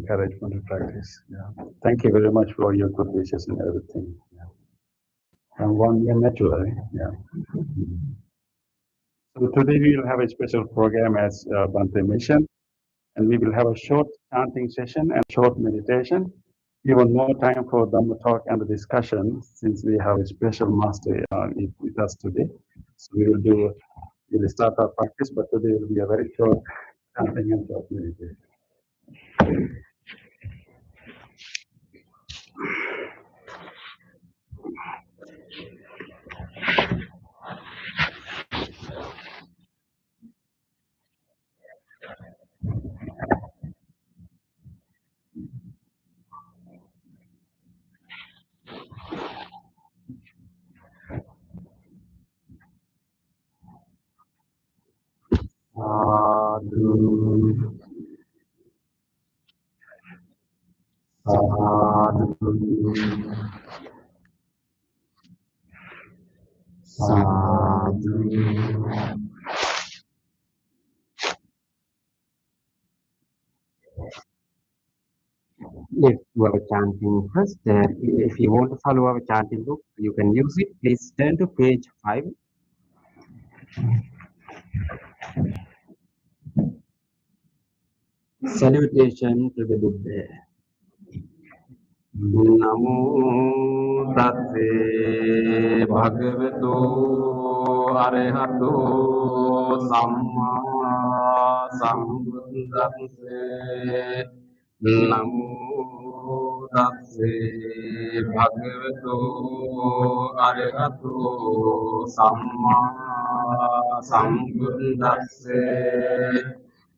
encouragement to practice. Yeah. Thank you very much for your good wishes and everything. Yeah. And 1 year naturally. Yeah. So today we will have a special program as Bante mentioned, and we will have a short chanting session and short meditation. Even more time for Dhamma talk and the discussion since we have a special master with us today. So we will start our practice, but today will be a very short chanting and short meditation. If you have a chanting first, if you want to follow our chanting book, you can use it. Please turn to page 5. Salutation to the Buddha. Namo tasse bhagavato arahato samma sambuddhassa. Namo tasse bhagavato arahato samma sambuddhassa.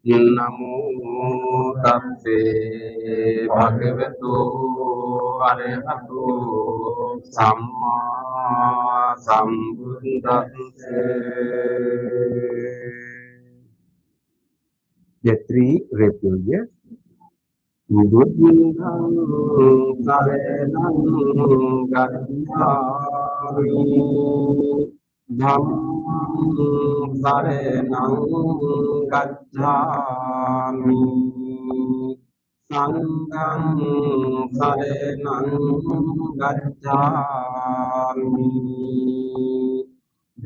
Namo tasse bhagavato arahato samma sambuddhassa. The 3 refuges. Buddhang saranam gacchami, dhammam saranam gacchami, sangham saranam gacchami.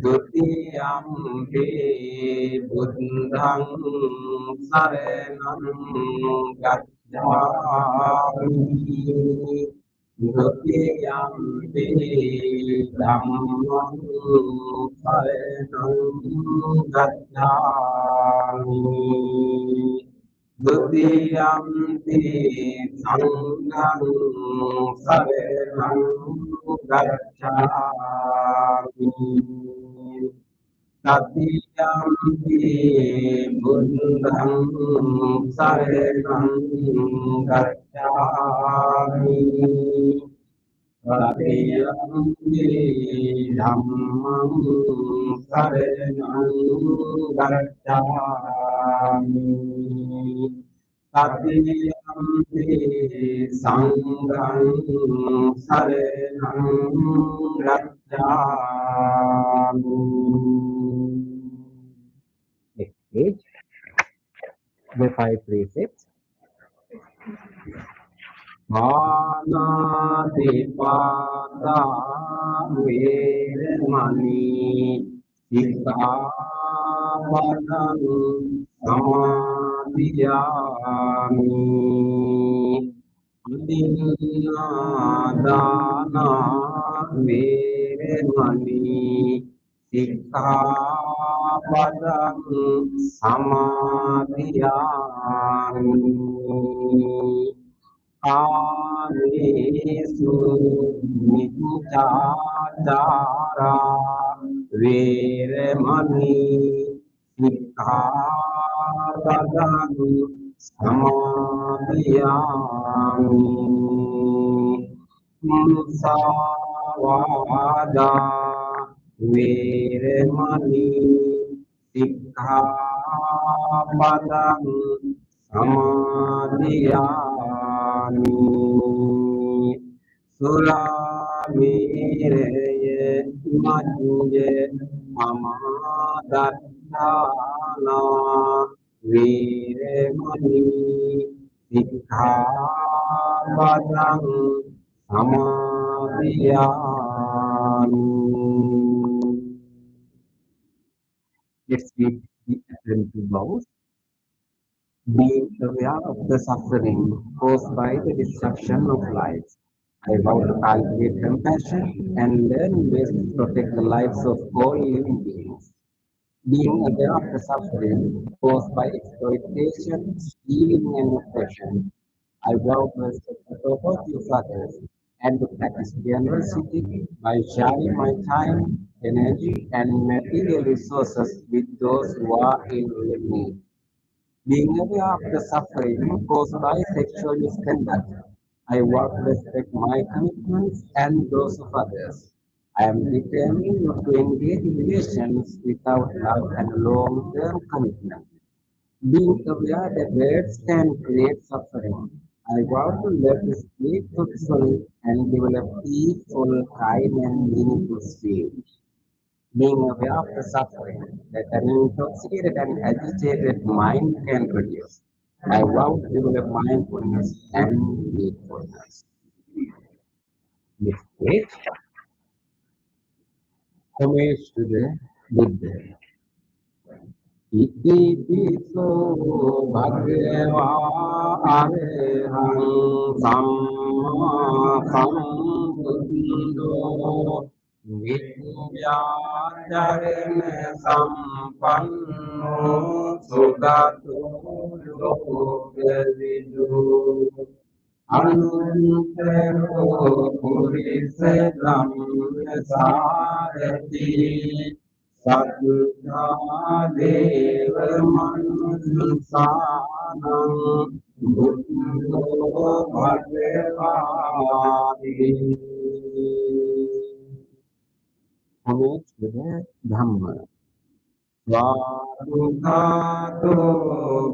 Dutiyampi buddhang saranam gacchami, dutiyampi dhammam saranam gacchami, dutiyampi sangham saranam gacchami. Tatiyampi buddhang saranam gacchami, tatiyampi dhammam saranam gacchami, tatiyampi sangham saranam gacchami. Next page. The 5 precepts. Pāṇātiපාṭā vēremani sikkhapadang samadhiyāmi. Adinādānā vēremani sikkhapadang samadhiyāmi. Āmesu micchācārā vēremani sikkhapadang samadhiyāmi. Musāvādā vēremani sikkhapadang samadhiyāmi. Surameraya majje amadatthāna vēremani සික්ඛාපදං සමාදියාමි. Let's read the attentive vows. Being aware of the suffering caused by the destruction of life, I vow to cultivate compassion and learn ways to protect the lives of all living beings. Being aware of the suffering caused by exploitation, stealing, and oppression, I vow to respect the property of others and to practice generosity by sharing my time, energy, and material resources with those who are in need. Being aware of the suffering caused by sexual misconduct, I vow to respect my commitments and those of others. I am determined not to engage in relations without love and long-term commitment. Being aware that words can create suffering, I vow to let the speak truthfully and develop peaceful, kind, and meaningful speech. Being aware of the suffering that an intoxicated and agitated mind can produce, I vow to develop mindfulness and gratefulness. Next page. Homage to the Buddha. Iti piso bhagava arahang samma sambuddho vidyācarana sampanno sugato lokavidu anuttaro purisa dhamma sārati Sattva deva mansanan buddho bhagavati. Homage to the Dhamma. Svādhukāto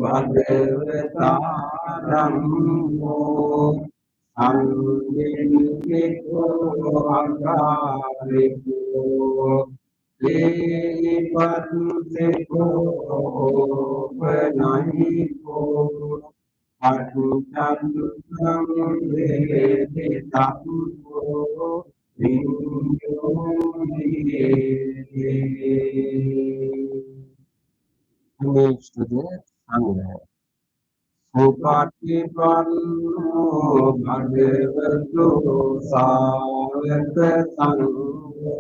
bhagavata dhammo samdhikito akāriko Lepanseko penahiko Padutantam veditamko Vinyodhite. Homage to the Sangha. Supatipanno bhagavato sāvaka sangho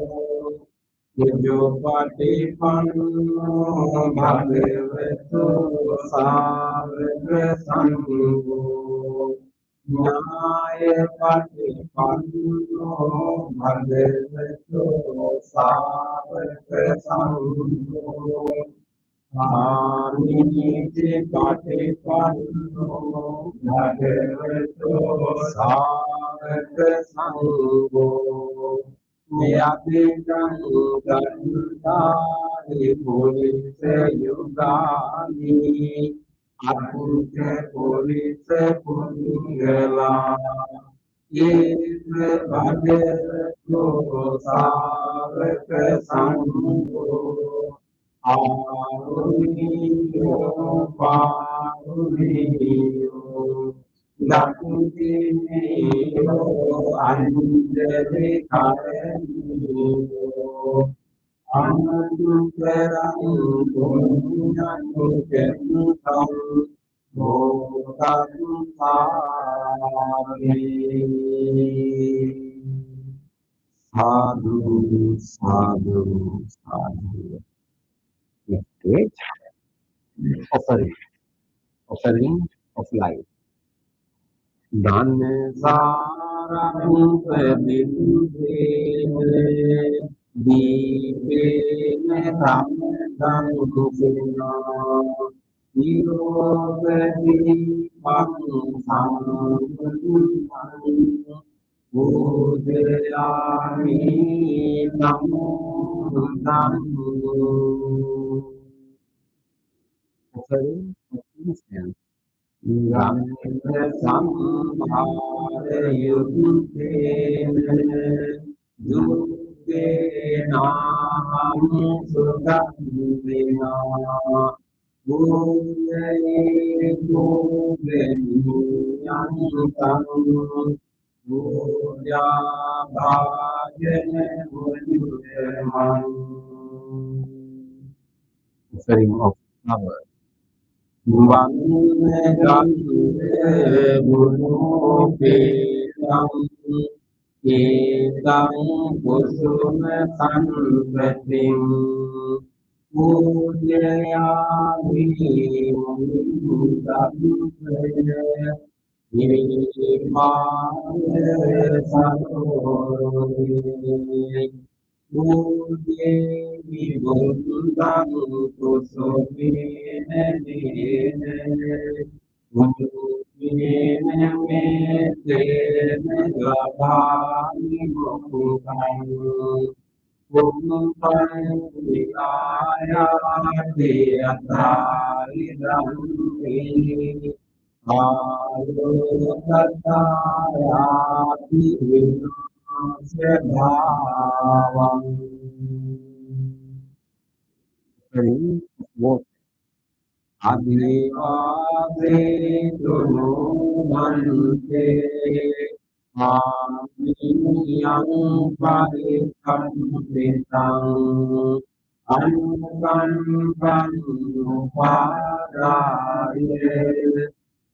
Nijopatipanno bhagavato sāvaka sangho Nyāyapatipanno bhagavato sāvaka sangho Amiti patipanno bhagavato sāvaka sangho Niyatitam gandhāri purisa yugāni Atthute purisa pungalā Yesa bhagavato sāvaka sangho Aruniyo Paruniyo Lakutiniyo Anjali Karaniyo Anuttaram Punyanukentam Bhotam Sāmi Sadhu, sadhu, sadhu. Next page. Offering. Offering of life. Dhansaram pradipudene dīpene tamdhanusena Nirobadipam samudham Udayami namo namo Offering of incense. Ramya Sambhara Yudhene Yudhenaham Sudhamvena Offering of flowers. Vandegante Guru Vedam Edam Kusuma Sanpratim Pujayami Mundam Nirmale Sarori Puje Vibundam Kusumine Nene Mundine Tene Gabani Mokupang Kumpan Vitaya Tiyatari Dhammi Alokataya Sedhavam Adivase Tunu Bante Amiyang Parikam Pitang Anukan Panupadaye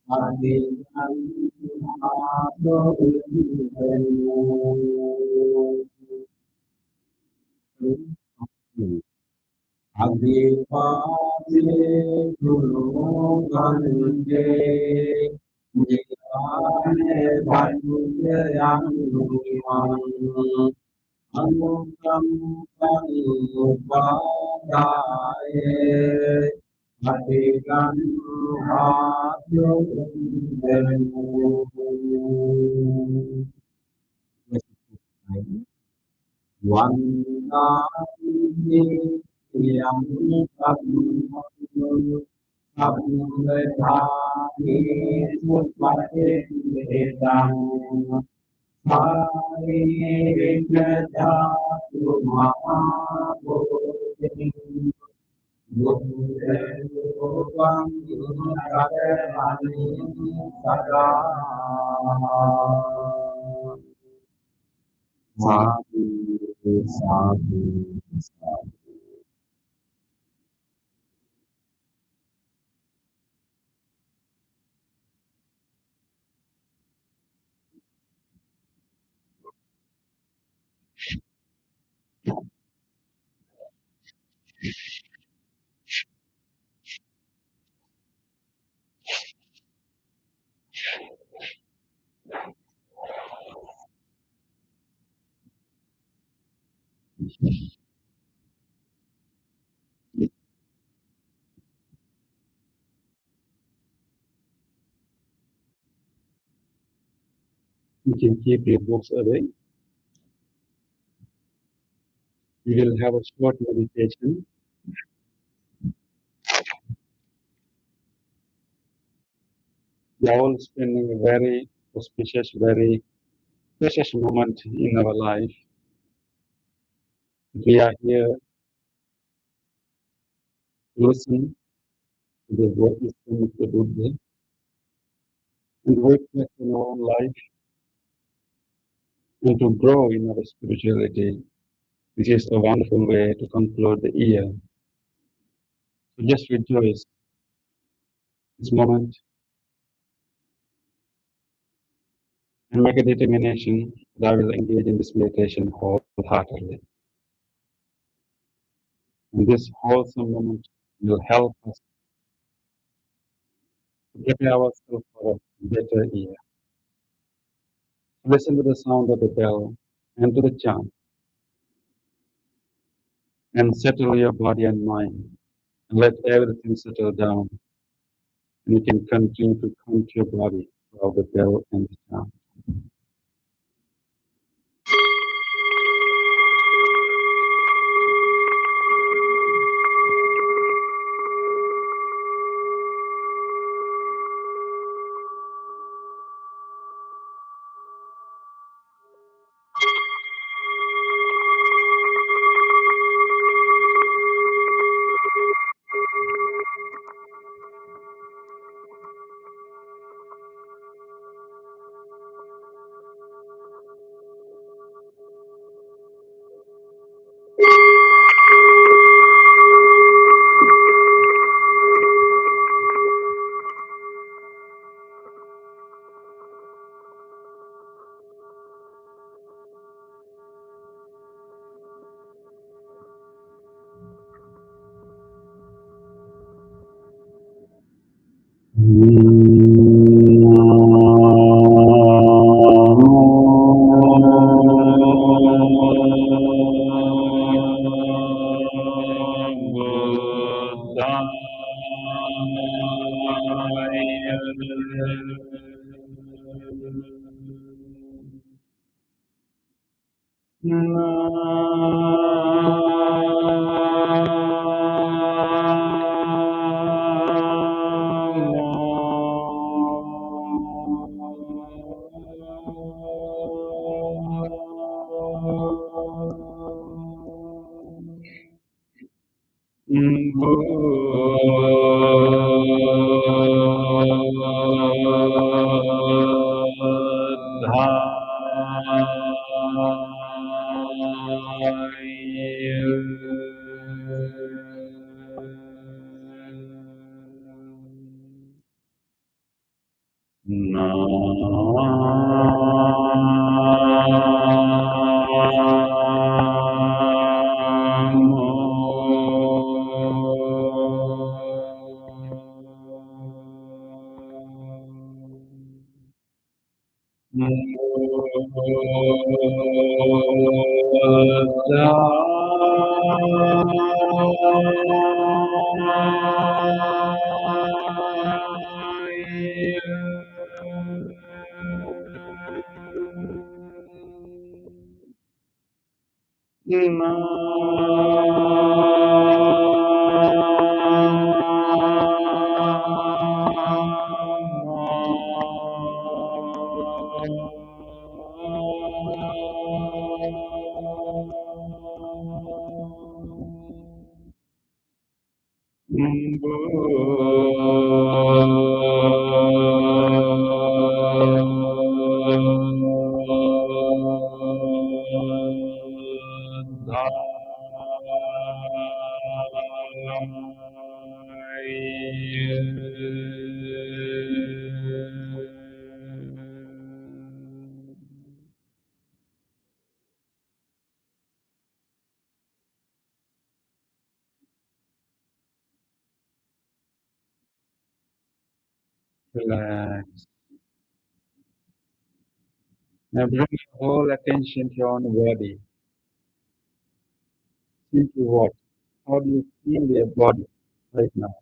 Adikan Ado Ilmu Adipati Guru Gante Nirvane Bhante Yang Anukam Panupadaye Adikan Hadyo Ilmu Wandani yang sabdani supate vedang hari kejatu maha bodhi Buddhang kademani sada Sadhu, sadhu, sadhu. You can keep your books away. We will have a short meditation. We are all spending a very auspicious, very precious moment in our life. We are here to listen to the wisdom of the Buddha and reflect in our own life and to grow in our spirituality, which is a wonderful way to conclude the year. So just rejoice this moment and make a determination that I will engage in this meditation wholeheartedly. And this wholesome moment will help us to prepare ourselves for a better year. Listen to the sound of the bell and to the chant and settle your body and mind and let everything settle down. And you can continue to count your body throughout the bell and the chant. Relax. Now bring your whole attention to your own body. Simply what? How do you feel your body right now?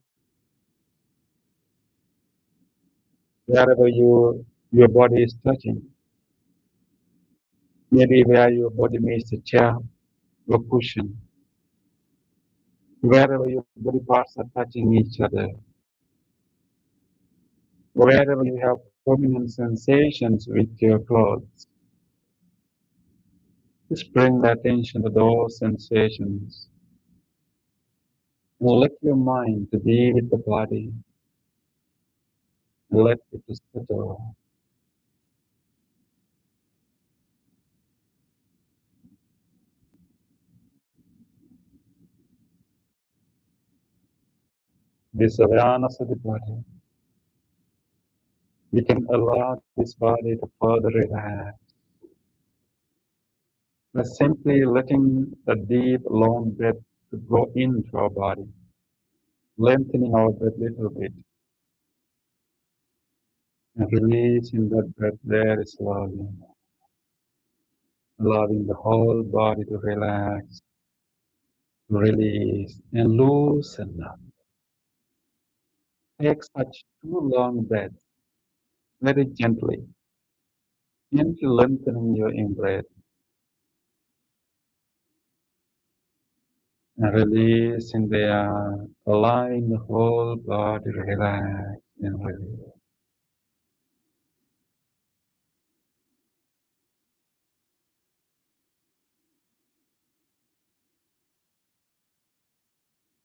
Wherever your body is touching. Maybe where your body meets the chair or cushion. Wherever your body parts are touching each other. Wherever you have prominent sensations with your clothes. Just bring the attention to those sensations. And let your mind to be with the body. And let it to settle. This awareness of the body. We can allow this body to further relax. By simply letting the deep, long breath to go into our body, lengthening our breath a little bit, and releasing that breath very slowly, allowing the whole body to relax, release, and loosen up. Take such two long breaths very gently, gently lengthening your in-breath and release in the air, allowing the whole body to relax and release.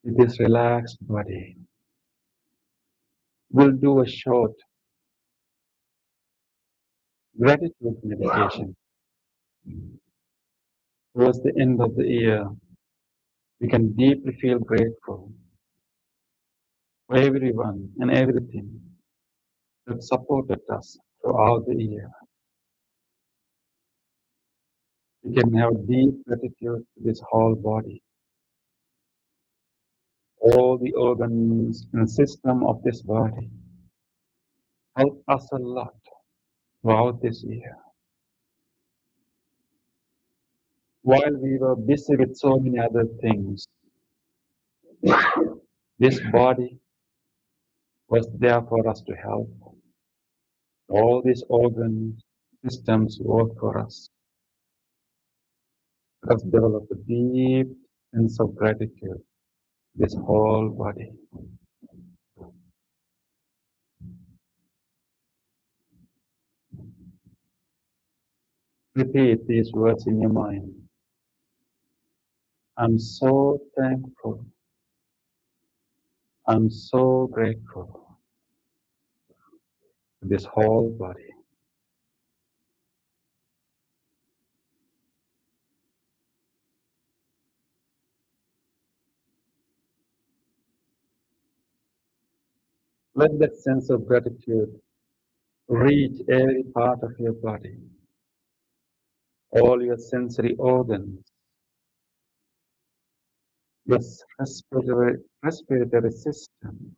With this relaxed body, we'll do a short gratitude meditation. Towards the end of the year, we can deeply feel grateful for everyone and everything that supported us throughout the year. We can have deep gratitude to this whole body, all the organs and system of this body, helped us a lot throughout this year. While we were busy with so many other things, this body was there for us to help. All these organ systems work for us. Let us develop a deep sense of gratitude, this whole body. Repeat these words in your mind. I'm so thankful. I'm so grateful for this whole body. Let that sense of gratitude reach every part of your body, all your sensory organs, your respiratory system,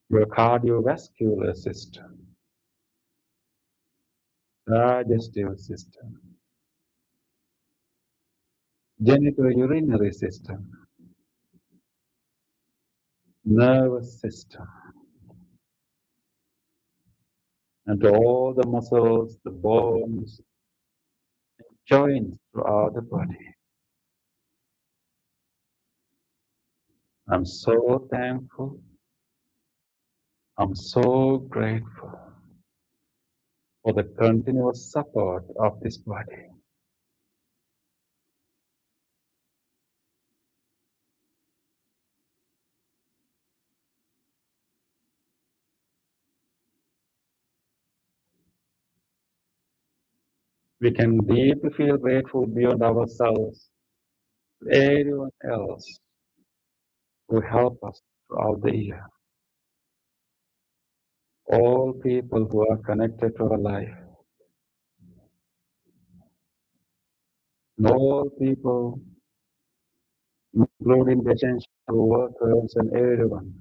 your cardiovascular system, digestive system, genitourinary system, nervous system, and all the muscles, the bones, joints throughout the body. I'm so thankful. I'm so grateful for the continuous support of this body. We can deeply feel grateful beyond ourselves to everyone else who help us throughout the year. All people who are connected to our life, and all people, including the essential workers and everyone.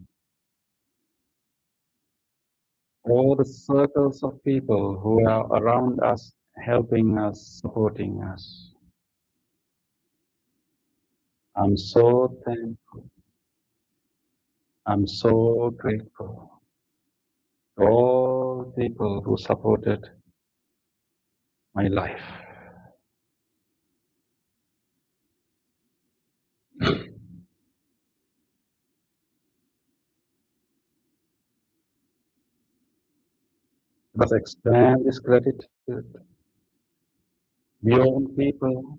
All the circles of people who are around us, helping us, supporting us. I'm so thankful. I'm so grateful to all people who supported my life. Let us expand this gratitude beyond people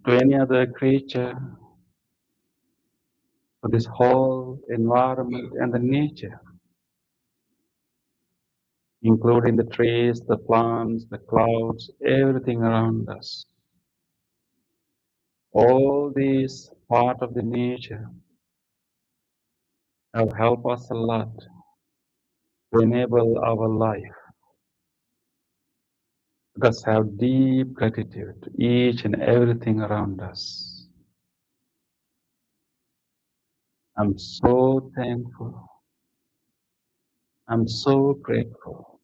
to any other creature, for this whole environment and the nature, including the trees, the plants, the clouds, everything around us. All these part of the nature have helped us a lot to enable our life. Let us have deep gratitude to each and everything around us. I'm so thankful. I'm so grateful.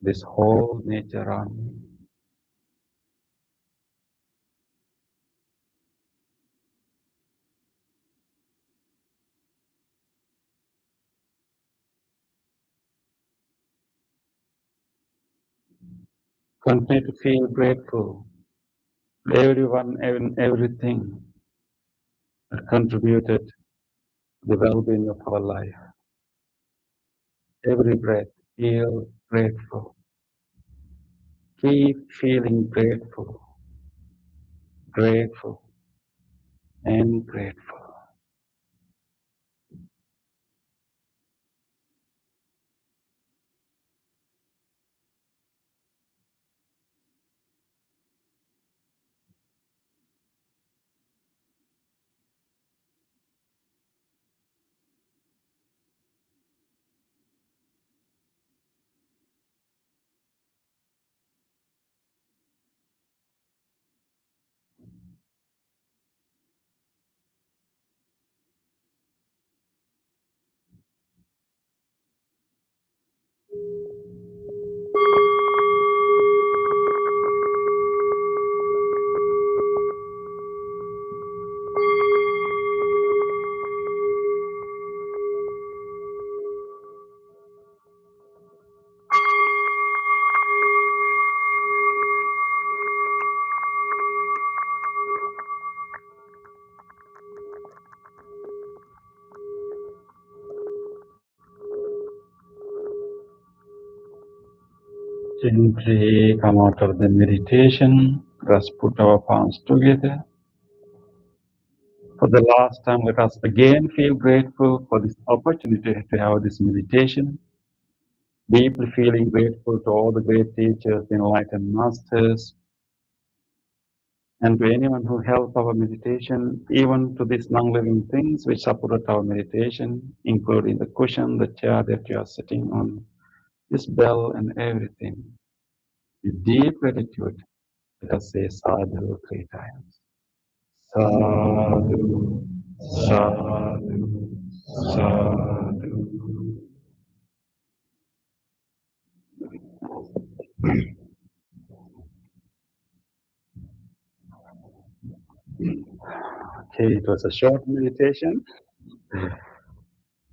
This whole nature around me. Continue to feel grateful to everyone and everything that contributed to the well-being of our life. Every breath, feel grateful. Keep feeling grateful, grateful, and grateful. Gently come out of the meditation. Let's put our palms together. For the last time, let us again feel grateful for this opportunity to have this meditation. Deeply feeling grateful to all the great teachers, enlightened masters, and to anyone who helped our meditation, even to these non-living things which supported our meditation, including the cushion, the chair that you are sitting on, this bell and everything. With deep gratitude, let us say sadhu 3 times. Sadhu, sadhu, sadhu. Okay, it was a short meditation,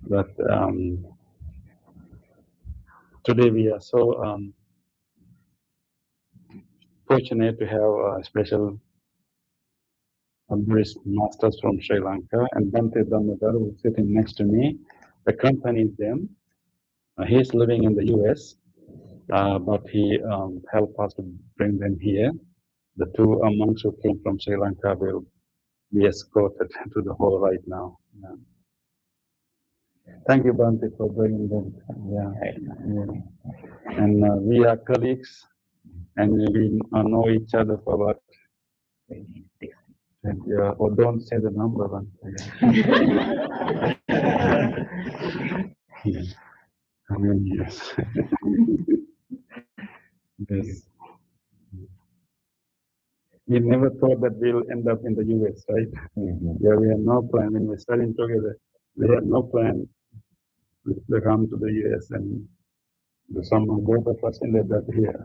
but today we are so fortunate to have a special Buddhist masters from Sri Lanka, and Bhante Dhammadhar, who is sitting next to me, accompanies them. He's living in the US, but he helped us to bring them here. The two monks who came from Sri Lanka will be escorted to the hall right now. Yeah. Thank you, Bhante, for bringing them. Yeah. Yeah. And we are colleagues, and we know each other for about 26. Yeah, or don't say the number, Bhante. Yeah. How many years? Yes. We never thought that we'll end up in the US, right? Yeah, we had no plan when we're studying together. We had no plan to come to the US, and someone both of us ended up here.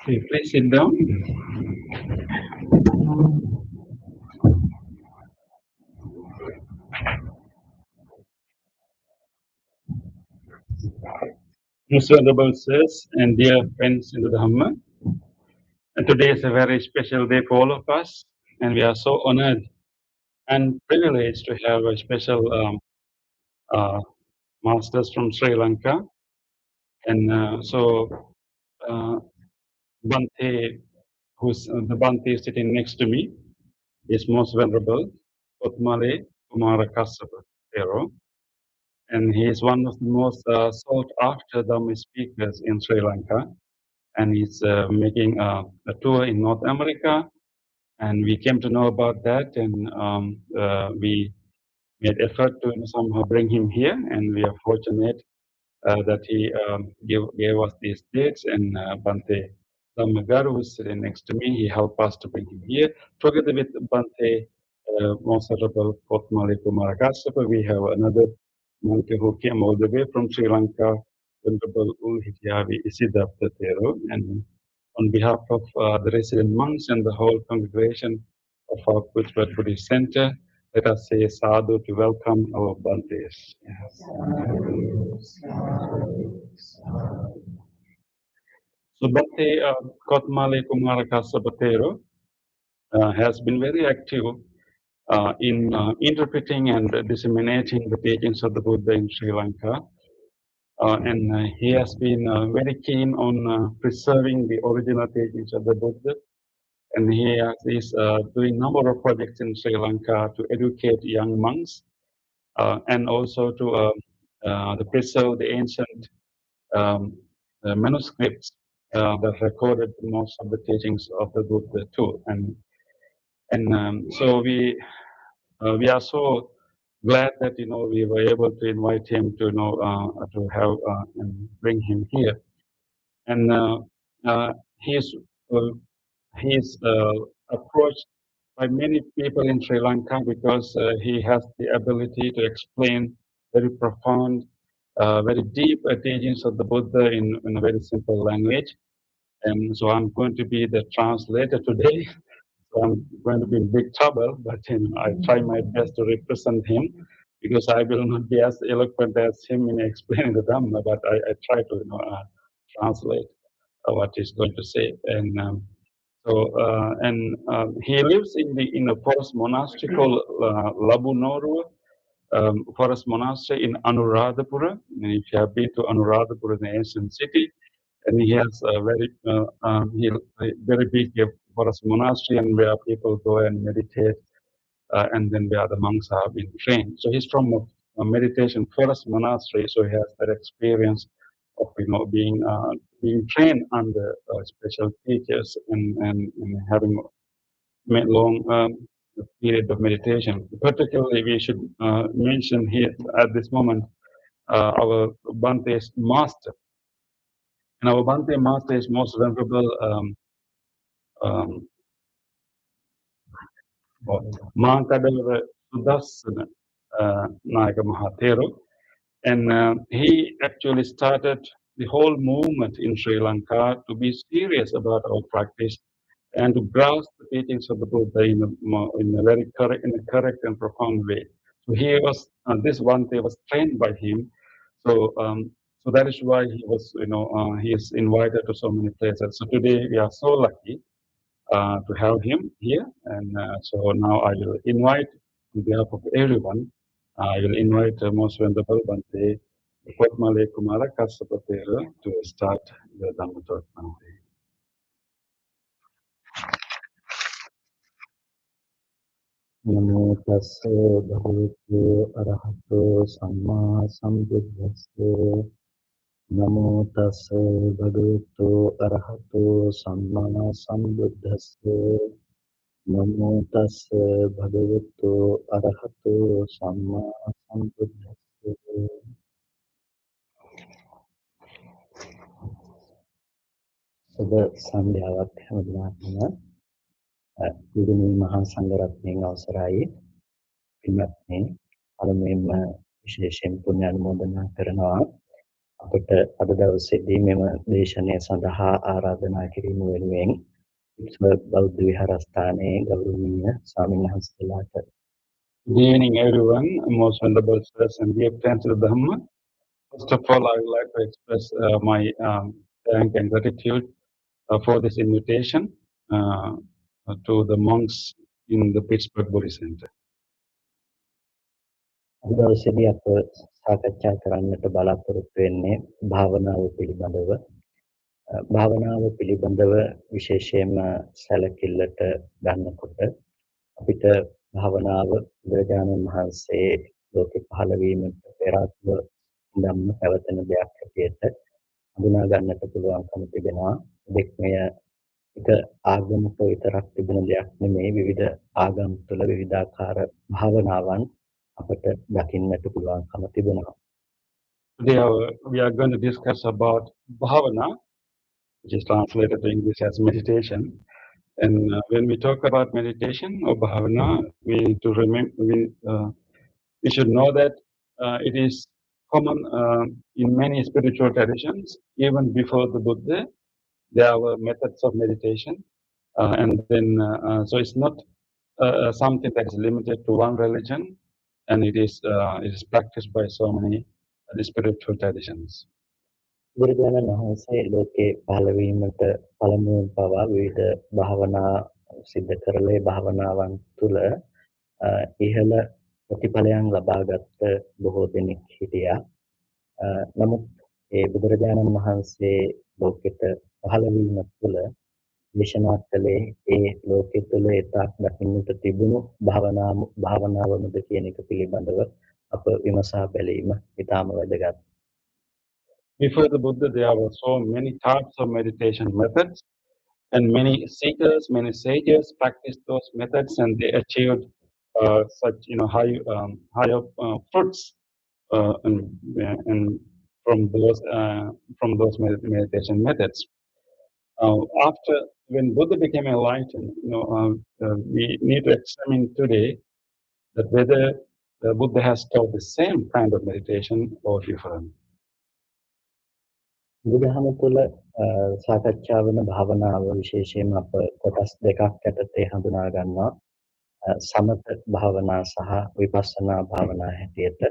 Okay, please sit down. Most Venerable Sirs and dear friends in the Dhamma, and today is a very special day for all of us, and we are so honored and privileged to have a special uh, masters from Sri Lanka. And Bhante, who's the Bhante sitting next to me, is Most Venerable Kothmale Kumara KassapaThera, and he is one of the most sought after Dhamma speakers in Sri Lanka, and he's making a tour in North America, and we came to know about that, and we made effort to somehow bring him here, and we are fortunate that he gave us these dates, and Bhante Dhammagaru, who's sitting next to me, he helped us to bring him here, together with Bhante Most Honorable Kothmale Kumara Kassapa. We have another monk who came all the way from Sri Lanka, Venerable Ulhityavi KassapaThera. And on behalf of the resident monks and the whole congregation of our Kothmale Buddhist Center, let us say sadhu to welcome our Bhantes. So Bhante Kothmale Kumara KassapaThera has been very active in interpreting and disseminating the teachings of the Buddha in Sri Lanka. And he has been very keen on preserving the original teachings of the Buddha. And he is doing a number of projects in Sri Lanka to educate young monks and also to preserve the ancient manuscripts that recorded most of the teachings of the Buddha too. And so we are so glad that we were able to invite him to have and bring him here. And he's uh, he's approached by many people in Sri Lanka because he has the ability to explain very profound, very deep teachings of the Buddha in a very simple language. And so I'm going to be the translator today. So I'm going to be in big trouble, but I try my best to represent him because I will not be as eloquent as him in explaining the Dhamma, but I try to translate what he's going to say. And he lives in a forest monastery called Labunoru Forest Monastery in Anuradhapura. And if you have been to Anuradhapura, the ancient city, and he has a very big forest monastery, and where people go and meditate, and then where the monks have been trained. So he's from a meditation forest monastery, so he has that experience of being trained under special teachers and having long period of meditation. Particularly, we should mention here at this moment our Bhante's master. And our Bhante master is most venerable um, Mankadeva Sudarsana Nayaka Mahathero. And he actually started the whole movement in Sri Lanka to be serious about our practice and to grasp the teachings of the Buddha in a very correct and profound way. So he was this one day was trained by him. So that is why he is invited to so many places. So today we are so lucky to have him here, and so now I will invite on behalf of everyone. I will invite most venerable Bhante Kothmale Kumara KassapaThera to start the Dhamma talk. Namo tassa bhagavato arahato samma sambuddhassa. Namo tassa bhagavato arahato samma sambuddhassa. Namo tassa bhagavato arahato samma sambuddhassa. සුබ සන්ධ්‍යාවක් හැම දිනකටම ගුරුතුමී මහා සංඝරත්නයන් අවසරයි පින්වත්නි පළමුවෙන්ම විශේෂයෙන් පුණ්‍ය අනුමෝදනා කරනවා අපට අද දවසේදී මෙම දේශනය සඳහා ආරාධනා කිරීම වෙනුවෙන් බෞද්ධ විහාරස්ථානයේ ගෞරවනීය ස්වාමීන් වහන්සේලාට. Good evening, everyone. Most venerable sirs and dear friends of the Dhamma. First of all, I would like to express my thanks and gratitude for this invitation to the monks in the Pittsburgh Buddhist Center. අද දවසේදී අප සාකච්ඡා කරන්නට බලාපොරොත්තු වෙන්නේ භාවනාව පිළිබඳව. භාවනාව පිළිබඳව විශේෂයෙන්ම සැලකිල්ලට ගන්නකොට අපිට භාවනාව බුදුරජාණන් වහන්සේ ලෝකෙ පහළ වීමට පෙර ආත්ම ඉඳන්ම පැවතෙන දෙයක් හැටියට හඳුනා ගන්නට පුළුවන්කම තිබෙනවා. දෙක්මය එක ආගමක විතරක් තිබෙන දෙයක් නෙමෙයි, විවිධ ආගම් තුළ විවිධාකාර භාවනාවන් අපට දකින්නට පුළුවන්කම තිබෙනවා. Today we are going to discuss about bhavana, which is translated to English as meditation. And when we talk about meditation or bhavana, we need to remember we should know that it is common in many spiritual traditions. Even before the Buddha, there were methods of meditation, and then so it's not something that is limited to one religion, and it is practiced by so many spiritual traditions. බුදුරජාණන් වහන්සේ ලෝකේ පහළ වීමට පළමුවෙන් පවා විවිධ භාවනා සිද්ධ කරලා ඒ භාවනාවන් තුළ ඉහළ ප්‍රතිඵලයන් ලබාගත් බොහෝ දෙනෙක් හිටියා. නමුත් ඒ බුදුරජාණන් වහන්සේ ලෝකෙට පහළ වීම තුළ දේශනා කළේ ඒ ලෝකෙ තුළ ඒතාක් දකින්නට තිබුණු භාවනාවමද කියන එක පිළිබඳව අප විමසා බැලීම ඉතාම වැදගත්. Before the Buddha, there were so many types of meditation methods, and many seekers, many sages practiced those methods, and they achieved such higher fruits and from those meditation methods. After when Buddha became enlightened, we need to examine today that whether the Buddha has taught the same kind of meditation or different. බුදුදහම තුළ සාකච්ඡා වන භාවනාව විශේෂයෙන්ම අප කොටස් දෙකක් යටතේ හඳුනා ගන්නවා. සමත භාවනා සහ විපස්සනා භාවනා හැටියට.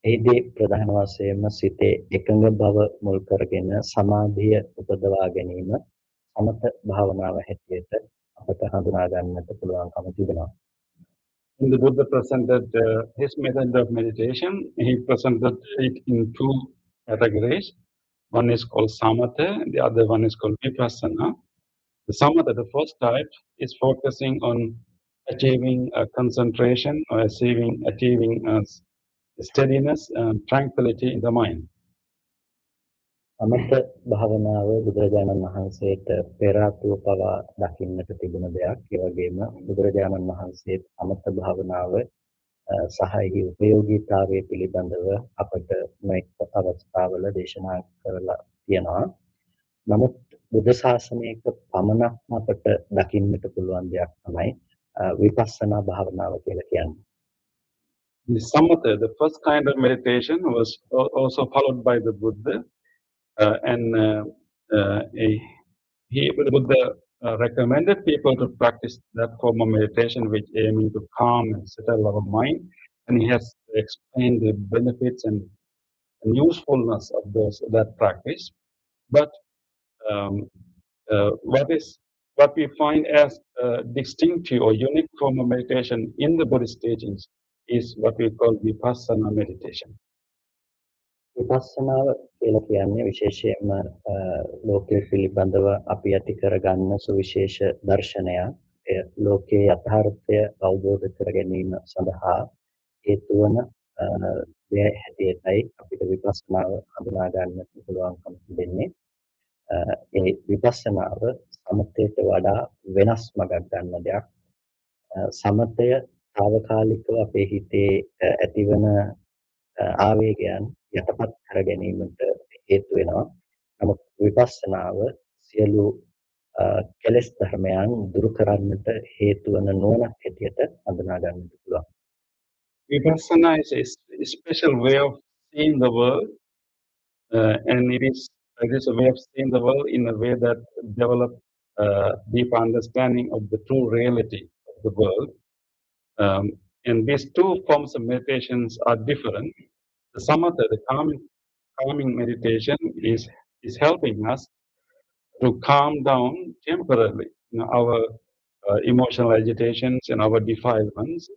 එහිදී ප්‍රධාන වශයෙන්ම සිතේ එකඟ බව මුල් කරගෙන සමාධිය උපදවා ගැනීම සමත භාවනාව හැටියට අපට හඳුනා ගන්නට පුළුවන්කම තිබෙනවා. When the Buddha presented his method of meditation, he presented it in two categories. One is called samatha, the other one is called vipassana. The samatha, the first type, is focusing on achieving concentration or achieving steadiness and tranquility in the mind. සමත භාවනාව බුදුරජාණන් වහන්සේට පෙර ආතුව පවා දකින්නට තිබුණ දෙයක්. ඒ වගේම බුදුරජාණන් වහන්සේ සමත භාවනාව සහ එහි උපයෝගීතාවය පිළිබඳව අපට මේක අවස්ථාවල දේශනා කරලා තියෙනවා. නමුත් බුද්ධ ශාසනයක පමණක්ම අපට දකින්නට පුළුවන් දෙයක් තමයි විපස්සනා භාවනාව කියලා කියන්නේ. The samatha, the first kind of meditation, was also followed by the Buddha, and the Buddha recommended people to practice that form of meditation, which aiming to calm and settle our mind. And he has explained the benefits and usefulness of that practice. But what we find as distinctive or unique form of meditation in the Buddhist teachings is what we call Vipassana meditation. විපස්සනාව කියලා කියන්නේ විශේෂයෙන්ම ලෝකයේ පිළිබඳව අපි ඇති කරගන්න සුවිශේෂ දර්ශනයක්. එය ලෝකයේ යථාර්ථය අවබෝධ කර ගැනීම සඳහා හේතු වන දේ හැටියටයි අපිට විපස්සනාව හඳුනා ගන්නට පුළුවන්කම තිබෙන්නේ. ඒ විපස්සනාව සමතයට වඩා වෙනස් මඟක් ගන්න දෙයක්. සමතය తాවකාලිකව අපේ හිතේ ඇතිවන ආවේගයන් යටපත් කර ගැනීමට හේතු වෙනවා. නමුත් විපස්සනාව සියලු කෙලෙස් ධර්මයන් දුරු කරන්නට හේතු වන නුවණක් හැටියට හඳුනා ගන්නට පුළුවන්. Vipassana is a special way of seeing the world, and it is a way of seeing the world in a way that develop deep understanding of the true reality of the world. And these two forms of meditations are different. The samatha, the calming meditation, is helping us to calm down temporarily our emotional agitations and our defilements,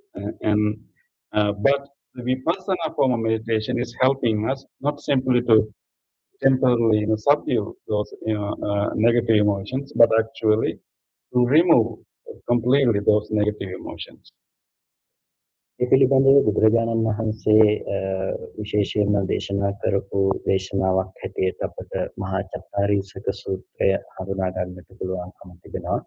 but the vipassana form of meditation is helping us not simply to temporarily subdue those negative emotions, but actually to remove completely those negative emotions. ඒ පිළිබඳව බුදුරජාණන් වහන්සේ විශේෂයෙන්ම දේශනා කරපු දේශනාවක් හැටියට අපට මහා චත්තාරීසක සූත්‍රය හඳුනා ගන්නට පුළුවන්කම තිබෙනවා.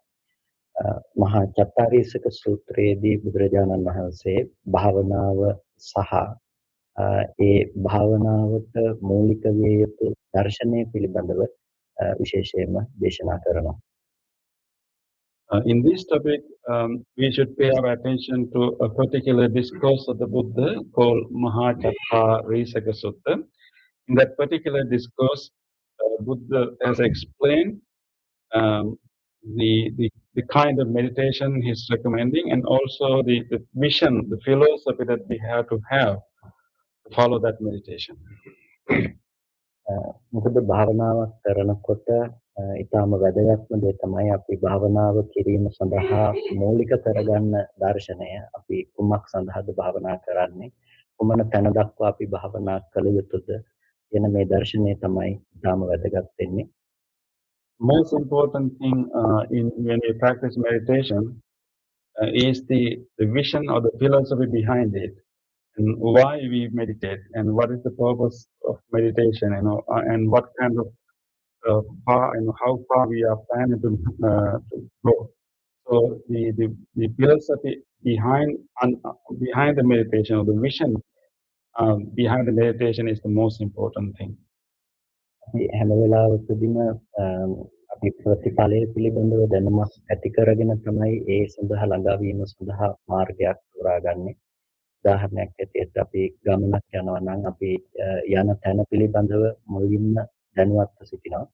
මහා චත්තාරීසක සූත්‍රයේදී බුදුරජාණන් වහන්සේ භාවනාව සහ ඒ භාවනාවට මූලික විය යුතු දර්ශනය පිළිබඳව විශේෂයෙන්ම දේශනා කරනවා. In this topic, we should pay our attention to a particular discourse of the Buddha called Mahachattharisaka Sutta. In that particular discourse, Buddha has explained um, the kind of meditation he's recommending, and also the vision, the philosophy that we have to follow that meditation. මොකද භාවනාවක් කරනකොට ඊටාම වැදගත්ම දේ තමයි අපි භාවනාව කිරීම සඳහා මූලික කරගන්න දර්ශනය. අපි කුමක් සඳහාද භාවනා කරන්නේ? කුමන තැන දක්වා අපි භාවනා කළ යුතුද? කියන මේ දර්ශනය තමයි ඊටාම වැදගත් වෙන්නේ. Most important thing when we practice meditation is the vision or the philosophy behind it, and why we meditate, and what is the purpose of meditation, and what kind of how far we are planning to go. So the philosophy behind the meditation, or the vision behind the meditation, is the most important thing. අපි හැම වෙලාවකදීම අපි ප්‍රතිඵලය පිළිබඳව දැනුමක් ඇති කරගෙන තමයි ඒ සඳහා ළඟා වීම සඳහා මාර්ගයක් තෝරාගන්නේ. උදාහරණයක් ඇටියට අපි ගමනක් යනවා නම් අපි යන තැන පිළිබඳව මුලින්ම දැනුවත්ව සිටිනවා.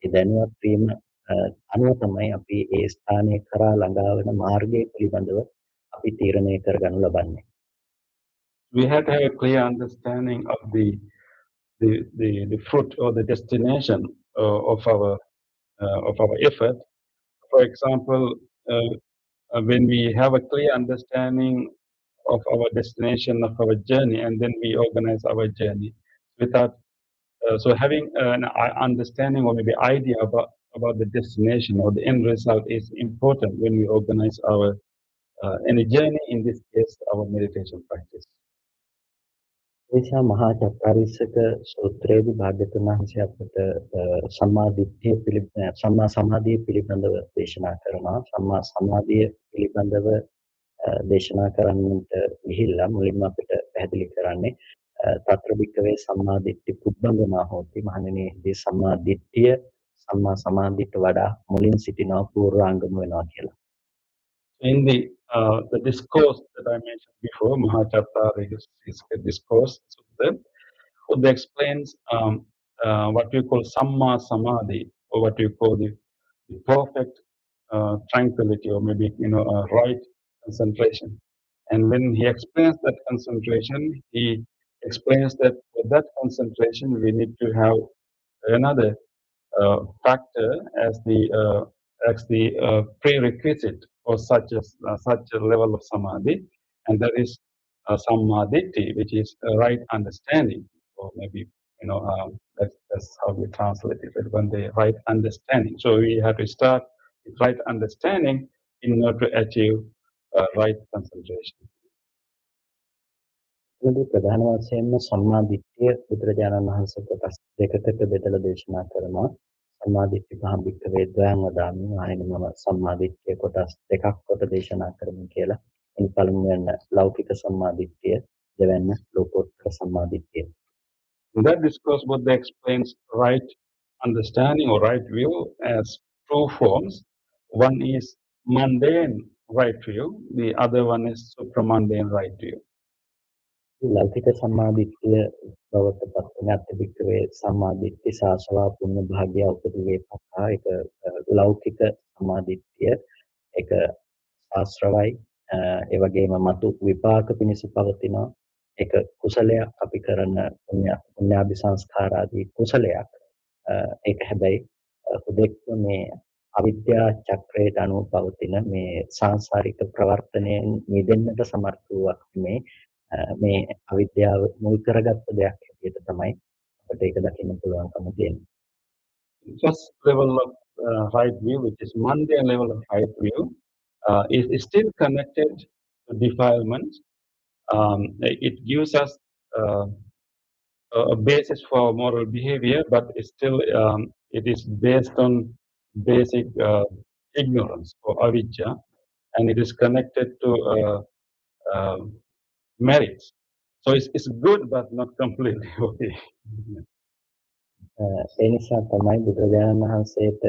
ඒ දැනුවත් වීම අනුව තමයි අපි ඒ ස්ථානයේ කරා ළඟා වෙන මාර්ගය පිළිබඳව අපි තීරණය කරගනු ලබන්නේ. We have to have a clear understanding of the fruit or the destination of our effort. For example, when we have a clear understanding of our destination, of our journey, and then we organize our journey. Without so having an understanding or maybe idea about the destination or the end result is important when we organize our any journey. In this case, our meditation practice. ඒසා මහා චත්තාරීසක සූත්‍රයේදී භාග්‍යවතුන් වහන්සේ අපට සම්මා සමාධිය පිළිබඳව දේශනා කරනවා. සම්මා සමාධිය පිළිබඳව දේශනා කරන්නට ගිහිල්ලා මුලින්ම අපිට පැහැදිලි කරන්නේ తත්‍ර භික්ඛවේ සම්මා දිට්ඨි පුබ්බංගමා හෝති. මහණෙනි, මේ සම්මා දිට්ඨිය සම්මා සමාධියට වඩා මුලින් සිටිනවා, පූර්වාංගම වෙනවා කියලා. In the discourse that I mentioned before, Mahachattharisaka discourse, Buddha explains what we call Samma Samadhi, or what we call the perfect tranquility, or maybe right concentration. And when he explains that concentration, he explains that for that concentration we need to have another factor as the prerequisite for such a level of samadhi, and that is samadhi, which is right understanding, or maybe that's how we translate it. When the right understanding, so we have to start with right understanding in order to achieve right concentration. ප්‍රධාන වශයෙන්ම සම්මා දිට්ඨිය බුදුරජාණන් වහන්සේ කොටස් දෙකකට බෙදලා දේශනා කරනවා. සම්මා දිට්ඨි පහම් භික්ඛවේ ද්වයං වදාමි. මහණෙනි, මම සම්මා දිට්ඨිය කොටස් දෙකක් කොට දේශනා කරමි කියලා. එනි පළමුවෙන් ලෞකික සම්මා දිට්ඨිය, දෙවැන්න ලෝකෝත්තර සම්මා දිට්ඨිය. In that discourse, Buddha explains right understanding or right view as two forms. One is mundane right view, the other one is supramundane right view. ලෞකික සම්මා දිට්ඨිය බවට පත්වන අත්‍යවික්‍රේ සම්මා දිට්ඨි සාසවා පුණ්‍ය භාග්‍ය උපදී පහා එක ලෞකික සම්මා දිට්ඨිය එක ආශ්‍රවයි ඒ වගේම මතු විපාක පිණිස පවතිනවා. එක කුසලයක් අපි කරන පුණ්‍යාභි සංස්කාර ආදී කුසලයක්. ඒක හැබැයි හුදෙක් මේ අවිද්‍යා චක්‍රයට අනුව පවතින මේ සංසාරික ප්‍රවර්තනයෙන් මිදෙන්නට සමර්ථ වූවක් මේ මේ අවිද්‍යාව මුල් කරගත්ත දෙයක් හැටියට තමයි අපිට ඒක දකින්න පුළුවන්කම තියෙන්නේ. First level of right view, which is mundane level of right view, is still connected to defilement. It gives us a basis for moral behavior, but it's still it is based on basic ignorance or avidya, and it is connected to merits. So it's good, but not completely okay. ඒ නිසා තමයි බුදුරජාණන් වහන්සේට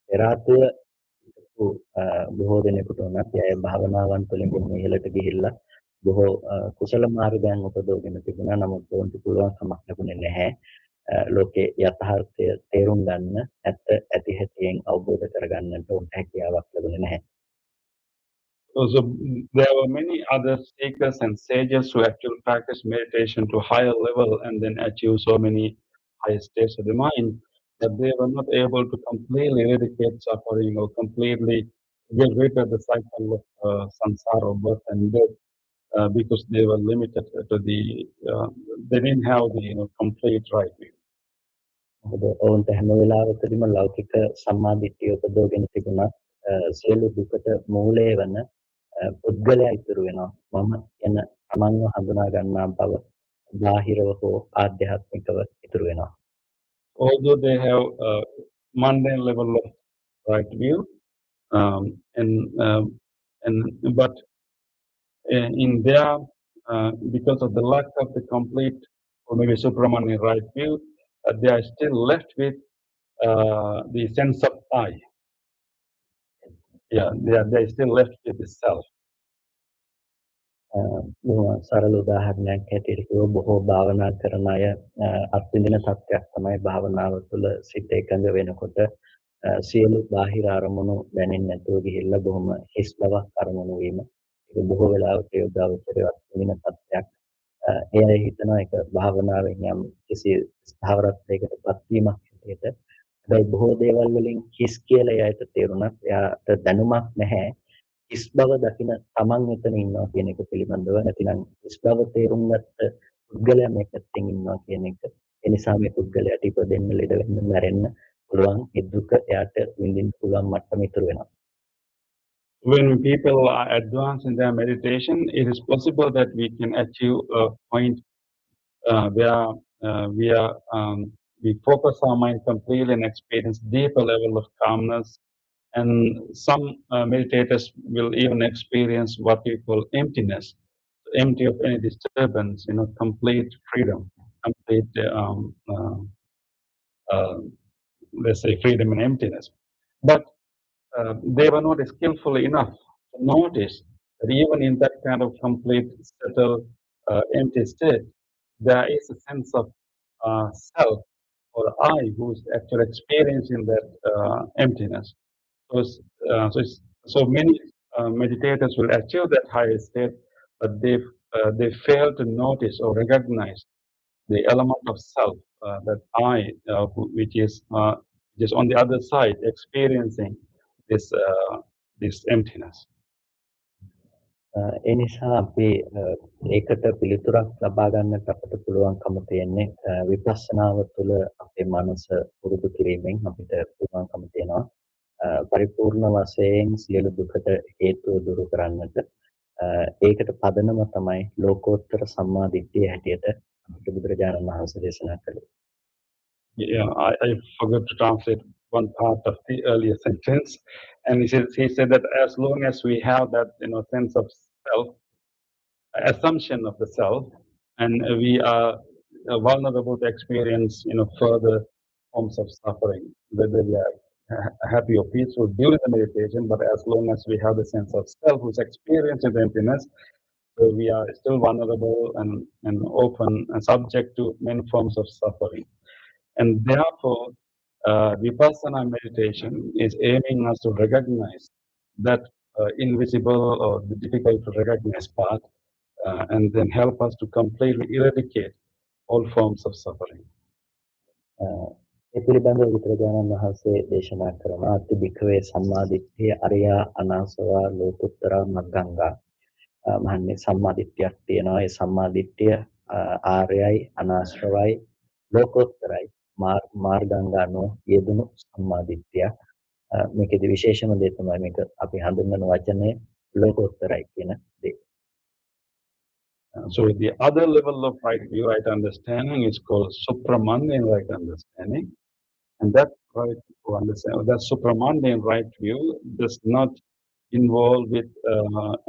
පෙර ආතුව බොහෝ දෙනෙකුට උනත් එය භාවනාවන් තුළින් ඉහළට ගිහිල්ලා බොහෝ කුසල මාර්ගයන් උපදවගෙන තිබුණා. නමුත් ඔවුන්ට පුළුවන් කමක් ලැබුණේ නැහැ. ලෝකේ යථාර්ථය තේරුම් ගන්න, ඇත්ත ඇති හැටියෙන් අවබෝධ කරගන්නට උන්ට හැකියාවක් ලැබුණේ නැහැ. So there were many other seekers and sages who actually practice meditation to higher level and then achieve so many high states of the mind, but they were not able to completely eradicate suffering or completely get rid of the cycle of samsara, birth and death, because they were limited to they didn't have the complete right view. මොකද ඔවුන්ට හැම වෙලාවකදීම ලෞකික සම්මාදිට්ඨිය උපදවගෙන තිබුණා. සියලු දුකට මූලය වන පුද්ගලයා ඉතුරු වෙනවා. මම එන තමන්ව හඳුනා ගන්නා බව බාහිරව හෝ ආධ්‍යාත්මිකව ඉතුරු වෙනවා. Although they have a mundane level of right view, um, and but in their because of the lack of the complete or maybe Subramanian right view, they are still left with the sense of I. Yeah, they are still left with the self. බොහොම සරල උදාහරණයක් හැටියට කිව්වොත් බොහෝ භාවනා කරන අය අත්විඳින තත්ත්වයක් තමයි භාවනාව තුළ සිත එකඟ වෙනකොට සියලු බාහිර අරමුණු දැනෙන්නේ නැතුව ගිහිල්ලා බොහොම හිස් බවක් අරමුණු වීම. ඒක බොහෝ වෙලාවට යෝගාවචරය අත්විඳින තත්ත්වයක්. ඒ අය හිතනවා ඒක භාවනාවෙන් යම් කිසි ස්ථාවරත්වයකට පත්වීමක් හැටියට. හැබැයි බොහෝ දේවල් වලින් හිස් කියලා එයාට තේරුණත් එයාට දැනුමක් නැහැ. හිස් බව දකින තමන් මෙතන ඉන්නවා කියන එක පිළිබඳව. නැතිනම් හිස් බව තේරුම් ගත්ත පුද්ගලයා මේ පැත්තෙන් ඉන්නවා කියන එක. ඒ නිසා මේ පුද්ගලයාට ඉපදෙන්න, ලෙඩ වෙන්න, මැරෙන්න පුළුවන්. ඒ දුක එයාට විඳින්න පුළුවන් මට්ටම ඉතුරු වෙනවා. When people are advanced in their meditation, it is possible that we can achieve a point where we focus our mind completely and experience deeper level of calmness. And some meditators will even experience what we call emptiness, empty of any disturbance, complete freedom, complete, let's say, freedom and emptiness. But they were not skillful enough to notice that even in that kind of complete, settled, empty state, there is a sense of self or I who is actually experiencing that emptiness. So many meditators will achieve that higher state, but they fail to notice or recognize the element of self, that I, which is on the other side, experiencing this emptiness. ඒ නිසා අපි ඒකට පිළිතුරක් ලබා ගන්නට අපිට පුළුවන්කම තියෙන්නේ විපස්සනාව තුළ අපේ මනස පුරුදු කිරීමෙන් අපිට පුළුවන්කම තියෙනවා පරිපූර්ණ වශයෙන් සියලු දුකට හේතුව දුරු කරන්නට. ඒකට පදනම තමයි ලෝකෝත්තර සම්මා දිට්ඨිය හැටියට අපිට බුදුරජාණන් වහන්සේ දේශනා කළේ. Yeah, I forgot to translate one part of the earlier sentence, and he said that as long as we have that sense of self, assumption of the self, and we are vulnerable to experience further forms of suffering, whether we are happy or peaceful during the meditation, but as long as we have the sense of self who's experiencing emptiness, so we are still vulnerable and open and subject to many forms of suffering. And therefore, Vipassana meditation is aiming us to recognize that invisible or the difficult to recognize part, and then help us to completely eradicate all forms of suffering. ඒ පිළිබඳව බුදුරජාණන් වහන්සේ දේශනා කරන අති භික්ඛවේ සම්මාදිට්ඨිය අරියා අනාසවා ලෝකුත්තරා මග්ගංගා. මහන්නේ සම්මාදිට්ඨියක් තියෙනවා. ඒ සම්මාදිට්ඨිය ආර්යයි අනාශ්‍රවයි ලෝකෝත්තරයි මාර්ගාංගානෝ යෙදුණු සම්මාදිට්ඨිය. මේකේදී විශේෂම දේ තමයි මේක අපි හඳුන්වන වචනේ ලෝකෝත්තරයි කියන දේ. So the other level of right view, right understanding is called supramundane right understanding. And that right to understand, that supramundane right view does not involve with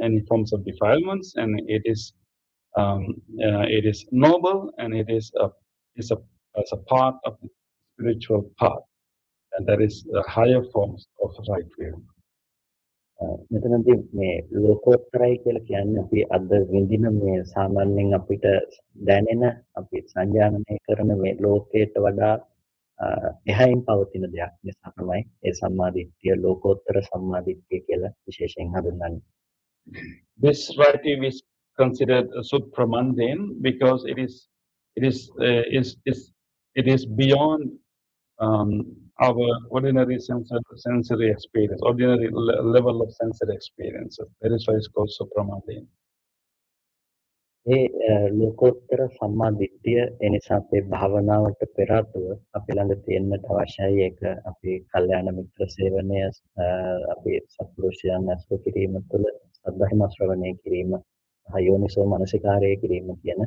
any forms of defilements, and it is noble, and it is as a part of the spiritual path, and that is the higher forms of right view. මෙතනදී මේ ලෝකෝත්තරයි කියලා කියන්නේ අපි අද විඳින මේ සාමාන්‍යයෙන් අපිට දැනෙන අපි සංජානනය කරන මේ ලෝකයට වඩා එහයින් පවතින දෙයක් නිසා තමයි ඒ සම්මාදිට්ඨිය ලෝකෝත්තර සම්මාදිට්ඨිය කියලා විශේෂයෙන් හඳුන්වන්නේ. This relative is considered supramundane because it is beyond our ordinary sensory experience, ordinary level of sensory experiences. That is why it's called supramundane. ලෝකෝත්තර සම්මාදිට්ඨිය ඒ නිසා අපේ භාවනාවට පෙර ආතුව අපි ළඟ තියෙන්නට අවශ්‍යයි ඒක අපේ කල්යාණ මිත්‍ර සේවනය අපේ සත්පුරුෂයන් ඇසුරු කිරීම තුළ සද්ධර්ම ශ්‍රවණය කිරීම සහ යෝනිසෝ මනසිකාරය කිරීම කියන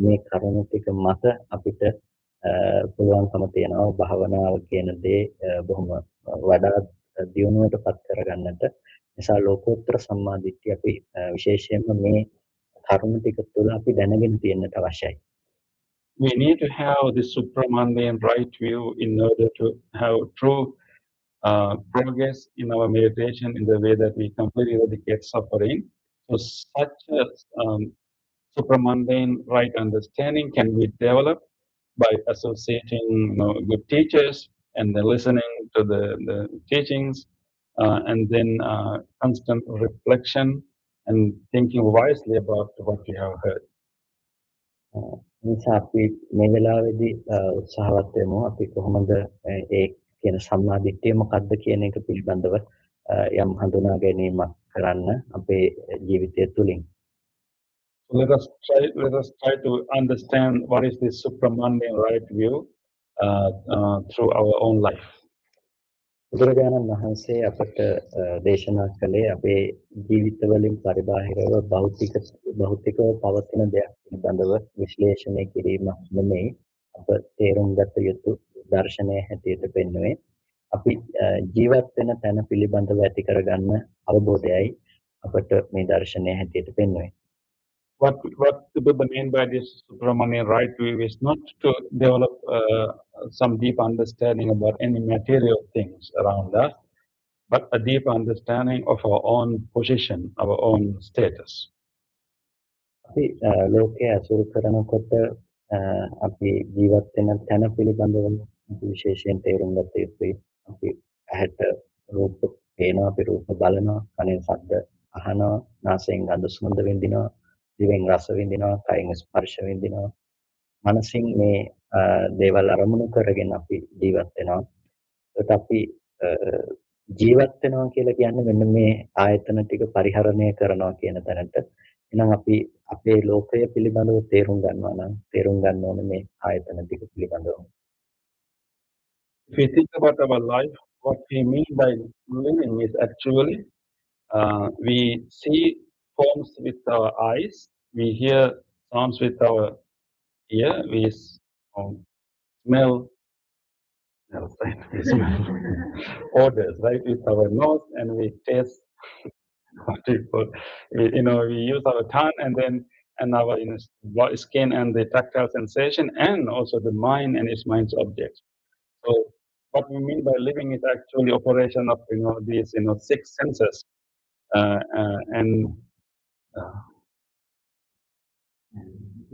මේ කරුණු ටික මත අපිට පුළුවන්කම තියෙනවා භාවනාව කියන දේ බොහොම වඩා දියුණුවට පත් කරගන්නට. නිසා ලෝකෝත්තර සම්මාදිට්ඨිය අපි විශේෂයෙන්ම මේ කරුණු ටික තුළ අපි දැනගෙන තියෙන්නට අවශ්‍යයි. We need to have this supramundane right view in order to have true progress in our meditation in the way that we completely eradicate suffering. So such a supramundane right understanding can be developed by associating good teachers and then listening to the teachings and then constant reflection and thinking wisely about what we have heard. නිසා අපි මේ වෙලාවේදී උත්සාහවත් වෙමු අපි කොහොමද ඒ කියන සම්මාදිට්ඨිය මොකක්ද කියන එක පිළිබඳව යම් හඳුනා ගැනීමක් කරන්න අපේ ජීවිතය තුළින්. Let us try to understand what is this supramundane right view through our own life. බුදුරජාණන් වහන්සේ අපට දේශනා කළේ අපේ ජීවිතවලින් පරිබාහිරව භෞතිකව පවතින දෙයක් පිළිබඳව විශ්ලේෂණය කිරීමක් නෙමෙයි අප තේරුම් ගත යුතු දර්ශනය හැටියට පෙන්වන්නේ අපි ජීවත් වෙන තැන පිළිබඳව ඇති කරගන්න අවබෝධයයි අපට මේ දර්ශනය හැටියට පෙන්වන්නේ. What the Buddha mean by this supramundane right view is not to develop some deep understanding about any material things around us, but a deep understanding of our own position, our own status. අපි ලෝකයේ අසුරු කරනකොට අපි ජීවත් වෙන තැන පිළිබඳව විශේෂයෙන් තේරුම් ගත යුතුයි. අපි ඇහැට රූප පේනවා, අපි රූප බලනවා, කනෙන් ශබ්ද අහනවා, නාසයෙන් ගඳ සුවඳ විඳිනවා, දිවෙන් රස විඳිනවා, කයින් ස්පර්ශ විඳිනවා. මනසින් මේ දේවල් අරමුණු කරගෙන අපි ජීවත් වෙනවා. ඒත් අපි ජීවත් වෙනවා කියලා කියන්නේ මෙන්න මේ ආයතන ටික පරිහරණය කරනවා කියන තැනට. එහෙනම් අපි අපේ ලෝකය පිළිබඳව තේරුම් ගන්නවා නම් තේරුම් ගන්න ඕනේ මේ ආයතන ටික පිළිබඳව. If we think about our life, what we mean by living is actually we see forms with our eyes, we hear sounds with our ear, we smell odors, right, with our nose, and we taste we use our tongue and our skin and the tactile sensation and also the mind and its mind's objects. So what we mean by living is actually operation of these six senses and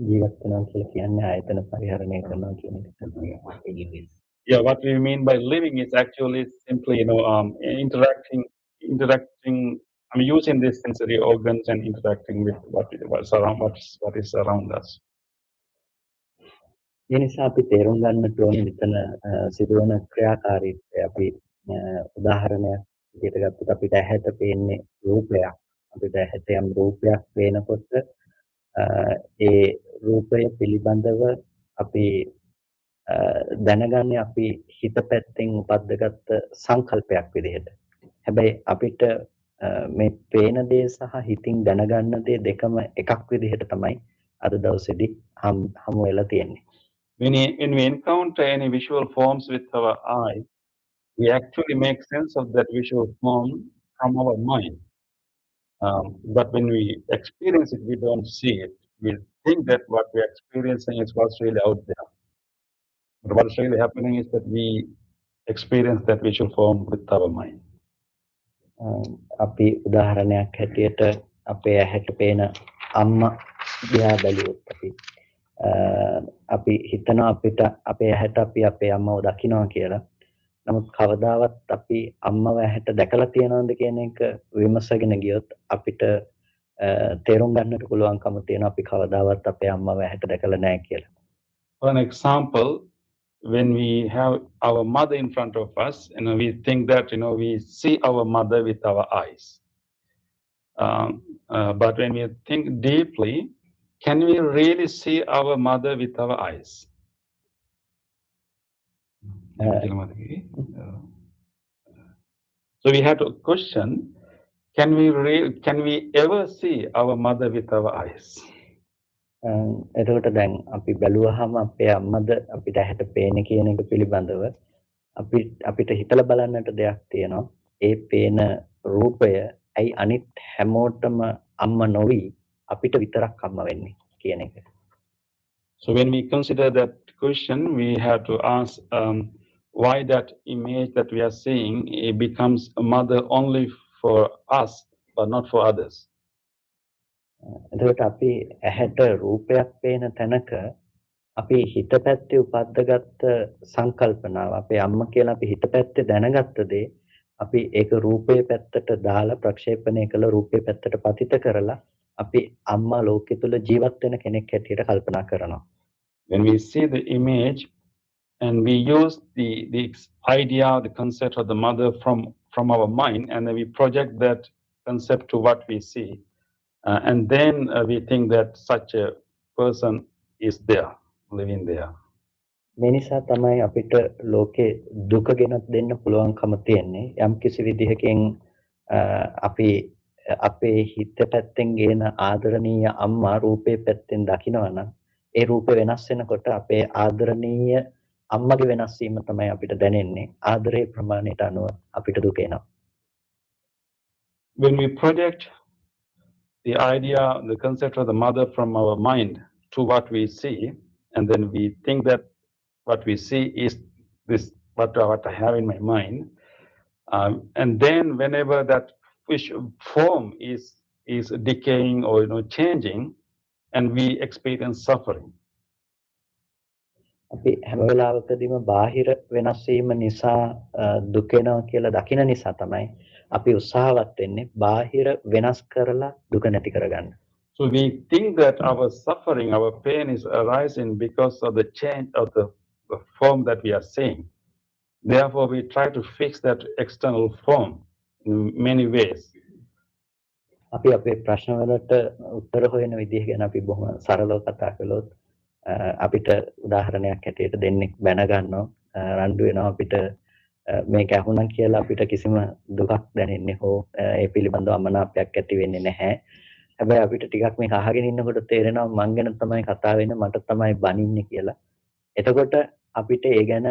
ජීවත් වෙනවා කියලා කියන්නේ ආයතන පරිහරණය කරනවා කියන එක තමයි. Yeah, what we mean by living is actually simply interacting. I'm using these sensory organs and interacting with what is around us. ඒ නිසා අපි තේරුම් ගන්නට ඕනේ මෙතන සිදුවන ක්‍රියාකාරීත්වය අපි උදාහරණයක් විදිහට ගත්තොත් අපිට ඇහැට පේන්නේ රූපයක්. අපිට ඇහැට යම් රූපයක් පේනකොට ඒ රූපය පිළිබඳව අපි දැනගන්නේ අපි හිත පැත්තෙන් උපද්දගත්ත සංකල්පයක් විදිහට. හැබැයි අපිට මේ පේන දේ සහ හිතින් දැනගන්න දේ දෙකම එකක් විදිහට තමයි අද දවසේදී හමු වෙලා තියෙන්නේ. When we encounter any visual forms with our eye, we actually make sense of that visual form from our mind. But when we experience it, we don't see it. We think that what we're experiencing is what's really out there. But what's really happening is that we experience that visual form with our mind. අපි උදාහරණයක් හැටියට අපේ ඇහැට පේන අම්මා දිහා බැලුවොත් අපි හිතනවා අපිට අපේ ඇහැට අපි අපේ අම්මව දකිනවා කියලා. නමුත් කවදාවත් අපි අම්මව ඇහැට දැකලා තියනවද කියන එක විමසගෙන ගියොත් අපිට තේරුම් ගන්නට පුළුවන්කම තියෙනවා අපි කවදාවත් අපේ අම්මව ඇහැට දැකලා නැහැ කියලා. For an example, when we have our mother in front of us, we think that we see our mother with our eyes. But when we think deeply, can we really see our mother with our eyes? So we have to question: can we ever see our mother with our eyes? එතකොට දැන් අපි බැලුවාම අපේ අම්මද අපිට ඇහැට පේන්නේ කියන එක පිළිබඳව අපිට හිතලා බලන්නට දෙයක් තියෙනවා. ඒ පේන රූපය ඇයි අනිත් හැමෝටම අම්මා නොවි අපිට විතරක් අම්මා වෙන්නේ කියන එක. So when we consider that question, we have to ask why that image that we are seeing it becomes a mother only for us but not for others. එතකොට අපි ඇහැට රූපයක් පේන තැනක අපි හිත පැත්තේ උපද්දගත්ත සංකල්පනාව අපේ අම්මා කියලා අපි හිත පැත්තේ දැනගත්ත දේ අපි ඒක රූපයේ පැත්තට දාලා ප්‍රක්ෂේපණය කළ රූපයේ පැත්තට පතිත කරලා අපි අම්මා ලෝකෙ තුල ජීවත් වෙන කෙනෙක් හැටියට කල්පනා කරනවා. When we see the image and we use the idea, the concept of the mother from our mind, and then we project that concept to what we see, and then we think that such a person is there, living there. මේ නිසා තමයි අපිට ලෝකේ දුක ගෙනත් දෙන්න පුළුවන්කම තියෙන්නේ. යම් කිසි විදිහකින් අපි අපේ හිත පැත්තෙන් ගේන ආදරණීය අම්මා රූපේ පැත්තෙන් දකිනවා නම් ඒ රූපේ වෙනස් වෙනකොට අපේ ආදරණීය අම්මගේ වෙනස් වීම තමයි අපිට දැනෙන්නේ. ආදරේ ප්‍රමාණයට අනුව අපිට දුක එනවා. When we project the idea, the concept of the mother from our mind to what we see, and then we think that what we see is this, what I have in my mind, and then whenever that form is decaying or changing, and we experience suffering. අපි හැම වෙලාවකදීම බාහිර වෙනස් වීම නිසා දුක එනවා කියලා දකින නිසා තමයි අපි උත්සාහවත් වෙන්නේ බාහිර වෙනස් කරලා දුක නැති කරගන්න. So we think that our suffering, our pain is arising because of the change of the form that we are seeing. Therefore, we try to fix that external form in many ways. අපි අපේ ප්‍රශ්න වලට උත්තර හොයන විදිහ ගැන අපි බොහොම සරලව කතා කළොත් අපිට උදාහරණයක් හැටියට දෙන්නෙක් බැන ගන්නවා රණ්ඩු වෙනවා අපිට මේක අහුණා කියලා අපිට කිසිම දුකක් දැනෙන්නේ හෝ ඒ පිළිබඳව අමනාපයක් ඇති වෙන්නේ නැහැ. හැබැයි අපිට ටිකක් මේක අහගෙන ඉන්නකොට තේරෙනවා මං ගැන තමයි කතා වෙන්නේ මට තමයි බනින්නේ කියලා. එතකොට අපිට ඒ ගැන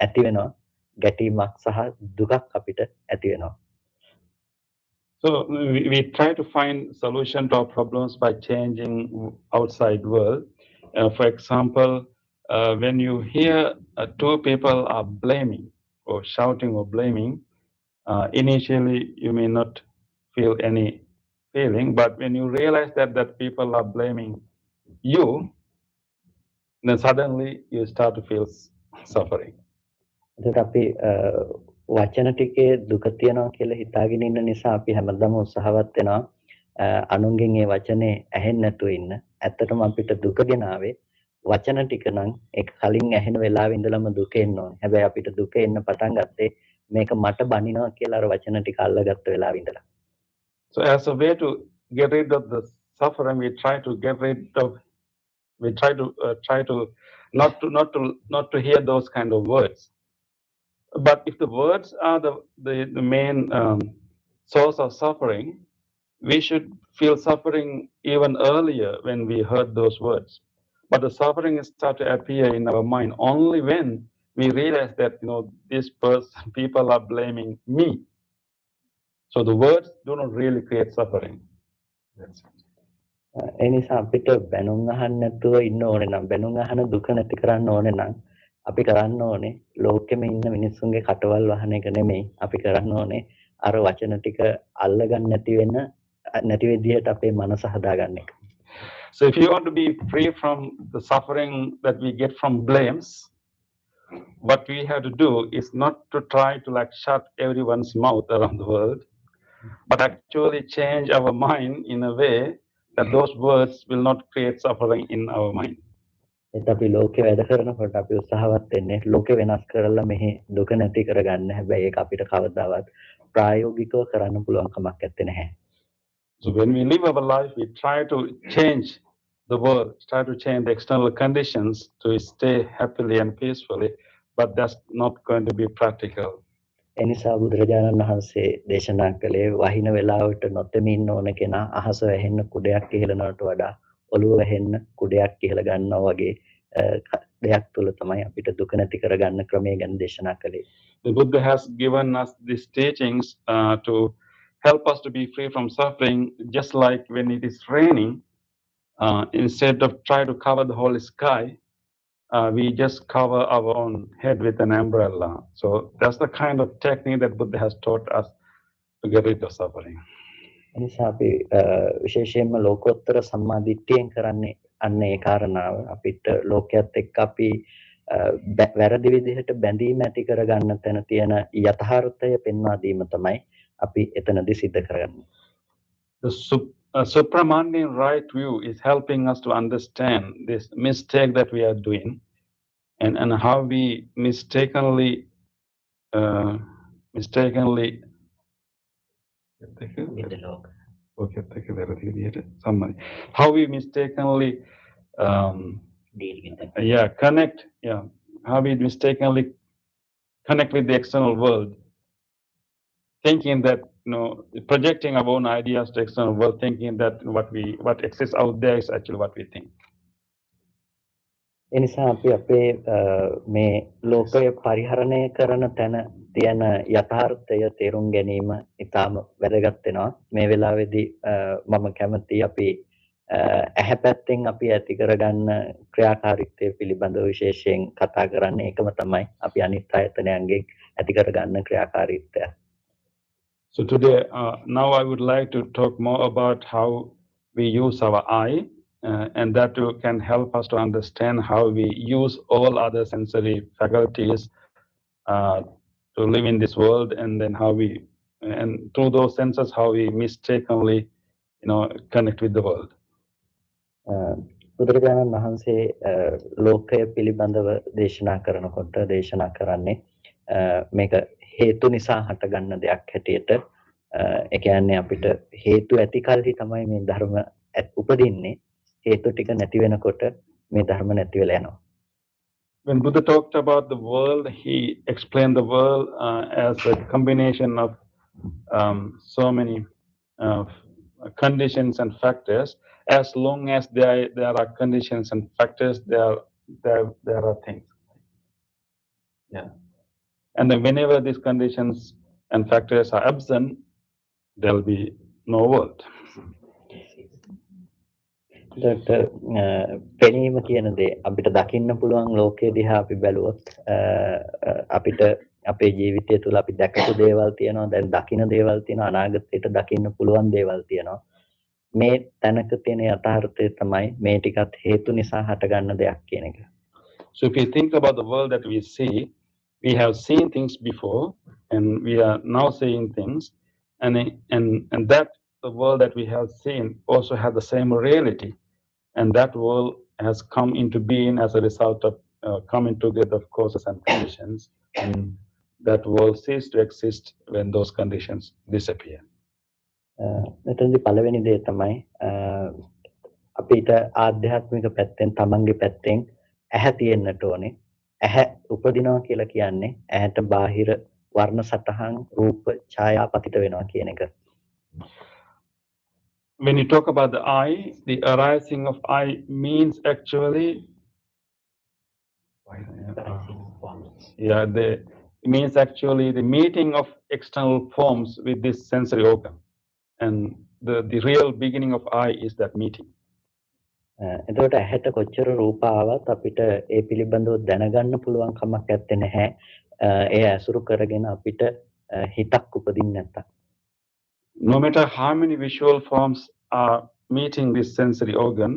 ඇති වෙනවා ගැටීමක් සහ දුකක් අපිට ඇති වෙනවා. So we try to find solution to our problems by changing outside world. For example, when you hear two people are blaming or shouting or blaming, initially you may not feel any feeling, but when you realize that people are blaming you, then suddenly you start to feel suffering. එතකොට අපි වචන ටිකේ දුක තියනවා කියලා හිතාගෙන ඉන්න නිසා අපි හැමදාම උත්සාහවත් වෙනවා අනුන්ගෙන් ඒ වචනේ ඇහෙන්නේ නැතුව ඉන්න. ඇත්තටම අපිට දුක ගෙනාවේ වචන ටික නම් ඒක කලින් ඇහෙන වෙලාවෙ ඉඳලම දුක එන්න ඕනේ. හැබැයි අපිට දුක එන්න පටන් ගත්තේ මේක මට බනිනවා කියලා අර වචන ටික අල්ලගත්ත වෙලාවෙ ඉඳලා. So as a way to get rid of the suffering, we try to not to hear those kind of words. But if the words are the main source of suffering, we should feel suffering even earlier when we heard those words. But the suffering starts to appear in our mind only when we realize that this people are blaming me. So the words do not really create suffering. ඒ නිසා අපිට බැනුම් අහන්න නැතුව ඉන්න ඕනේ නම් බැනුම් අහන දුක නැති කරන්න ඕනේ නම් අපි කරන්න ඕනේ ලෝකෙම ඉන්න මිනිස්සුන්ගේ කටවල් වහන එක නෙමෙයි අපි කරන්න ඕනේ අර වචන ටික අල්ලගන්න නැති විදිහට අපේ මනස හදාගන්න එක. So if you want to be free from the suffering that we get from blames, what we have to do is not to try to like shut everyone's mouth around the world, but actually change our mind in a way that those words will not create suffering in our mind. ඒත් අපි ලෝකේ වැඩ කරනකොට අපි උත්සාහවත් වෙන්නේ ලෝකේ වෙනස් කරලා මෙහි දුක නැති කරගන්න. හැබැයි ඒක අපිට කවදාවත් ප්‍රායෝගිකව කරන්න පුළුවන් කමක් නැත්තේ නැහැ. So when we live our life, we try to change the world, try to change the external conditions to stay happily and peacefully, but that's not going to be practical. එනිසා බුදුරජාණන් වහන්සේ දේශනා කළේ වහින වෙලාවට නොතෙමින් ඕන කෙනා අහස වැහෙන්න කුඩයක් ඉහළනවට වඩා ඔළුව වැහෙන්න කුඩයක් ඉහළ ගන්නවා වගේ දෙයක් තුල තමයි අපිට දුක නැති කරගන්න ක්‍රමය ගැන දේශනා කළේ. The Buddha has given us these teachings to help us to be free from suffering, just like when it is raining, instead of try to cover the whole sky, we just cover our own head with an umbrella. So that's the kind of technique that Buddha has taught us to get rid of suffering. එනිසා අපි විශේෂයෙන්ම ලෝකෝත්තර සම්මාදිට්ඨියෙන් කරන්නේ අන්න ඒ කාරණාව අපිට ලෝකයේත් එක්ක අපි වැරදි විදිහට බැඳීම ඇති කරගන්න තැන තියෙන යථාර්ථය පෙන්වා දීම තමයි අපි එතනදී සිද්ධ කරගන්නේ. The Supramanian right view is helping us to understand this mistake that we are doing, and how we mistakenly how we mistakenly deal with it. how we mistakenly connect with the external world, thinking that projecting our own ideas to external world, thinking that what exists out there is actually what we think. එනිසා අපි අපේ මේ ලෝකය පරිහරණය කරන තැන තියෙන යථාර්ථය තේරුම් ගැනීම ඉතාම වැදගත් වෙනවා. මේ වෙලාවේදී මම කැමතියි අපි ඇහැ පැත්තෙන් අපි ඇති කරගන්න ක්‍රියාකාරීත්වය පිළිබඳව විශේෂයෙන් කතා කරන්න. ඒකම තමයි අපි අනිත් ආයතනයන්ගෙන් ඇති කරගන්න ක්‍රියාකාරීත්වය. So today, now I would like to talk more about how we use our eye, and that can help us to understand how we use all other sensory faculties to live in this world, and then and through those senses, how we mistakenly, connect with the world. බුදුරජාණන් වහන්සේ ලෝකය පිළිබඳව දේශනා කරනකොට දේශනා කරන්නේ මේක හේතු නිසා හටගන්න දෙයක් හැටියට. ඒ කියන්නේ අපිට හේතු ඇති කල්හි තමයි මේ ධර්ම උපදින්නේ. හේතු ටික නැති වෙනකොට මේ ධර්ම නැති වෙලා යනවා. When Buddha talked about the world, he explained the world as a combination of so many conditions and factors. As long as there are conditions and factors, there are things. Yeah. And then whenever these conditions and factors are absent, there will be no world. පෙනීම කියන දේ අපිට දකින්න පුළුවන් ලෝකයේ දිහා අපි බැලුවොත් අපිට අපේ ජීවිතය තුළ අපි දැකපු දේවල් තියෙනවා, දැන් දකින්න දේවල් තියෙනවා, අනාගතයට දකින්න පුළුවන් දේවල් තියෙනවා. මේ තැනක තියෙන යථාර්ථය තමයි මේ ටිකත් හේතු නිසා හටගන්න දෙයක් කියන එක. So if you think about the world that we see, we have seen things before, and we are now seeing things, and that the world that we have seen also has the same reality, and that world has come into being as a result of coming together of causes and conditions, and that world ceases to exist when those conditions disappear. මෙතනදී පළවෙනි දේ තමයි අපිට ආධ්‍යාත්මික පැත්තෙන් තමන්ගේ පැත්තෙන් ඇහැ තියෙන්නට ඕනේ. ඇහැ උපදිනවා කියලා කියන්නේ ඇහැට බාහිර වර්ණ සටහන් රූප ඡායා පතිත වෙනවා කියන එක. When you talk about the eye, the arising of eye means actually it means actually the meeting of external forms with this sensory organ, and the real beginning of eye is that meeting. එතකොට ඇහැට කොච්චර රූප ආවත් අපිට ඒ පිළිබඳව දැනගන්න පුළුවන් කමක් නැත්තේ නැහැ. ඒ ඇසුරු කරගෙන අපිට හිතක් උපදින්නේ නැත්තම්. No matter how many visual forms are meeting this sensory organ,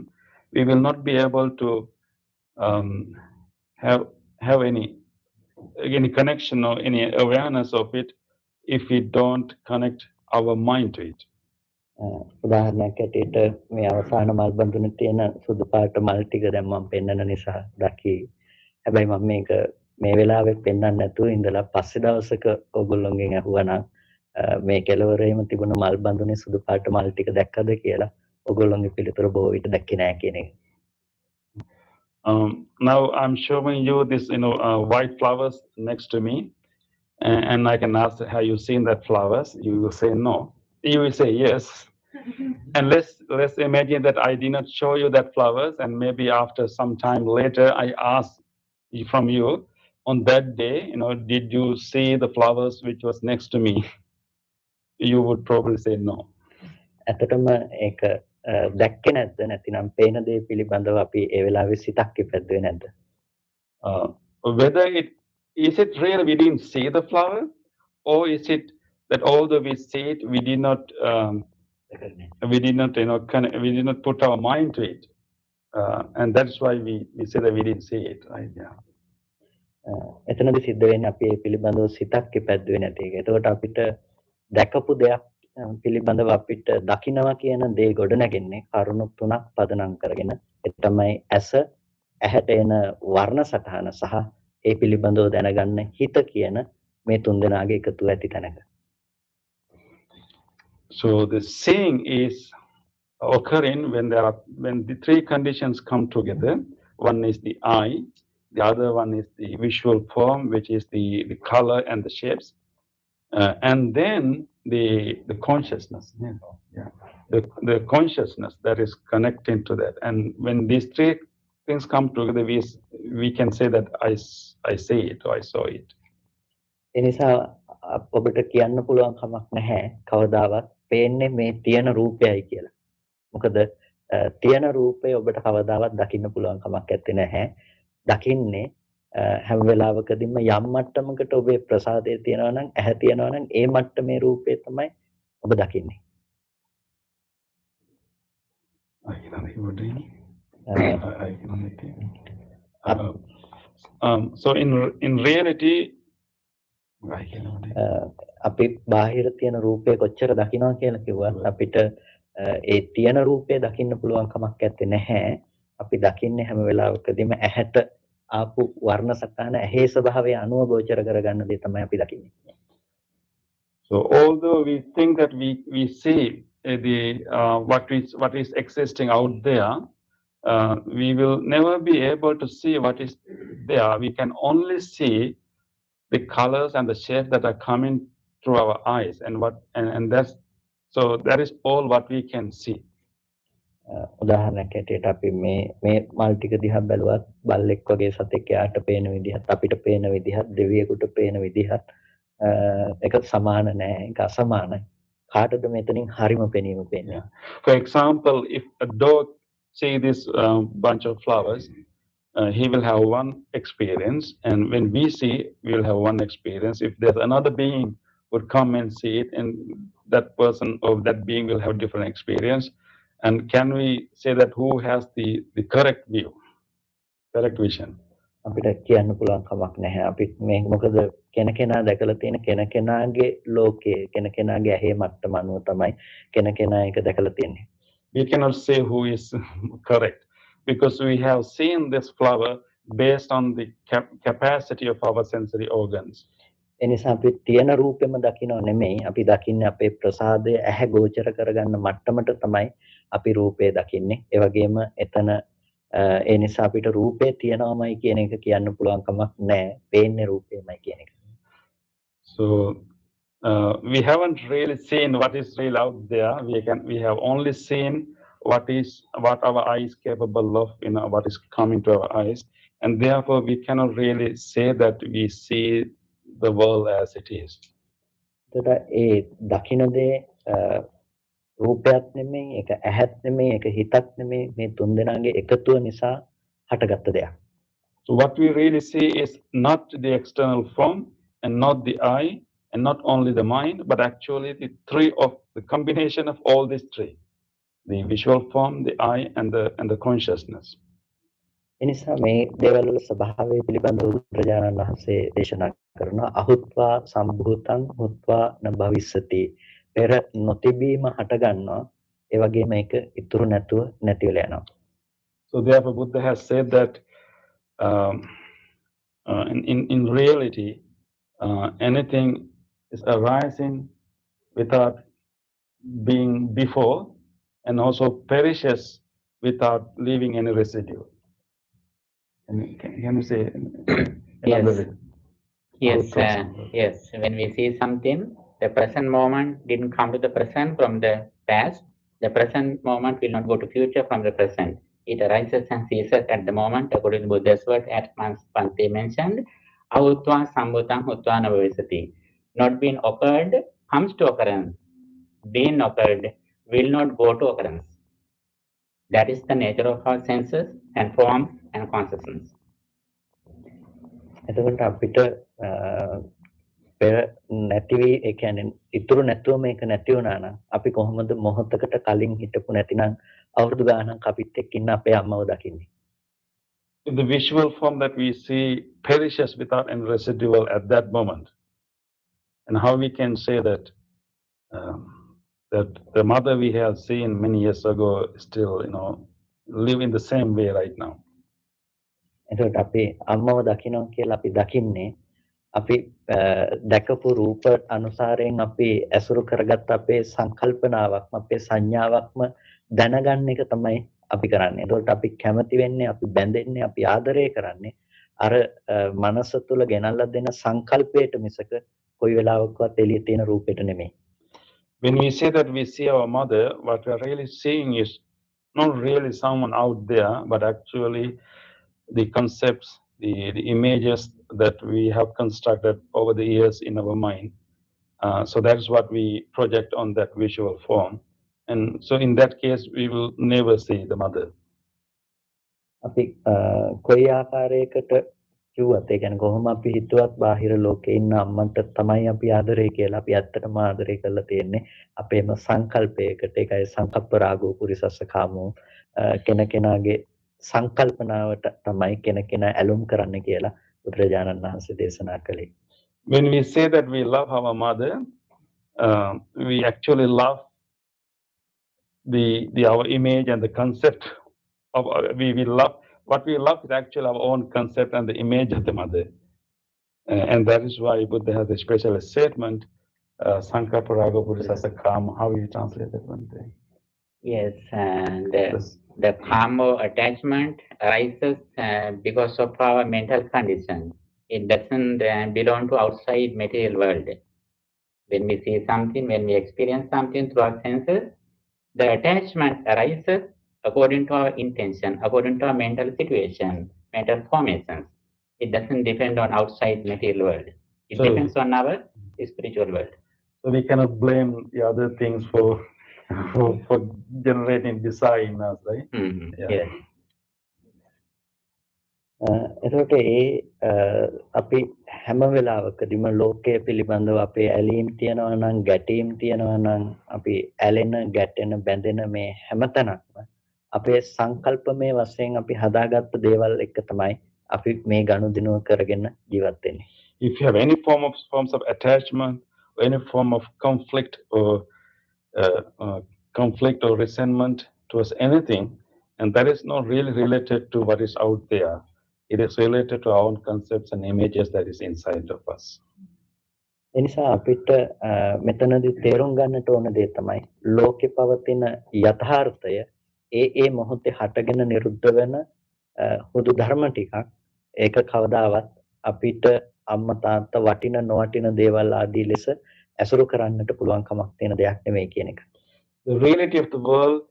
we will not be able to um, have any connection or any awareness of it if we don't connect our mind to it. උදාහරණයක් ඇටියට මේ අවසාන මල් බඳුනේ තියෙන සුදු පාට මල් ටික දැන් මම පෙන්වන නිසා දකි. හැබැයි මම මේක මේ වෙලාවෙත් පෙන්වන්න නැතුව ඉඳලා පස්සේ දවසක ඕගොල්ලෝගෙන් අහුවනම් මේ කෙළවරේම තිබුණ මල් බඳුනේ සුදු පාට මල් ටික දැක්කද කියලා ඕගොල්ලෝගේ පිළිතුර බොහෝ විට දැක්කේ නැහැ කියන එක. Now I'm showing you this, white flowers next to me, and I can ask, have you seen that flowers? You will say no. You will say yes. And let's imagine that I did not show you that flowers, and maybe after some time later I ask from you on that day, did you see the flowers which was next to me? You would probably say no. ඇත්තටම ඒක දැක්කේ නැද්ද නැතිනම් පේන දේ පිළිබඳව අපි ඒ වෙලාවේ සිතක් ඉපැද්දුවේ නැද්ද? Whether is it really we didn't see the flower, or is it that although we see it, we did not we did not put our mind to it, and that's why we say that we didn't see it, right? Yeah. එතනදි සිද්ධ වෙන්නේ අපි ඒ පිළිබඳව සිතක් ඉපැද්දුවේ නැති එක. එතකොට අපිට දැකපු දෙයක් පිළිබඳව අපිට දකින්නවා කියන දේ ගොඩ නැගෙන්නේ කරුණු තුනක් පදනම් කරගෙන. ඒ තමයි ඇස, ඇහැට එන වර්ණ සටහන සහ ඒ පිළිබඳව දැනගන්න හිත කියන මේ තුන් දෙනාගේ එකතුව ඇති තැනක. So the seeing is occurring when the three conditions come together. One is the eye, the other one is the visual form, which is the color and the shapes, and then the consciousness. Yeah. The consciousness that is connecting to that. And when these three things come together, we can say that I see it or I saw it. එනිසා ඔබට කියන්න පුළුවන් කමක් නැහැ කවදාවත් පේන්නේ මේ තියෙන රූපයයි කියලා. මොකද තියෙන රූපය ඔබට කවදාවත් දකින්න පුළුවන් කමක් නැත්තේ නැහැ. දකින්නේ හැම වෙලාවකදීම යම් මට්ටමකට ඔබේ ප්‍රසාදය තියෙනවා නම් ඇහැ තියෙනවා නම් ඒ මට්ටමේ රූපය තමයි ඔබ දකින්නේ. So in reality, අපි බාහිර තියෙන රූපය කොච්චර දකින්නවා කියලා කිව්වත් අපිට ඒ තියෙන රූපය දකින්න පුළුවන් කමක් නැත්තේ නැහැ. අපි දකින්නේ හැම වෙලාවකදීම ඇහැට ආපු වර්ණ සටහන ඇහි ස්වභාවය අනුව ගෝචර කරගන්න දේ තමයි අපි දකින්නේ. So although we think that we see what is existing out there, we will never be able to see what is there. We can only see the colors and the shapes that are coming through our eyes, and that is all what we can see. උදාහරණයක් ඇටියට අපි මේ මල් ටික දිහා බැලුවත් බල්ලෙක් වගේ සතෙක් යාට පේන විදිහත් අපිට පේන විදිහත් දෙවියෙකුට පේන විදිහත් ඒක සමාන නෑ, ඒක අසමානයි. කාටද මෙතනින් හරිම පෙනීම පේන්නේ? For example, if a dog see this bunch of flowers, he will have one experience, and when we see, we will have one experience. If there's another being would come and see it, and that person or that being will have different experience. And can we say that who has the correct view, correct vision? අපිට කියන්න පුළුවන් කමක් නැහැ. අපි මේ මොකද කෙනකෙනා දැකලා තියෙන කෙනකෙනාගේ ලෝකයේ කෙනකෙනාගේ ඇහි මට්ටම අනුව තමයි කෙනකෙනා එක දැකලා තියෙන්නේ. We cannot say who is correct because we have seen this flower based on the capacity of our sensory organs. එනිසා අපි තියෙන රූපෙම දකින්නව නෙමෙයි, අපි දකින්නේ අපේ ප්‍රසාදය ඇහැ ගෝචර කරගන්න මට්ටමට තමයි අපි රූපේ දකින්නේ. ඒ වගේම එතන ඒ නිසා අපිට රූපේ තියෙනවමයි කියන එක කියන්න පුළුවන් කමක් නැහැ. පේන්නේ රූපේමයි කියන එක. So we haven't really seen what is real out there. We have only seen what our eyes capable of, what is coming to our eyes, and therefore we cannot really say that we see the world as it is. ඒ දකින්න දේ රූපයක් නෙමෙයි, ඒක ඇහත් නෙමෙයි, ඒක හිතක් නෙමෙයි, මේ තුන් දෙනාගේ එකතුව නිසා හටගත්ත දෙයක්. So what we really see is not the external form and not the eye and not only the mind, but actually the combination of all these three, the visual form, the eye, and the consciousness. එනිසා මේ දේවල් වල ස්වභාවය පිළිබඳව බුදුරජාණන් වහන්සේ දේශනා කරනවා අහුත්වා සම්භූතං හුත්වා න භවිස්සති. පෙර නොතිබීම හටගන්නවා ඒ වගේම ඒක ඉතුරු නැතුව නැති වෙලා යනවා. So therefore Buddha has said that in reality anything is arising without being before and also perishes without leaving any residue. Can you say Yes. another way? Yes, yes. When we see something, the present moment didn't come to the present from the past. The present moment will not go to future from the present. It arises and ceases at the moment, according to Buddha's word, as Pante mentioned. Ahutva sambhutam hutva navavisati. Not being occurred comes to occurrence. Being occurred will not go to occurrence. That is the nature of our senses and forms and consciousness. එතකොට අපිට පෙර නැති වී ඒ කියන්නේ ඉතුරු නැතුව මේක නැති වුණා නම් අපි කොහොමද මොහොතකට කලින් හිටපු නැතිනම් අවුරුදු ගාණක් අපිත් එක්ක ඉන්න අපේ අම්මව දකින්නේ. If the visual form that we see perishes without any residual at that moment, and how we can say that that the mother we have seen many years ago still, live in the same way right now. එතකොට අපි අම්මව දකිනවා කියලා අපි දකින්නේ අපි දැකපු රූප අනුසාරයෙන් අපි ඇසුරු කරගත් අපේ සංකල්පනාවක්ම අපේ සංඥාවක්ම දැනගන්න එක තමයි අපි කරන්නේ. එතකොට අපි කැමති වෙන්නේ අපි බැඳෙන්නේ අපි ආදරය කරන්නේ අර මනස තුල ගෙනල්ලා දෙන සංකල්පයට මිසක කොයි වෙලාවකවත් එළිය තියෙන රූපෙට නෙමෙයි. When we say that we see our mother, what we are really seeing is not really someone out there, but actually the concepts, the images that we have constructed over the years in our mind. So that is what we project on that visual form. And so in that case, we will never see the mother. අපි කොයි ආකාරයකට කිව්වත් ඒ කියන්නේ කොහොම අපි හිතුවත් බාහිර ලෝකේ ඉන්න අම්මන්ට තමයි අපි ආදරේ කියලා අපි ඇත්තටම ආදරේ කරලා තියෙන්නේ අපේම සංකල්පයකට ඒකයි සංකප්ප රාගෝ පුරිසස්ස කාමෝ කෙනකෙනාගේ සංකල්පනාවට තමයි කෙනකෙනා ඇලුම් කරන්න කියලා බුදුරජාණන් වහන්සේ දේශනා කළේ. When we say that we love our mother, we actually love our image and the concept of we love what we love is actually our own concept and the image of the mother, and that is why Buddha has a special statement, Sankappa Raga Purusasa Kama. How you translate that one thing? Yes, and the karma attachment arises because of our mental condition. It doesn't belong to outside material world. When we see something, when we experience something through our senses, the attachment arises according to our intention, according to our mental situation, mental formations. It doesn't depend on outside material world. It depends on our spiritual world. So we cannot blame the other things for generating desire in us, right? Mm-hmm. Yeah. Yes. එතකොට අපි හැම වෙලාවකදීම ලෝකයේ පිළිබඳව අපේ ඇලීම් තියෙනවා නම් ගැටීම් තියෙනවා නම් අපි ඇලෙන ගැටෙන බැඳෙන මේ හැමතැනක්ම අපේ සංකල්පමය වශයෙන් අපි හදාගත්ත දේවල් එක තමයි අපි මේ ගනුදෙනුව කරගෙන ජීවත් වෙන්නේ. If you have any forms of attachment, or any form of conflict or resentment towards anything, and that is not really related to what is out there. It is related to our own concepts and images that is inside of us. එනිසා අපිට මෙතනදී තේරුම් ගන්නට ඕන දේ තමයි ලෝකේ පවතින යථාර්ථය ඒ මොහොතේ හටගෙන නිරුද්ධ වෙන හුදු ධර්ම ටිකක් ඒක කවදාවත් අපිට අම්මා තාත්තා වටින නොවටින දේවල් ආදී ලෙස ඇසුරු කරන්නට පුළුවන් කමක් තියෙන දෙයක් නෙමෙයි කියන එක. The reality of the world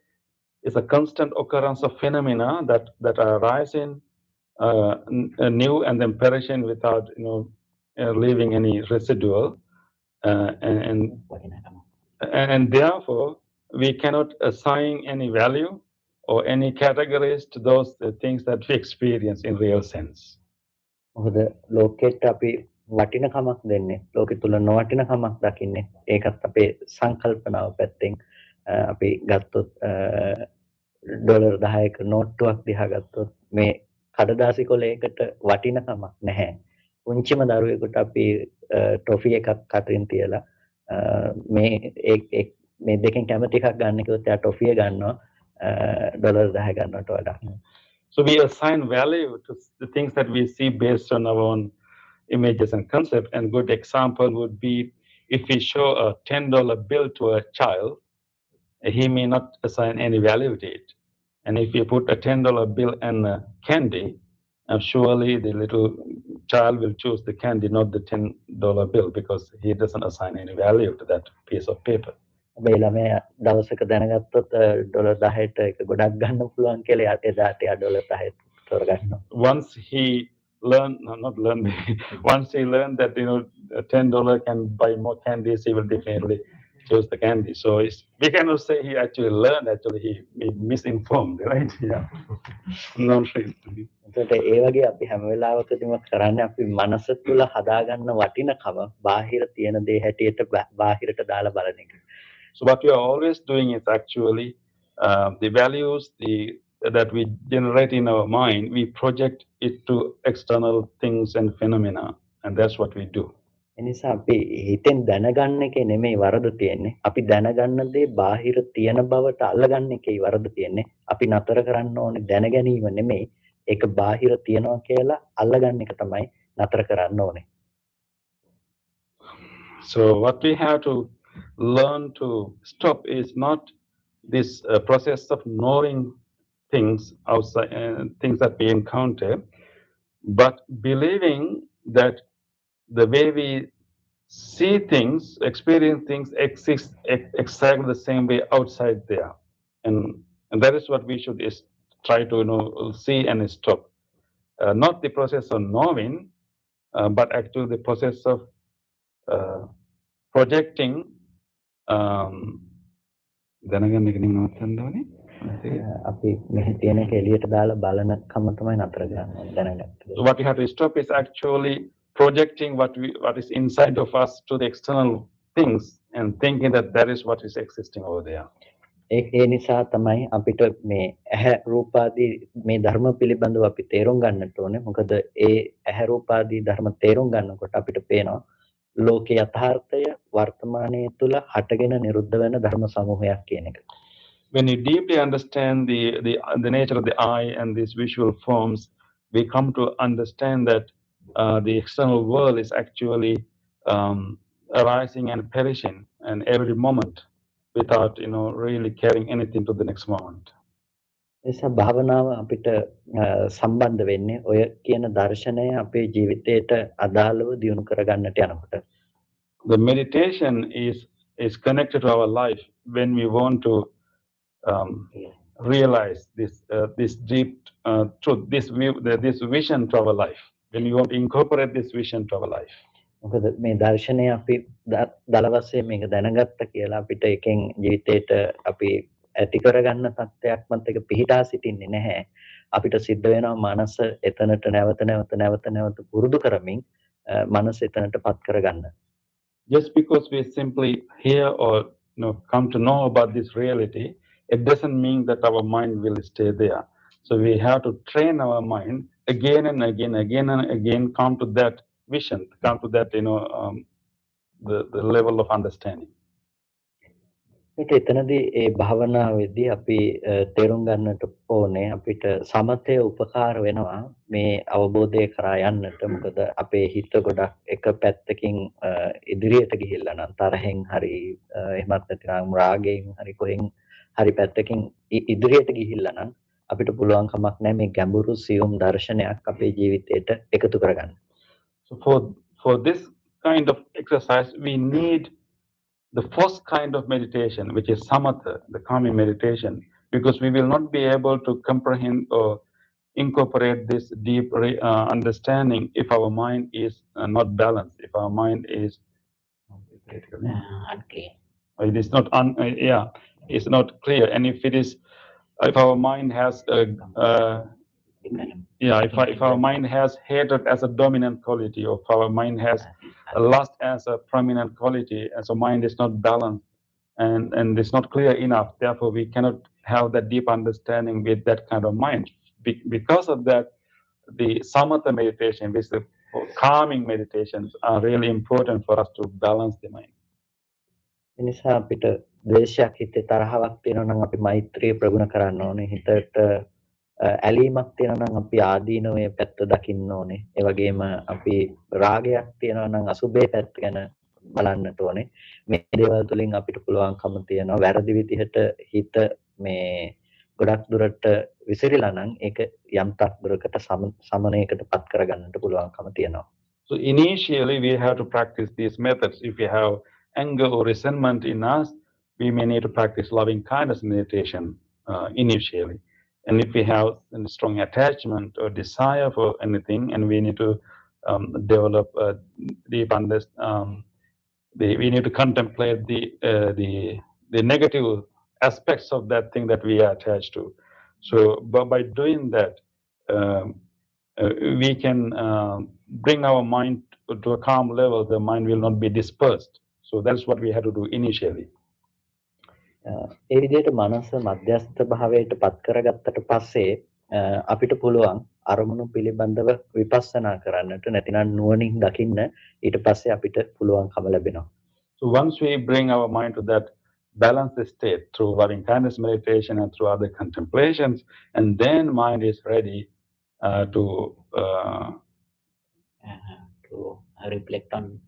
is a constant occurrence of phenomena that are arising new and then perishing without leaving any residual, and therefore we cannot assign any value or any categories to those things that we experience in real sense. මොකද ලෝකෙට අපි වටිනකමක් දෙන්නේ ලෝකෙ තුල නොවටිනකමක් දකින්නේ ඒකත් අපේ සංකල්පනාව පැත්තෙන් අපි ගත්තොත් ඩොලර් 10ක නෝට්ටුවක් දිහා ගත්තොත් මේ කඩදාසි කොලයකට වටිනකමක් නැහැ. පුංචිම දරුවෙකුට අපි ටොෆි එකක් කටින් තියලා මේ මේ දෙකෙන් කැමති එකක් ගන්න කිව්වොත් එයා ටොෆිය ගන්නවා ඩොලර් 10 ගන්නවට වඩා. So we assign value to the things that we see based on our own images and concept. And good example would be if we show a $10 bill to a child, he may not assign any value to it. And if you put a $10 bill and a candy, surely the little child will choose the candy, not the $10 bill, because he doesn't assign any value to that piece of paper. මේ ළමයා දවසක දැනගත්තොත් dollar 10ට එක ගොඩක් ගන්න පුළුවන් කියලා එදාට එයා dollar 10 තෝරගන්නවා. Once he learned, not learn, once he learned that $10 can buy more candies, he will definitely choose the candy. So we cannot say he actually learned. Actually, he misinformed, right? Yeah. Not really. එතකොට ඒ වගේ අපි හැම වෙලාවකදීම කරන්නේ අපි මනස තුල හදාගන්න වටිනකම බාහිර තියෙන දේ හැටියට බාහිරට දාලා බලන එක. So what we are always doing is actually the values that we generate in our mind, we project it to external things and phenomena, and that's what we do. එනිසා අපි හිතෙන් දැනගන්න එකේ නෙමෙයි වරද තියෙන්නේ. අපි දැනගන්න දේ බාහිර තියෙන බවට අල්ලගන්න එකේ වරද තියෙන්නේ. අපි නතර කරන්න ඕනේ දැනගැනීම නෙමෙයි. ඒක බාහිර තියෙනවා කියලා අල්ලගන්න එක තමයි නතර කරන්න ඕනේ. So what we have to learn to stop is not this process of knowing things outside, things that we encounter, but believing that the way we see things, experience things, exist exactly the same way outside there, and that is what we should try to see and stop. Not the process of knowing, but actually the process of projecting. දැනගන්න එක නෙමෙයි නවත්තන්න ඕනේ. අපි මෙහි තියෙන එක එළියට දාලා බලනකම තමයි නතර කරන්න දැනගන්න. So what we have to stop is actually projecting what is inside of us to the external things and thinking that that is what is existing over there. ඒ නිසා තමයි අපිට මේ ඇහැ රූපාදී මේ ධර්ම පිළිබඳව අපි තේරුම් ගන්නට ඕනේ. මොකද ඒ ඇහැ රූපාදී ධර්ම තේරුම් ගන්නකොට අපිට පේනවා ලෝකේ යථාර්ථය වර්තමානයේ තුල හටගෙන නිරුද්ධ වෙන ධර්ම සමූහයක් කියන එක. When you deeply understand the nature of the eye and these visual forms, we come to understand that the external world is actually arising and perishing, and every moment, without really carrying anything to the next moment. නිසා භාවනාව අපිට සම්බන්ධ වෙන්නේ ඔය කියන දර්ශනය අපේ ජීවිතයට අදාළව දියුණු කරගන්නට යනකොට. The meditation is connected to our life when we want to realize this deep truth, this vision to our life. When you want to incorporate this vision to our life. මොකද මේ දර්ශනය අපි දල වශයෙන් මේක දැනගත්ත කියලා අපිට එකෙන් ජීවිතේට අපි ඇති කරගන්න තත්ත්වයක්වත් එක පිහිටා සිටින්නේ නැහැ. අපිට සිද්ධ වෙනවා මනස එතනට නැවත පුරුදු කරමින් මනස එතනට පත් කරගන්න. Just because we simply hear or come to know about this reality, it doesn't mean that our mind will stay there. So we have to train our mind again and again, come to that vision, come to that the level of understanding. එතනදී ඒ භාවනාවේදී අපි තේරුම් ගන්නට ඕනේ අපිට සමතේ උපකාර වෙනවා මේ අවබෝධය කරා යන්නට. මොකද අපේ හිත ගොඩක් එක පැත්තකින් ඉදිරියට ගිහිල්ලා නම් තරහෙන් හරි එහෙමත් නැත්නම් රාගයෙන් හරි කොහෙන් හරි පැත්තකින් ඉදිරියට ගිහිල්ලා නම් අපිට පුළුවන් කමක් නැහැ මේ ගැඹුරු සියුම් දර්ශනයක් අපේ ජීවිතයට එකතු කරගන්න. So for this kind of exercise, we need the first kind of meditation, which is samatha, the calming meditation, because we will not be able to comprehend or incorporate this deep understanding if our mind is not balanced, if our mind is unclear. It is not it's not clear, and if our mind has Yeah, if our mind has hatred as a dominant quality, or if our mind has lust as a prominent quality, as a mind is not balanced and it's not clear enough, therefore we cannot have that deep understanding with that kind of mind. Because of that, the samatha meditation, which the calming meditations, are really important for us to balance the mind. එනිසා අපිට ද්වේෂයක් හිතේ තරහවක් තියෙනවා නම් අපි මෛත්‍රිය ප්‍රගුණ කරන්න ඕනේ. හිතට ඇලීමක් තියෙනවා නම් අපි ආදීනවේ පැත්ත දකින්න ඕනේ. ඒ වගේම අපි රාගයක් තියෙනවා නම් අසුභේ පැත්ත ගැන බලන්නට ඕනේ. මේ දේවල් තුලින් අපිට පුළුවන්කම තියෙනවා වැරදි විදිහට හිත මේ ගොඩක් දුරට විසිරලා නම් ඒක යම් තාක් දුරකට සමනයකට පත් කරගන්නට පුළුවන්කම තියෙනවා. So initially we have to practice these methods. If we have anger or resentment in us, we may need to practice loving kindness meditation initially. And if we have a strong attachment or desire for anything, and we need to develop a deep understanding, we need to contemplate the negative aspects of that thing that we are attached to. So by doing that, we can bring our mind to a calm level. The mind will not be dispersed. So that's what we have to do initially. ඒ විදිහට මනස මධ්‍යස්ථ භාවයට පත් කරගත්තට පස්සේ අපිට පුළුවන් අරමුණු පිළිබඳව විපස්සනා කරන්නට නැතිනම් නුවණින් දකින්න ඊට පස්සේ අපිට පුළුවන්කම ලැබෙනවා. So once we bring our mind to that balanced state through loving kindness meditation and through other contemplations, and then mind is ready to reflect on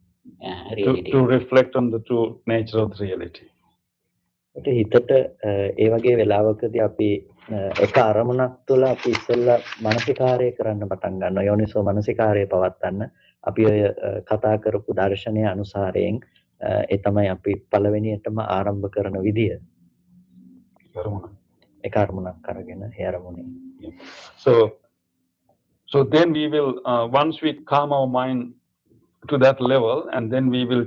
reality. To reflect on the true nature of the reality. හිතට ඒ වගේ වෙලාවකදී අපි එක අරමුණක් තුළ අපි ඉස්සෙල්ලා මානසිකාරය කරන්න පටන් ගන්නවා. යෝනිසෝ මානසිකාරය පවත්වන්න අපි ඔය කතා කරපු දර්ශනය අනුසාරයෙන් ඒ තමයි අපි පළවෙනියටම ආරම්භ කරන විදිය. එක අරමුණක් අරගෙන ඒ අරමුණේ. So then we will once we calm our mind to that level, and then we will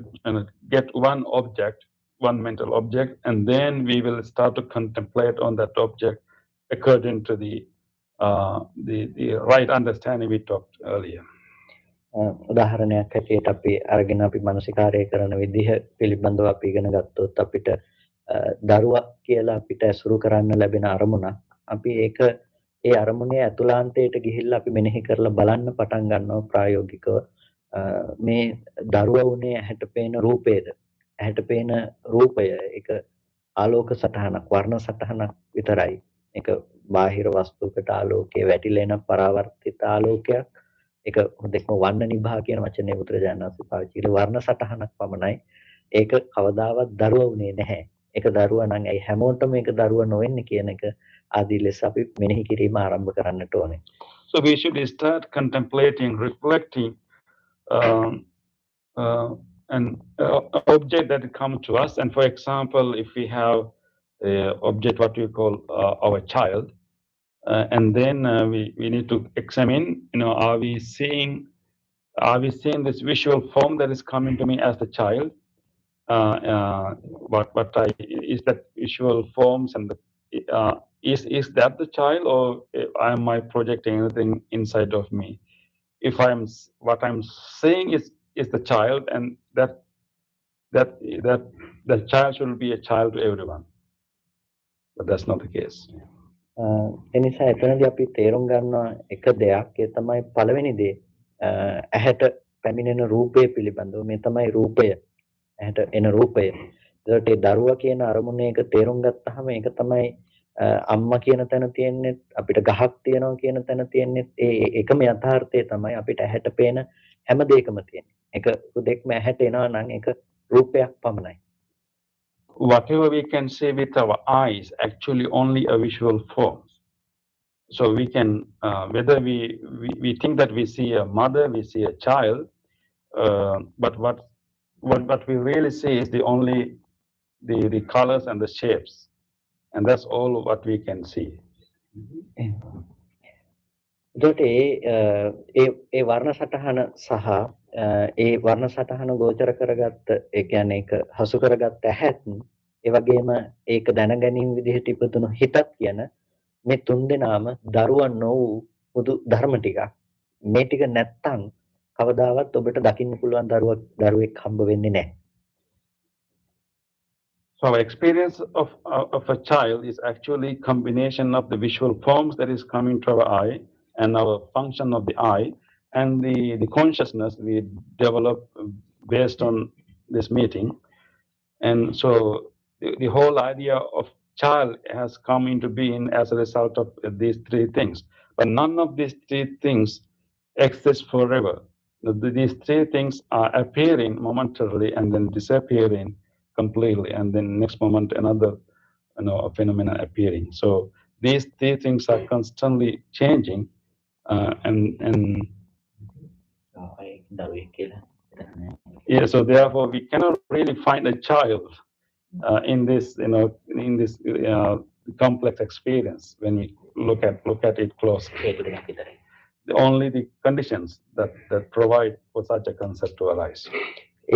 get one object, one mental object, and then we will start to contemplate on that object according to the right understanding we talked earlier. උදාහරණයක් හැටියට අපි අරගෙන අපි මානසිකාරය කරන විදිහ පිළිබඳව අපි ඉගෙන ගත්තොත් අපිට දරුවා කියලා අපිට ඇසුරු කරන්න ලැබෙන අරමුණක් අපි ඒක ඒ අරමුණේ අතුලාන්තයට ගිහිල්ලා අපි මෙනෙහි කරලා බලන්න පටන් ගන්නවා ප්‍රායෝගිකව මේ දරුවා උනේ ඇහැට පේන රූපේද ඇහැට පේන රූපය ඒක ආලෝක සටහනක් වර්ණ සටහනක් විතරයි ඒක බාහිර වස්තුවකට ආලෝකයේ වැටිලෙන පරාවර්තිත ආලෝකයක් ඒක හොඳටම වර්ණ නිභා කියන වචනේ බුදුරජාණන් වහන්සේ පාවිච්චි කළේ වර්ණ සටහනක් පමණයි ඒක කවදාවත් දරුවා උනේ නැහැ ඒක දරුවා නම් ඇයි හැමෝටම ඒක දරුවා නොවෙන්නේ කියන එක ආදී ලෙස අපි මෙනෙහි කිරීම ආරම්භ කරන්නට ඕනේ. So we should start contemplating, reflecting an object that comes to us. And for example, if we have an object what we call our child, and then we need to examine, are we seeing this visual form that is coming to me as the child? Is that visual forms and is that the child, or am I projecting anything inside of me? If what I'm saying is the child, and that child should be a child to everyone, but that's not the case. එනිසා එතනදී අපි තේරුම් ගන්නවා එක දෙයක් ඒ තමයි පළවෙනි දේ ඇහැට පැමිණෙන රූපය පිළිබඳව මේ තමයි රූපය ඇහැට එන රූපය. ඒකට ඒ දරුවා කියන අරමුණේ එක තේරුම් ගත්තාම ඒක තමයි අම්මා කියන තැන තියෙන්නේ අපිට ගහක් තියෙනවා කියන තැන තියෙන්නේ ඒ එකම යථාර්ථය තමයි අපිට ඇහැට පේන හැම දෙයකම තියෙන්නේ. ඒක උදෙක්ම ඇහැට එනවා නම් ඒක රූපයක් පමණයි. Whatever we can see with our eyes, actually only a visual form. So we can, whether we think that we see a mother, we see a child, but what we really see is only the colors and the shapes, and that's all what we can see. ඒකට ඒ වර්ණ සටහන සහ ඒ වර්ණ සටහන ගෝචර කරගත්ත ඒ කියන්නේ ඒක හසු කරගත්ත ඇහත් ඒ වගේම ඒක දැනගැනීම විදිහට ඉපදුණු හිතත් කියන මේ තුන් දෙනාම දරුවන් නොවු පොදු ධර්ම ටිකක්. මේ ටික නැත්තම් කවදාවත් ඔබට දකින්න පුළුවන් දරුවෙක් හම්බ වෙන්නේ නැහැ. So our experience of a child is actually combination of the visual forms that is coming to our eye and our function of the eye and the consciousness we develop based on this meeting. And so the whole idea of child has come into being as a result of these three things. But none of these three things exist forever. These three things are appearing momentarily and then disappearing completely, and then next moment another a phenomenon appearing. So these three things are constantly changing, and yeah. So therefore, we cannot really find a child in this complex experience when we look at it closely. Only the conditions that provide for such a concept to arise.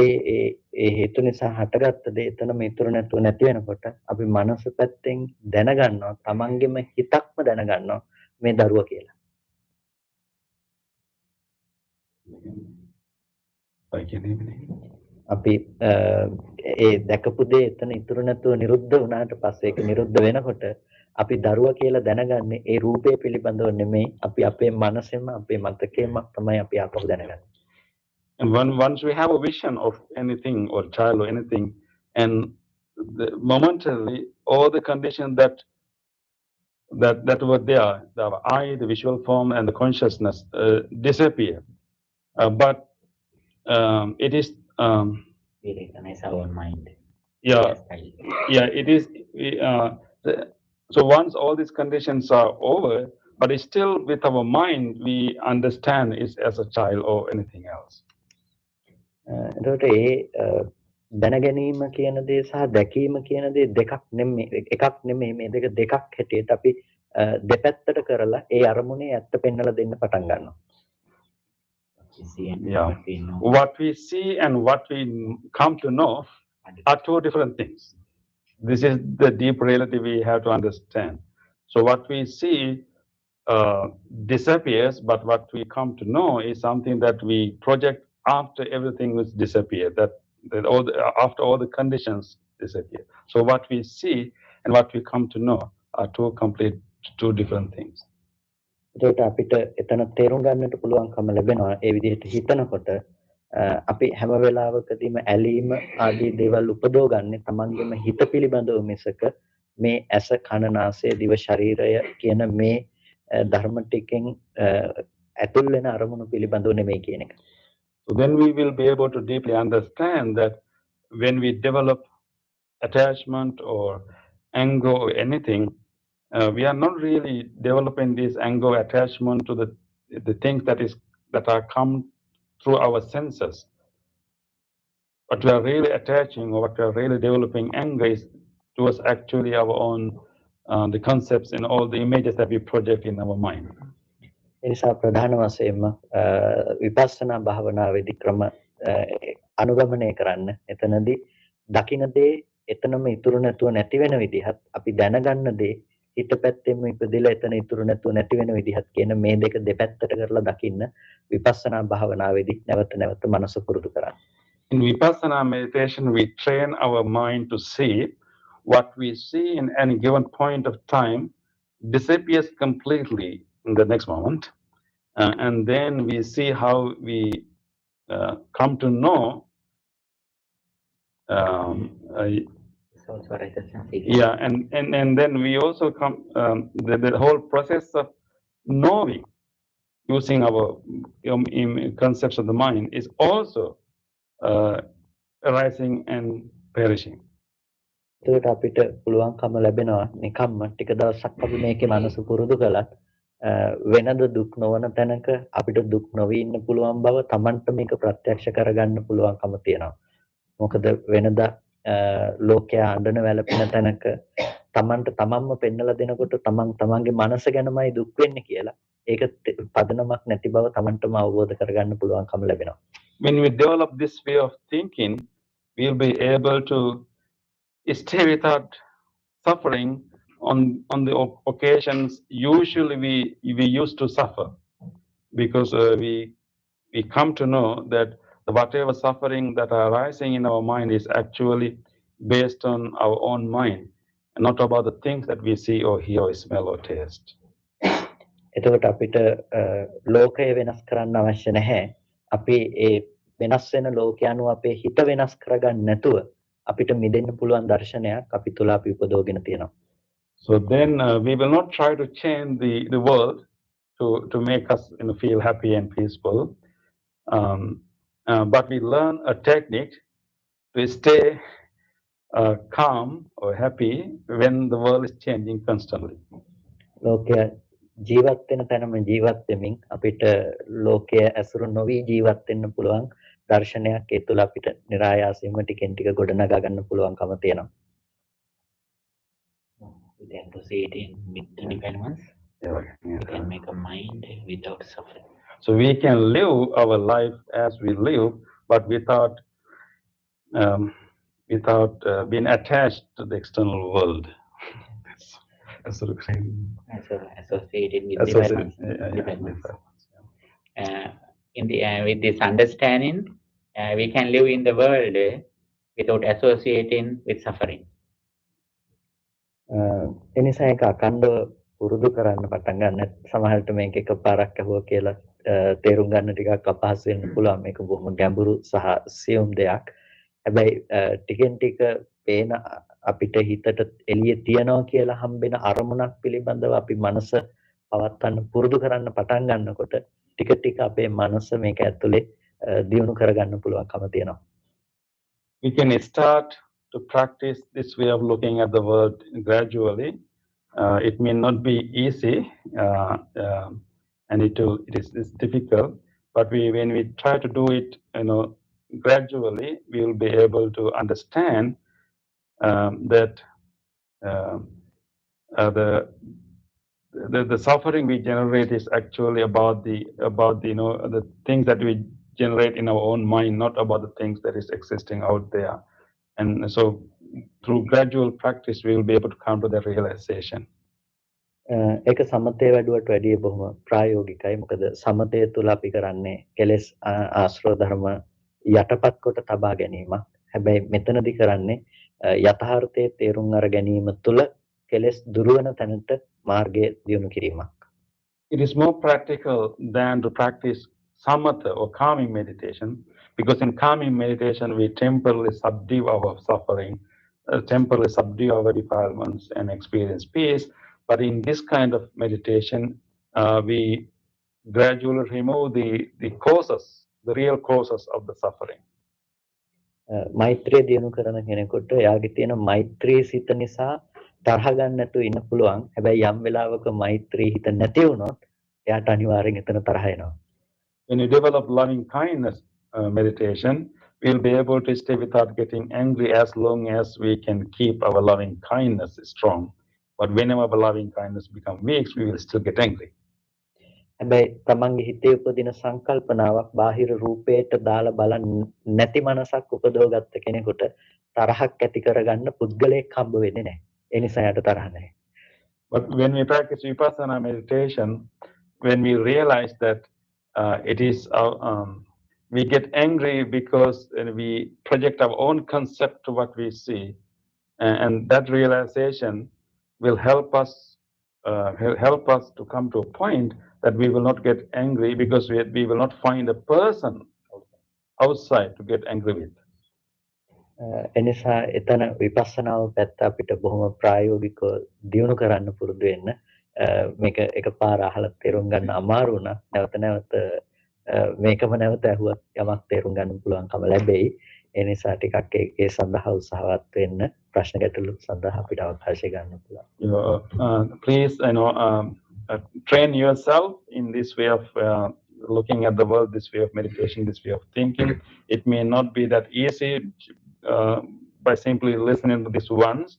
ඒ හේතු නිසා හටගත්ත දේ එතනම ඉතුරු නැතුව නැති වෙනකොට අපි මනස පැත්තෙන් දැනගන්නවා තමන්ගේම හිතක්ම දැනගන්නවා මේ දරුවා කියලා. අපි ඒ දැකපු දේ එතන ඉතුරු නැතුව නිරුද්ධ වුණාට පස්සේ ඒක නිරුද්ධ වෙනකොට අපි දරුවා කියලා දැනගන්නේ ඒ රූපය පිළිබඳව නෙමෙයි අපි අපේ මනසෙම අපේ මතකයෙන්ම තමයි අපි ආපහු දැනගන්නේ. And once we have a vision of anything or child or anything, and momentarily all the conditions that were there, the eye, the visual form, and the consciousness disappear. But it is we recognize our own mind. Yeah, it is. So once all these conditions are over, but it's still with our mind, we understand it as a child or anything else. එතකොට ඒ දැනගැනීම කියන දේ සහ දැකීම කියන දේ එකක් නෙමෙයි මේ දෙක දෙකක් හැටියට අපි දෙපැත්තට කරලා ඒ අරමුණේ ඇත්ත පෙන්වලා දෙන්න පටන් ගන්නවා. Yeah. What we see and what we come to know are two different things. This is the deep reality we have to understand. So what we see disappears, but what we come to know is something that we project after everything was disappeared, after all the conditions disappear. So what we see and what we come to know are two different things. ඒකට අපිට එතන තේරුම් ගන්නට පුළුවන්කම ලැබෙනවා ඒ විදිහට හිතනකොට අපි හැම වෙලාවකදීම ඇලීම ආදී දේවල් උපදවගන්නේ තමන්ගේම හිත පිළිබඳව මිසක මේ ඇස කන නාසය දිව ශරීරය කියන මේ ධර්ම ටිකෙන් ඇතුල් වෙන අරමුණු පිළිබඳව නෙමෙයි කියන එක. So then we will be able to deeply understand that when we develop attachment or anger or anything, we are not really developing this anger attachment to the things that are come through our senses. What we are really attaching or what we are really developing anger is towards actually our own the concepts and all the images that we project in our mind. එනිසා ප්‍රධාන වශයෙන්ම විපස්සනා භාවනාවේදී ක්‍රම අනුගමනය කරන්න එතනදී දකින්න දේ එතනම ඉතුරු නැතුව නැති වෙන විදිහත් අපි දැනගන්න දේ හිත පැත්තෙම ඉපදෙලා එතන ඉතුරු නැතුව නැති වෙන විදිහත් කියන මේ දෙක දෙපැත්තට කරලා දකින්න විපස්සනා භාවනාවේදී නැවත නැවත මනස පුරුදු කරන්න. In Vipassana meditation, we train our mind to see what we see in any given point of time disappears completely in the next moment. And then we see how we come to know yeah, and then we also come the whole process of knowing using our concepts of the mind is also arising and perishing. ඒකට අපිට පුළුවන්කම ලැබෙනවා නිකම්ම ටික දවසක් අපි මේකේ මනස පුරුදු කළත් වෙනද දුක් නොවන තැනක අපිට දුක් නොවී ඉන්න පුළුවන් බව Tamanට මේක ප්‍රත්‍යක්ෂ කරගන්න පුළුවන්කම තියෙනවා. මොකද වෙනදා ලෝකයා අඬන වැළපෙන තැනක Tamanට තමන්ම පෙන්නලා දෙනකොට තමන්ගේ මනස ගැනමයි දුක් වෙන්නේ කියලා ඒක පදනමක් නැති බව Tamanටම අවබෝධ කරගන්න පුළුවන්කම ලැබෙනවා. When we develop this way of thinking, we'll be able to stay without suffering on the occasions, usually we used to suffer because we come to know that whatever suffering that are arising in our mind is actually based on our own mind, and not about the things that we see or hear or smell or taste. එතකොට අපිට ලෝකය වෙනස් කරන්න අවශ්‍ය නැහැ. අපි ඒ වෙනස් වෙන ලෝකය අනුව අපේ හිත වෙනස් කරගන්න නැතුව අපිට මිදෙන්න පුළුවන් දර්ශනයක් අපි තුල අපි උපදවගෙන තියෙනවා. So then we will not try to change the world to make us feel happy and peaceful, but we learn a technique to stay calm or happy when the world is changing constantly. ලෝකය ජීවත් වෙන තැනම ජීවත් වෙමින් අපිට ලෝකය ඇසුරු නොවි ජීවත් වෙන්න පුළුවන් දර්ශනයක් ඒ තුල අපිට નિરાයාසයෙන්ම ටිකෙන් ටික ගොඩනගා ගන්න පුළුවන්කම තියෙනවා. With associating with the developments, we can make a mind without suffering. So we can live our life as we live, but without being attached to the external world. That's sort of Associated with developments. With this understanding, we can live in the world without associating with suffering. එනිසා ඒක අකණ්ඩව පුරුදු කරන්න පටන් ගන්න. සමහරට මේක එකපාරක් අහුව කියලා තේරුම් ගන්න ටිකක් අපහසු වෙන්න පුළුවන්. මේක බොහොම ගැඹුරු සහ සියුම් දෙයක්. හැබැයි ටිකෙන් ටික පේන අපිට හිතට එළිය තියනවා කියලා හම්බෙන අරමුණක් පිළිබඳව අපි මනස පවත්වන්න පුරුදු කරන්න පටන් ගන්නකොට ටික ටික අපේ මනස මේක ඇතුලේ දියුණු කරගන්න පුළුවන්කම තියෙනවා. We can start to practice this way of looking at the world gradually. It may not be easy, and it is difficult. But when we try to do it, gradually, we will be able to understand that the suffering we generate is actually about the things that we generate in our own mind, not about the things that is existing out there. And so through gradual practice, we will be able to come to that realization. ඒක සමතේ වැඩුවට වැඩිය බොහොම ප්‍රායෝගිකයි. මොකද සමතය තුල අපි කරන්නේ කෙලෙස් ආශ්‍රව ධර්ම යටපත් කොට තබා ගැනීමක්. හැබැයි මෙතනදී කරන්නේ යථාර්ථයේ තේරුම් අර ගැනීම තුල කෙලෙස් දුරු වෙන තැනට මාර්ගය දියුණු කිරීමක්. It is more practical than to practice samatha or calming meditation, because in calming meditation we temporarily subdue our suffering, temporarily subdue our defilements and experience peace. But in this kind of meditation, we gradually remove the causes, the real causes of the suffering. මෛත්‍රිය දියුණු කරන කෙනෙකුට එයාගේ තියෙන මෛත්‍රී සිත නිසා තරහ ගන්න නැතුව ඉන්න පුළුවන්. හැබැයි යම් වෙලාවක මෛත්‍රී හිත නැති වුණොත් එයාට අනිවාර්යෙන් එතන තරහ එනවා. When you develop loving kindness meditation, we'll be able to stay without getting angry as long as we can keep our loving kindness strong. But whenever our loving kindness becomes weak, we will still get angry. හැබැයි තමන්ගේ හිතේ උපදින සංකල්පනාවක් බාහිර රූපයට දාලා බලන්න නැති මනසක් උපදවගත්ත කෙනෙකුට තරහක් ඇති කරගන්න පුද්ගලයෙක් හම්බ වෙන්නේ නැහැ. ඒ නිසා යට තරහ නැහැ. But when we practice Vipassana meditation, when we realize that it is we get angry because we project our own concept to what we see, and that realization will help us to come to a point that we will not get angry, because we will not find a person outside to get angry with. එනිසා එතන විපස්සනාව පැත්ත අපිට බොහොම ප්‍රායෝගිකව දියුණු කරන්න පුරුදු වෙන්න. මේක එකපාර අහලා තේරුම් ගන්න අමාරු වුණා. නැවත නැවත මේකම නැවත ඇහුවත් යමක් තේරුම් ගන්න පුළුවන්කම ලැබෙයි. ඒ නිසා ටිකක් ඒ සඳහා උත්සාහවත් වෙන්න, ප්‍රශ්න ගැටළු සඳහා අපිට අවකාශය ගන්න පුළුවන්. Please, train yourself in this way of looking at the world, this way of meditation, this way of thinking. It may not be that easy by simply listening to this once.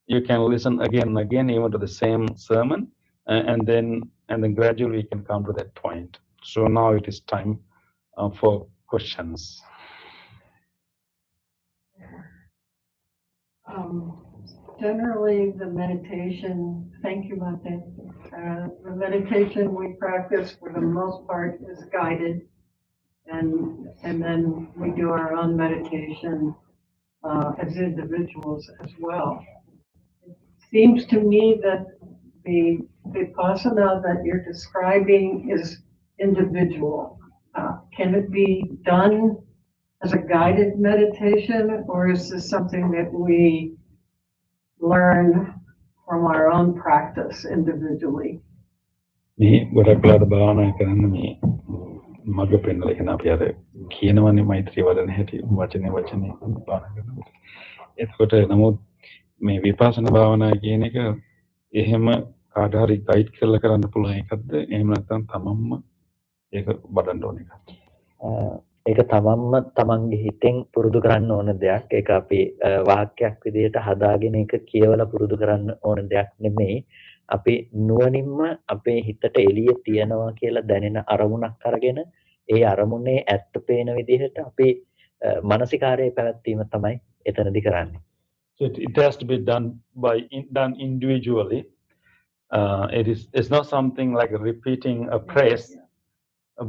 You can listen again and again, even to the same sermon, and then gradually we can come to that point. So now it is time for questions. Generally, the meditation, thank you, Bhante. The meditation we practice for the most part is guided, and then we do our own meditation as individuals as well. It seems to me that the Vipassana that you're describing is individual. Can it be done as a guided meditation, or is this something that we learn from our own practice individually? මේ ගොඩක් වෙලාවට භාවනා කරන්න මේ මඟ පෙන්නලා කියන අපි අර කියනවනේ මෛත්‍රී වඩන හැටි වචනේ භාවනා කරනවා. එතකොට නමුත් මේ විපස්සනා භාවනා කියන එක එහෙම කාට හරි ගයිඩ් කරලා කරන්න පුළුවන් එකක්ද? එහෙම නැත්නම් තමන්ම ඒක වඩන්න ඕන එකක්ද? ඒක තමන්ම තමන්ගේ හිතෙන් පුරුදු කරන්න ඕන දෙයක්. ඒක අපි වාක්‍යයක් විදිහට හදාගෙන ඒක කියවලා පුරුදු කරන්න ඕන දෙයක් නෙමෙයි. අපි නුවණින්ම අපේ හිතට එළිය තියනවා කියලා දැනෙන අරමුණක් අරගෙන ඒ අරමුණේ ඇත්ත පේන විදිහට අපි මානසිකාරයේ පැවැත්වීම තමයි එතනදී කරන්නේ. So it has to be done individually. It's not something like repeating a phrase,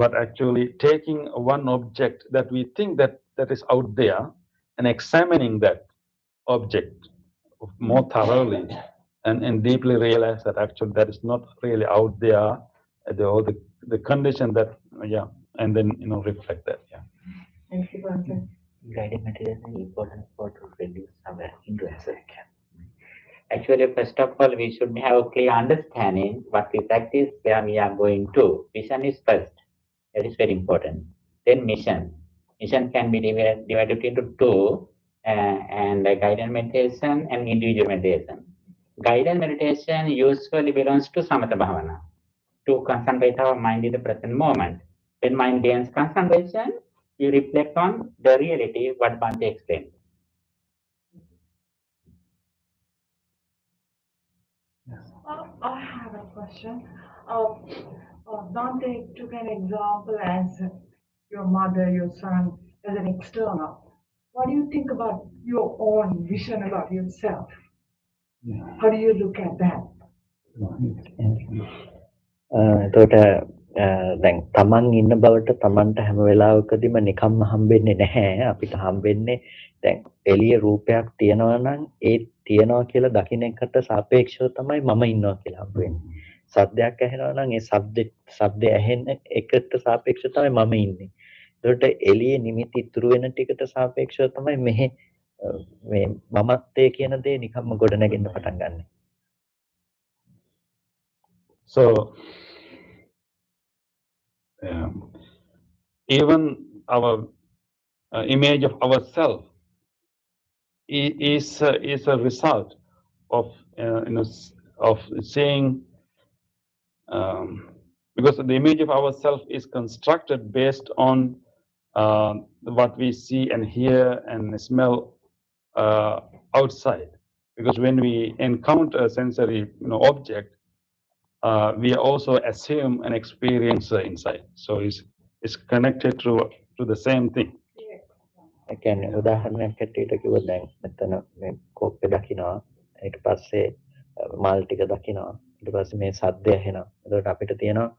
but actually taking one object that we think that is out there and examining that object more thoroughly and deeply realize that actually that is not really out there, the condition that, and then, reflect that. Thank you, Bhante. Guided meditation is important for to reduce our hindrance. Actually, first of all, we should have a clear understanding what we practice, where we are going to. Vision is first. That is very important. Then mission. Mission can be divided into two, and guided meditation and individual meditation. Guided meditation usually belongs to Samatha Bhavana, to concentrate our mind in the present moment. When mind gains concentration, you reflect on the reality, what Bhante explained. I have a question. Dante took an example as your mother, your son, as an external. What do you think about your own vision about yourself? How do you look at that? එතකොට දැන් තමන් ඉන්න බවට තමන්ට හැම වෙලාවකදීම නිකම්ම හම්බෙන්නේ නැහැ. අපිට හම්බෙන්නේ දැන් එළිය රූපයක් තියනවා නම් ඒ තියනවා කියලා දකින්න එකට සාපේක්ෂව තමයි මම ඉන්නවා කියලා හම්බෙන්නේ. සද්දයක් ඇහෙනවා නම් ඒ ශබ්දය ඇහෙන එකට සාපේක්ෂව තමයි මම ඉන්නේ. ඒකට එළියේ නිමිති ඉතුරු වෙන ටිකට සාපේක්ෂව තමයි මේ මමත්වයේ කියන දේ නිකම්ම ගොඩනැගෙන්න පටන් ගන්න. So even our image of ourselves is a result of of seeing, because the image of ourselves is constructed based on what we see and hear and smell outside. Because when we encounter a sensory object, we also assume an experience inside. So it's connected to the same thing. ඒ කියන්නේ උදාහරණයක් ඇටියට කිව්වොත් දැන් මෙතන මේ කෝප්පේ දකින්නවා ඊට පස්සේ මල් ටික දකින්නවා ඊට පස්සේ මේ සද්දය ඇහෙනවා. එතකොට අපිට තියෙනවා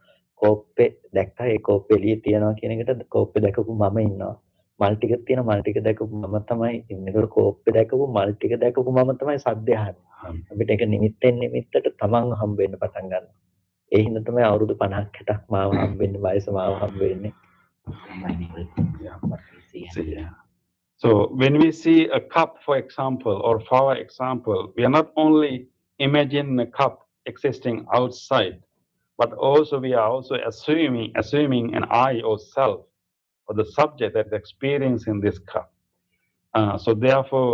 කෝප්පේ දැක්කා ඒ කෝප්පේ එළියේ තියනවා කියන එකට කෝප්පේ දැකපු මම ඉන්නවා. මල් ටික තියෙනවා මල් ටික දැකපු මම තමයි ඉන්නේ. ඒතකොට කෝප්පේ දැකපු මල් ටික දැකපු මම තමයි සද්දය අහන්නේ. අපිට ඒක නිමිත්තට තමන් හම්බ වෙන්න පටන් ගන්නවා. ඒ හින්දා තමයි අවුරුදු 50ක් 60ක් මාව හම්බ වෙන්නේ වයස මාව හම්බ වෙන්නේ. So when we see a cup, for example, or flower example, we are not only imagining a cup existing outside, but also we are also assuming an I or self or the subject that is experiencing this cup. So therefore,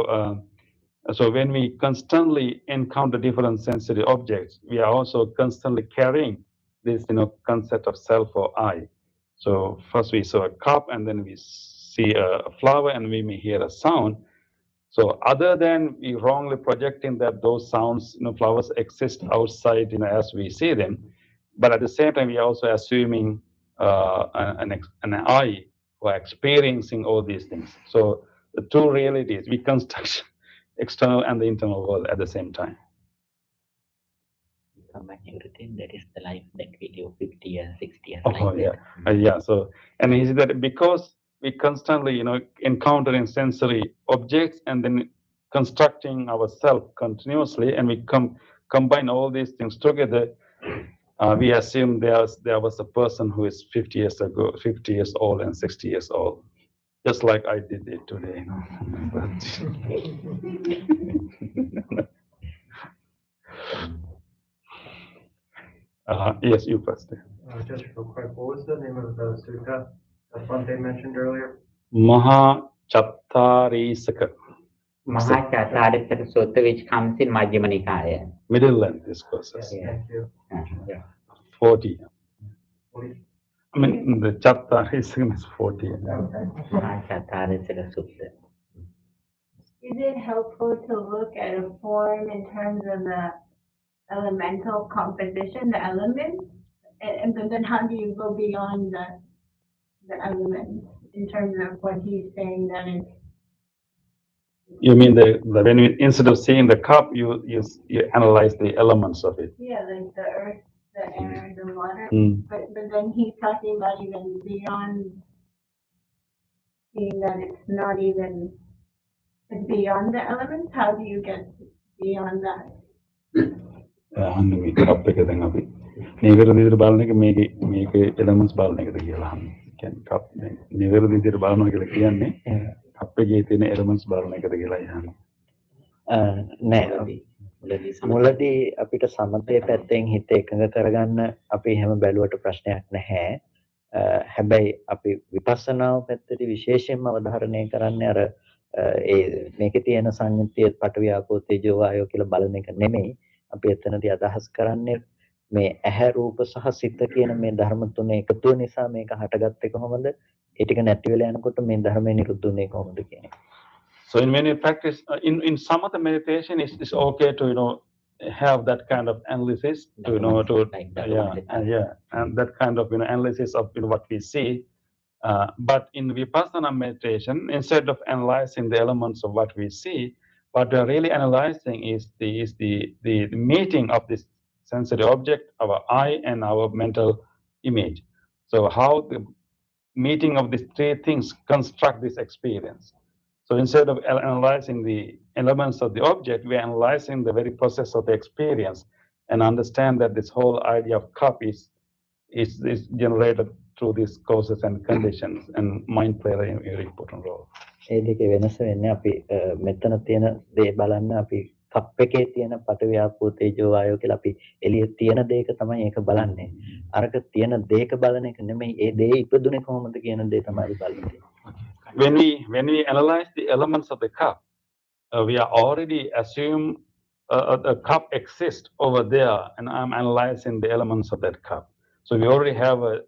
so when we constantly encounter different sensory objects, we are also constantly carrying this concept of self or I. So first we saw a cup, and then we see a flower, and we may hear a sound. So other than we wrongly projecting that those sounds, flowers exist outside, as we see them, but at the same time we are also assuming an I who are experiencing all these things. So the two realities, we construct external and the internal world at the same time. Come back everything. That is the life that we live 50 years, 60 years. Oh, like yeah. that. Yeah. So, and he said that because we constantly, encountering sensory objects and then constructing ourselves continuously, and we combine all these things together, we assume there was a person who is 50 years ago, 50 years old and 60 years old, just like I did it today. Yes, you first. Just real quick, what was the name of the sutta that Bhante mentioned earlier? Mahachattarisaka. Mahachattarisaka Sutta, which comes in Majjhima Nikaya. Middle length discourses. Yes, thank you. 40. 40. I mean, the Chattarisaka is 40. Mahachattarisaka Sutta. Is it helpful to look at a form in terms of the elemental composition, the elements? And then how do you go beyond the elements in terms of what he's saying that is? You mean when you, instead of seeing the cup, you analyze the elements of it. Yeah, like the earth, the air, the water. Mm. But then he's talking about even beyond, seeing that it's not even, it's beyond the elements. How do you get beyond that? මේ කප් එක දැන් අපි නිවැරදි විදිහට බලන එක මේකේ elements බලන එකද කියලා අහන්නේ. කියන්නේ කප් නිවැරදි විදිහට බලනවා කියලා කියන්නේ කප් එකේ තියෙන elements බලන එකද කියලා අහන්නේ. නෑ මුලදී අපිට සමතේ පැත්තෙන් හිත එකඟ කරගන්න අපි එහෙම බැලුවට ප්‍රශ්නයක් නැහැ. හැබැයි අපි විපස්සනාව පැත්තට විශේෂයෙන්ම අවධාරණය කරන්නේ අර මේකේ තියෙන සංයුතිය පඨවි ආපෝ තේජෝ වායෝ කියලා බලන එක නෙමෙයි. අපි එතනදී අදහස් කරන්නේ මේ ඇහැ රූප සහ සිත කියන මේ ධර්ම තුන එකතු නිසා මේක හටගත්තේ කොහොමද? ඒ ටික නැති වෙලා යනකොට මේ ධර්මය නිරුද්ධ වෙන්නේ කොහොමද කියන එක. So in many practice, in samatha meditation, it's okay to have that kind of analysis to and that kind of analysis of what we see. But in vipassana meditation, instead of analyzing the elements of what we see, what we are really analyzing is the meeting of this sensory object, our eye, and our mental image. So how the meeting of these three things construct this experience. So instead of analyzing the elements of the object, we are analyzing the very process of the experience and understand that this whole idea of cup is generated through these causes and conditions, and mind plays a very important role. ඒ දෙකේ වෙනස වෙන්නේ අපි මෙතන තියෙන දේ බලන්න අපි කප් එකේ තියෙන පඨවි ආපෝ තේජෝ වායෝ කියලා අපි එළියේ තියෙන දේක තමයි ඒක බලන්නේ. අරක තියෙන දේක බලන එක නෙමෙයි ඒ දේ ඉපදුනේ කොහොමද කියන දේ තමයි බලන්නේ. When we analyze the elements of the cup, we are already assume a cup exists over there, and I'm analyzing the elements of that cup. So we already have a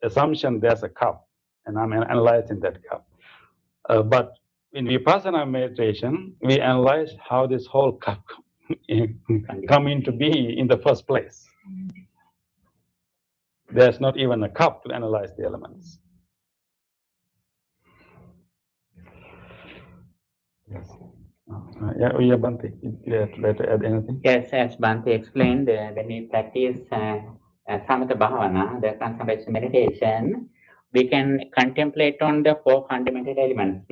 assumption there's a cup, and I'm analyzing that cup. But in vipassana meditation, we analyze how this whole cup come into being in the first place. There's not even a cup to analyze the elements. Yes. Yeah, Bhante, you like to add anything? Yes, as Bhante explained, when we practice Samatha Bhavana, the concentration meditation, we can contemplate on the four fundamental elements.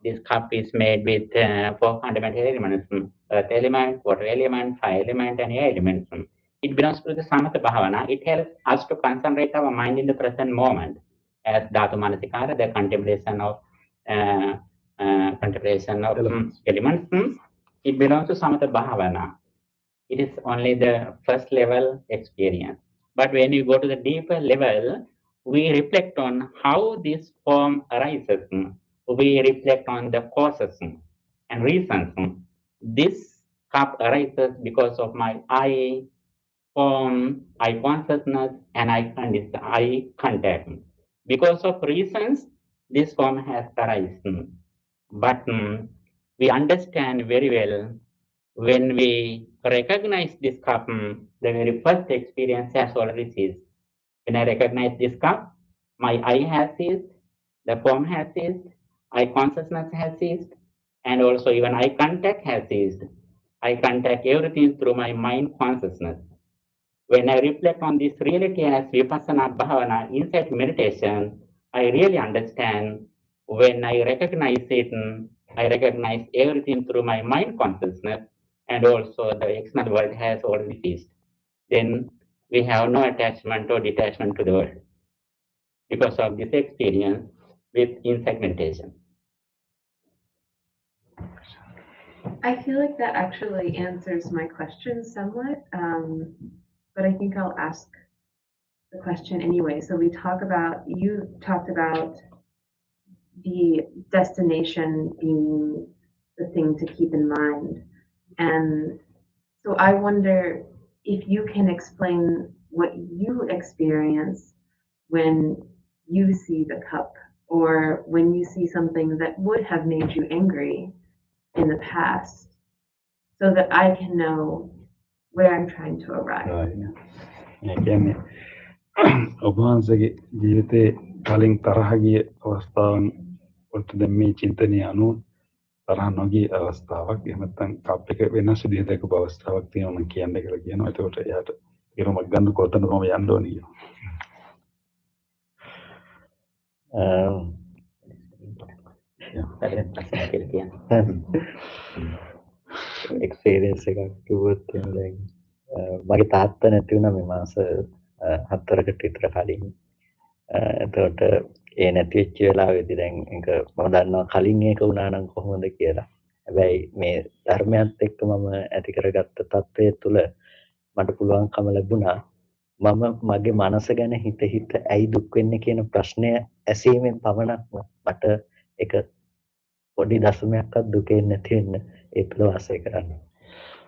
This cup is made with four fundamental elements: earth element, water element, fire element, and air element. It belongs to the Samatha Bhavana. It helps us to concentrate our mind in the present moment, as Dhatu Manasikara, the contemplation of elements. It belongs to Samatha Bhavana. It is only the first level experience. But when you go to the deeper level, we reflect on how this form arises. We reflect on the causes and reasons. This cup arises because of my eye form, eye consciousness, and eye contact. Because of reasons, this form has arisen. But we understand very well when we recognize this cup, the very first experience has already ceased. When I recognize this cup, my eye has ceased, the form has ceased, eye consciousness has ceased, And also even eye contact has ceased. I contact everything through my mind consciousness. When I reflect on this reality as Vipassana Bhavana inside meditation, I really understand. When I recognize it, I recognize everything through my mind consciousness, and also the external world has already ceased. Then we have no attachment or detachment to the world because of this experience with insight meditation. I feel like that actually answers my question somewhat, but I think I'll ask the question anyway. So you talked about the destination being the thing to keep in mind. And so I wonder if you can explain what you experience when you see the cup or when you see something that would have made you angry in the past so that I can know where I'm trying to arrive. ඒ කියන්නේ ඔබ වහන්සේගේ ජීවිතේ කලින් තරහ ගිය අවස්ථාවන් වලට දැන් මේ චින්තනය අනුව තරහ නොගිය අවස්ථාවක් එහෙම නැත්නම් කප් එක වෙනස් විදිහට දැකපු අවස්ථාවක් තියෙනවා මම කියන්නේ කියලා කියනවා. එතකොට එයාට ඉරමක් ගන්න කොතනද මම යන්න ඕනේ කියනවා. එක්ස්පීරියන්ස් එකක් කිව්වොත් දැන් මගේ තාත්තා නැති වුණා මේ මාස 4කට විතර කලින්. එතකොට ඒ නැති වෙච්ච වෙලාවේදී දැන් ඒක මම දන්නවා කලින් ඒක වුණා නම් කොහොමද කියලා. හැබැයි මේ ධර්මයත් එක්ක මම ඇති කරගත්ත තත්ත්වය තුළ මට පුළුවන්කම ලැබුණා මම මගේ මනස ගැන හිත ඇයි දුක් වෙන්නේ කියන ප්‍රශ්නය ඇසීමෙන් පමණක්ම මට ඒක පොඩි දශමයක්වත් දුකේ නැති වෙන්න ඒ තුළ වාසය කරන්න.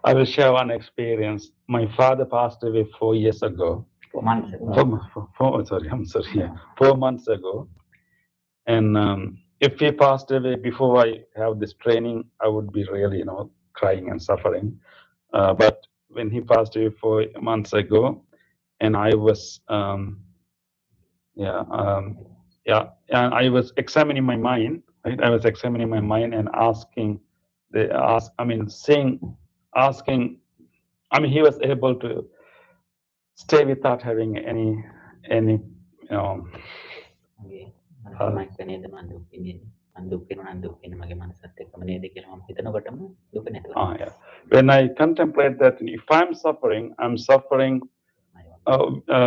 I will share one experience. My father passed away 4 years ago. 4 months ago. 4 months ago. And if he passed away before I have this training, I would be really, crying and suffering. But when he passed away 4 months ago, and I was, and I was examining my mind, right? I was examining my mind and he was able to stay without having any When I contemplate that if I'm suffering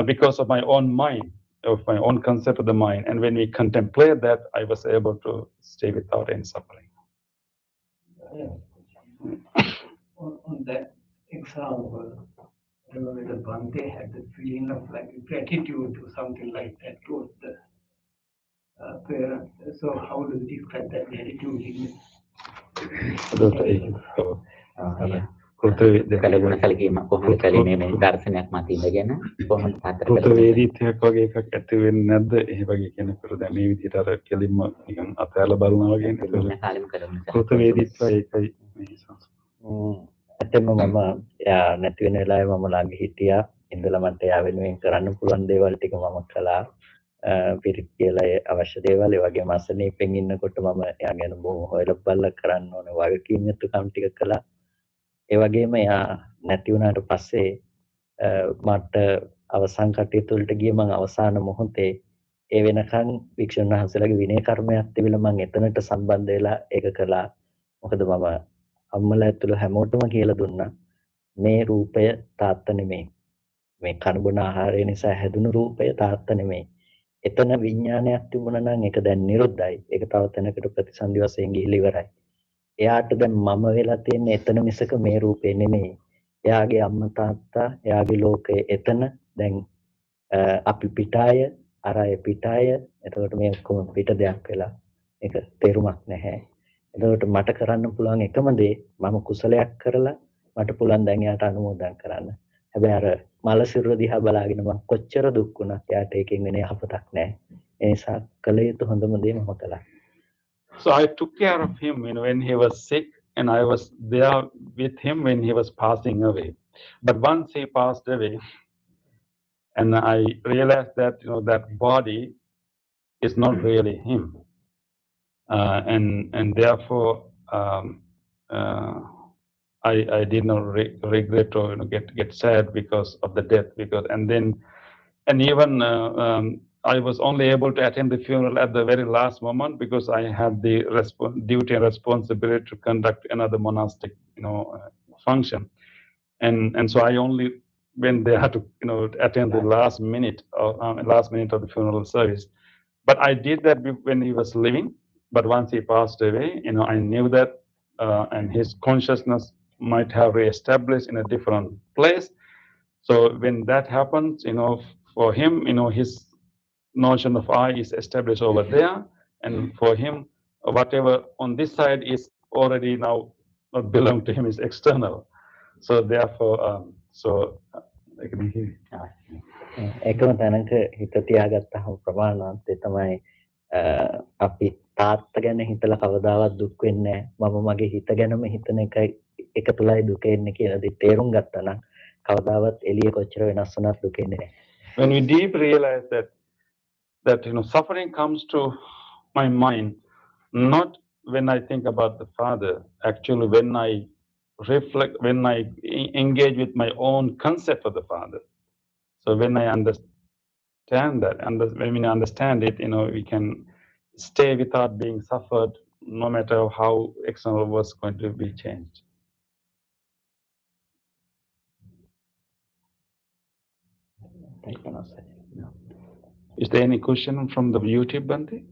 because of my own mind, of my own concept of the mind. And when we contemplate that, I was able to stay without any suffering. On that example, I don't know whether Bhante had the feeling of like gratitude or something like that towards the parent. So how do you describe that gratitude in it? කලගුණ සැලකීමක් කොහොමද කලේ මේ දර්ශනයක් මත ඉඳගෙන කොහොමද තාත්තට වේදිතයක් වගේ එකක් ඇති වෙන්නේ නැද්ද? ඒ වගේ කෙනෙකුට දැන් මේ විදිහට අර කෙලින්ම නිකන් අතහැරලා බලනවා වගේ නේද? කෘත වේදිත්වය ඒකයි මේ සංස්කෘතිය. ඇත්තම මම යා නැති වෙන වෙලාවේ මම ළඟ හිටියා. ඉඳලා මට යා වෙනුවෙන් කරන්න පුළුවන් දේවල් ටික මම කළා. පිරිත් කියලා අවශ්‍ය දේවල් ඒ වගේම අසනීපෙන් ඉන්නකොට මම යා ගැන බොහොම හොයලා බලලා කරන්න ඕනේ වගකීම් යුතුකම් ටික කළා. ඒ වගේම යා නැති වුණාට පස්සේ මට අවසන් කටයුතු වලට ගිය මම අවසාන මොහොතේ ඒ වෙනකන් වික්ෂුන් වහන්සේලාගේ විනය කර්මයක් තිබිලා මම එතනට සම්බන්ධ වෙලා ඒක කළා. මොකද මම අම්මලා ඇතුළු හැමෝටම කියලා දුන්නා මේ රූපය තාත්තා නෙමෙයි. මේ කනබුන ආහාරය නිසා හැදුණු රූපය තාත්තා නෙමෙයි. එතන විඥානයක් තිබුණා නම් ඒක දැන් නිරුද්ධයි. ඒක තව තැනකට ප්‍රතිසන්දි වශයෙන් ගිහිලි ඉවරයි. එයාට දැන් මම වෙලා තියෙන්නේ එතන මිසක මේ රූපේ නෙමෙයි. එයාගේ අම්මා තාත්තා, එයාගේ ලෝකය එතන දැන් අපි පිටාය, අරය පිටාය. එතකොට මේ ඔක්කොම පිට දෙයක් වෙලා ඒක තේරුමක් නැහැ. එතකොට මට කරන්න පුළුවන් එකම දේ මම කුසලයක් කරලා මට පුළුවන් දැන් එයාට අනුමෝදන් කරන්න. හැබැයි අර මල සිරුර දිහා බලාගෙන මම කොච්චර දුක් වුණත් එයාට ඒකෙන් වෙන යහපතක් නැහැ. ඒ නිසා කල යුතු හොඳම දේ මම කළා. So I took care of him when he was sick, and I was there with him when he was passing away. But once he passed away, and I realized that that body is not really him, and therefore I did not regret or get sad because of the death, and even I was only able to attend the funeral at the very last moment because I had the duty and responsibility to conduct another monastic function, and so I only went there to attend the last minute of the funeral service. But I did that when he was living. But once he passed away, I knew that, and his consciousness might have reestablished in a different place. So when that happens, for him, his notion of I is established over there, and for him, whatever on this side is already now not belong to him is external. So therefore, I can hear you. එකම තැනක හිත තියාගත්තහම ප්‍රමාණවත් ඒ තමයි අපි තාත්තා ගැන හිතලා කවදාවත් දුක් වෙන්නේ නැහැ. මම මගේ හිත ගැනම හිතන එකයි එක තුලයි දුක එන්නේ කියලා දේ තේරුම් ගත්තා නම් කවදාවත් එළිය කොච්චර වෙනස් වුණත් දුක එන්නේ නැහැ. When we deep realize that suffering comes to my mind not when I think about the Father, actually when I reflect, when I engage with my own concept of the Father. So when I understand that, and when I understand it, we can stay without being suffered, no matter how external was going to be changed. Is there any question from the YouTube, Bhante?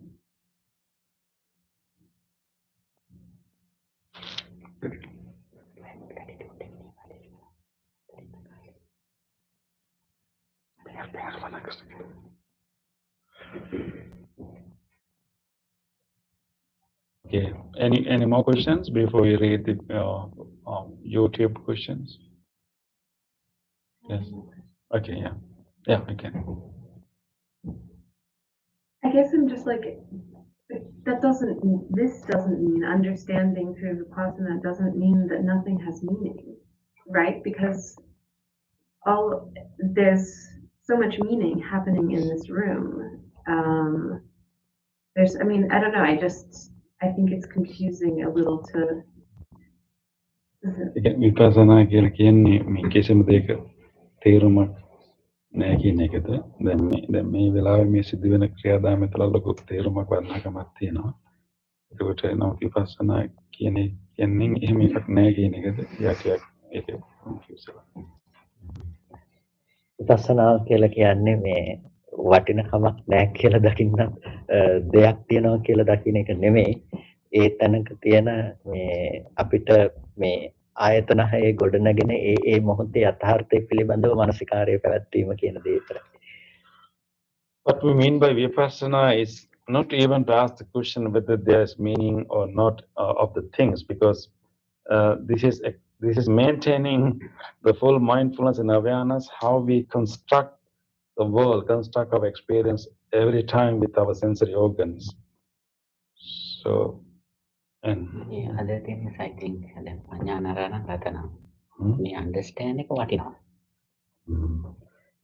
Okay. Any more questions before we read the YouTube questions? Yes. Okay. Yeah. Yeah. We can. I guess I'm just like, this doesn't mean understanding through Vipassana doesn't mean that nothing has meaning, right? Because there's so much meaning happening in this room. I don't know, I think it's confusing a little to. Vipassana කියලා කියන්නේ මේ කිසිම දෙයක තේරුමක් නැහැ කියන එකද? දැන් මේ වෙලාවේ මේ සිදුවෙන ක්‍රියාදාමය තුළ ලොකු තේරුමක් වර්ණකමක් තියෙනවා. ඒකට Vipassana කියන්නේ එහෙම එකක් නැහැ කියන එකද? ඒක confuse වෙනවා. විපස්සනා කියලා කියන්නේ මේ වටිනකමක් නැහැ කියලා දකින්න දෙයක් තියනවා කියලා දකින්න එක නෙමෙයි. ඒ තැනක තියෙන මේ අපිට මේ ආයතන හයේ ගොඩනගෙන ඒ මොහොතේ යථාර්ථය පිළිබඳව මානසිකාරය පැවැත්වීම කියන දේ විතරයි. What we mean by Vipassana is not even to ask the question whether there is meaning or not of the things, because this is maintaining the full mindfulness and awareness, how we construct the world, construct our experience every time with our sensory organs. So, and the other thing is, I think, the understanding what it is.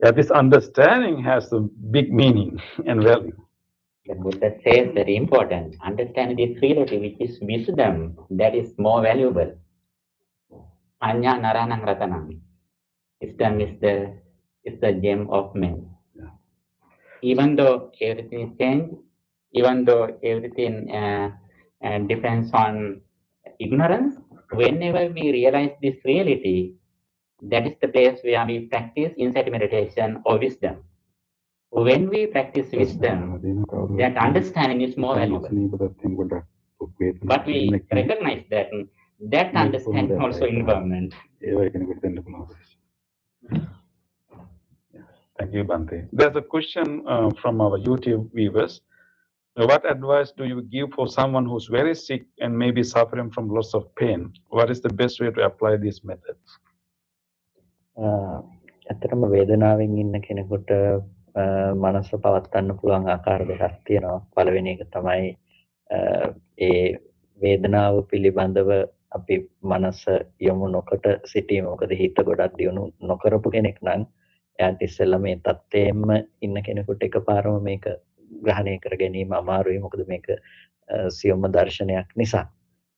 Yeah, this understanding has a big meaning and value. The Buddha says very important. Understanding this reality, which is wisdom, that is more valuable. Anya naranang ratanam. Wisdom is the gem of men. Yeah. Even though everything is changed, even though everything depends on ignorance, whenever we realize this reality, that is the place where we practice insight meditation or wisdom. When we practice wisdom, that understanding is more valuable. But we recognize that understanding also impermanent. Thank you, Bhante. There's a question from our YouTube viewers. What advice do you give for someone who's very sick and may be suffering from lots of pain? What is the best way to apply these methods? ඇත්තටම වේදනාවෙන් ඉන්න කෙනෙකුට මනස පවත්වන්න පුළුවන් ආකාර දෙකක් තියෙනවා. පළවෙනි එක තමයි ඒ වේදනාව පිළිබඳව අපි මනස යොමු නොකොට සිටීම. මොකද හිත ගොඩක් දියුණු නොකරපු කෙනෙක් නම් එයාට ඉස්සෙල්ලා මේ තත්ත්වයෙන්ම ඉන්න කෙනෙකුට එකපාරම මේක ග්‍රහණය කර ගැනීම අමාරුයි. මොකද මේක සියුම්ම දර්ශනයක් නිසා.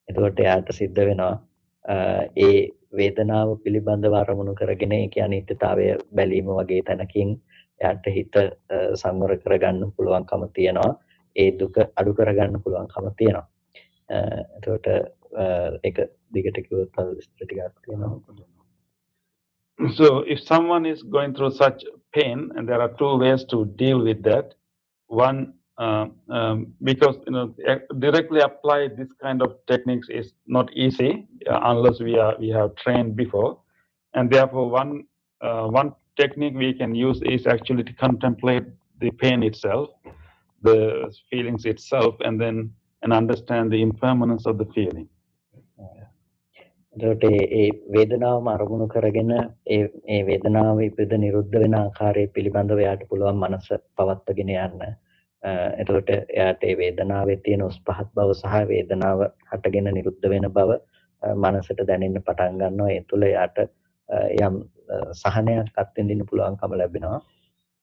එතකොට එයාට සිද්ධ වෙනවා ඒ වේදනාව පිළිබඳව අරමුණු කරගෙන ඒකේ අනිත්‍යතාවය බැලීම වගේ තැනකින් එයාට හිත සංවර කරගන්න පුළුවන්කම තියෙනවා. ඒ දුක අඩු කරගන්න පුළුවන්කම තියෙනවා. එතකොට ඒක දිගට කිව්වොත් තව විස්තර ටිකක් තියෙනවා. So if someone is going through such pain, and there are two ways to deal with that. One, because directly apply this kind of techniques is not easy unless we have trained before, and therefore one technique we can use is actually to contemplate the pain itself, the feelings itself, and understand the impermanence of the feeling. එතකොට ඒ වේදනාවම අරමුණු කරගෙන ඒ වේදනාව ඉපද නිරුද්ධ වෙන ආකාරය පිළිබඳව එයාට පුළුවන් මනස පවත්වාගෙන යන්න. එතකොට එයාට ඒ වේදනාවේ තියෙන උස් පහත් බව සහ වේදනාව හටගෙන නිරුද්ධ වෙන බව මනසට දැනෙන්න පටන් ගන්නවා. ඒ තුළ එයාට යම් සහනයක් අත්විඳින්න පුළුවන්කම ලැබෙනවා.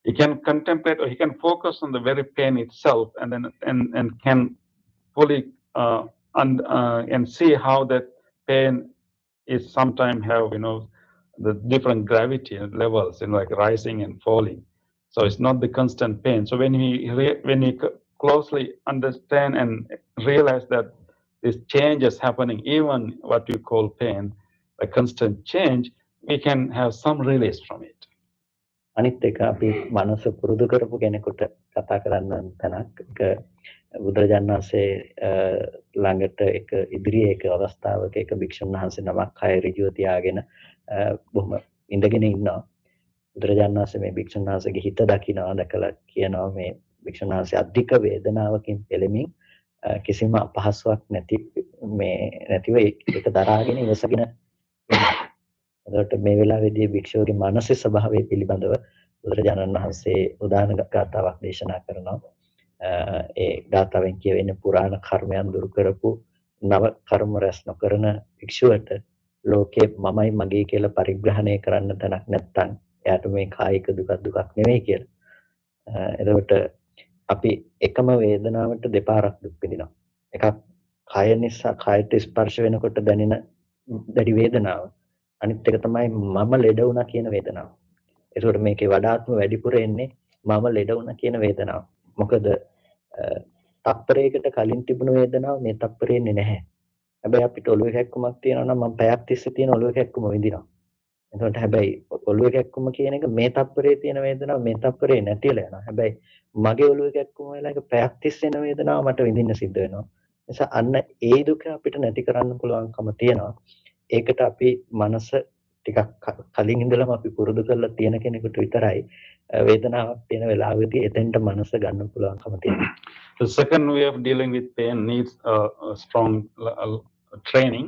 He can contemplate, or he can focus on the very pain itself, and can fully and see how that pain is sometimes have the different gravity levels, like rising and falling. So it's not the constant pain. So when he closely understand and realize that this change is happening, even what you call pain, a constant change, we can have some release from it. අනිත් එක අපි මනස පුරුදු කරපු කෙනෙකුට කතා කරන්න තැනක් බුදුරජාණන් වහන්සේ ළඟට එක ඉදිරියේ එක අවස්ථාවක එක භික්ෂුන් වහන්සේ නමක් කය ඍජුව තියාගෙන බොහොම ඉඳගෙන ඉන්නවා. බුදුරජාණන් වහන්සේ මේ භික්ෂුන් වහන්සේගේ හිත දකිනවා, දැකලා කියනවා මේ භික්ෂුන් වහන්සේ අධික වේදනාවකින් පෙළෙමින් කිසිම අපහසුාවක් නැතිව ඒක දරාගෙන ඉවසගෙන ඉන්නවා. එතකොට මේ වෙලාවේදී භික්ෂුවගේ මානසික ස්වභාවය පිළිබඳව බුදුරජාණන් වහන්සේ උදාන ගාථාවක් දේශනා කරනවා. ඒ ගාථාවෙන් කියවෙන්නේ පුරාණ කර්මයන් දුරු කරපු නව කර්ම රැස් නොකරන භික්ෂුවට ලෝකේ මමයි මගේ කියලා පරිග්‍රහණය කරන්න තැනක් නැත්තම් එයාට මේ කායික දුකක් නෙවෙයි කියලා. එතකොට අපි එකම වේදනාවට දෙපාරක් දුක් විඳිනවා. එකක් කය නිසා කයට ස්පර්ශ වෙනකොට දැනෙන දැඩි වේදනාව. අනිත් එක තමයි මම ලෙඩ වුණා කියන වේදනාව. ඒකට මේකේ වඩාත්ම වැඩිපුර එන්නේ මම ලෙඩ වුණා කියන වේදනාව. මොකද තප්පරයකට කලින් තිබුණු වේදනාව මේ තප්පරේ ඉන්නේ නැහැ. හැබැයි අපිට ඔළුවේ කැක්කුමක් තියෙනවා නම් මම පැයක් තිස්සේ තියෙන ඔළුවේ කැක්කුම විඳිනවා. එතකොට හැබැයි ඔළුවේ කැක්කුම කියන එක මේ තප්පරේ තියෙන වේදනාව මේ තප්පරේ නැතිලා යනවා. හැබැයි මගේ ඔළුවේ කැක්කුම වෙලා එක පැයක් තිස්සේ එන වේදනාව මට විඳින්න සිද්ධ වෙනවා. නිසා අන්න ඒ දුක අපිට නැති කරන්න පුළුවන්කම තියෙනවා. ඒකට අපි මනස ටිකක් කලින් ඉඳලම අපි පුරුදු කරලා තියෙන කෙනෙකුට විතරයි වේදනාවක් තියෙන වෙලාවෙදී එතෙන්ට මනස ගන්න පුළුවන්කම තියෙනවා. The second way of dealing with pain needs a strong training.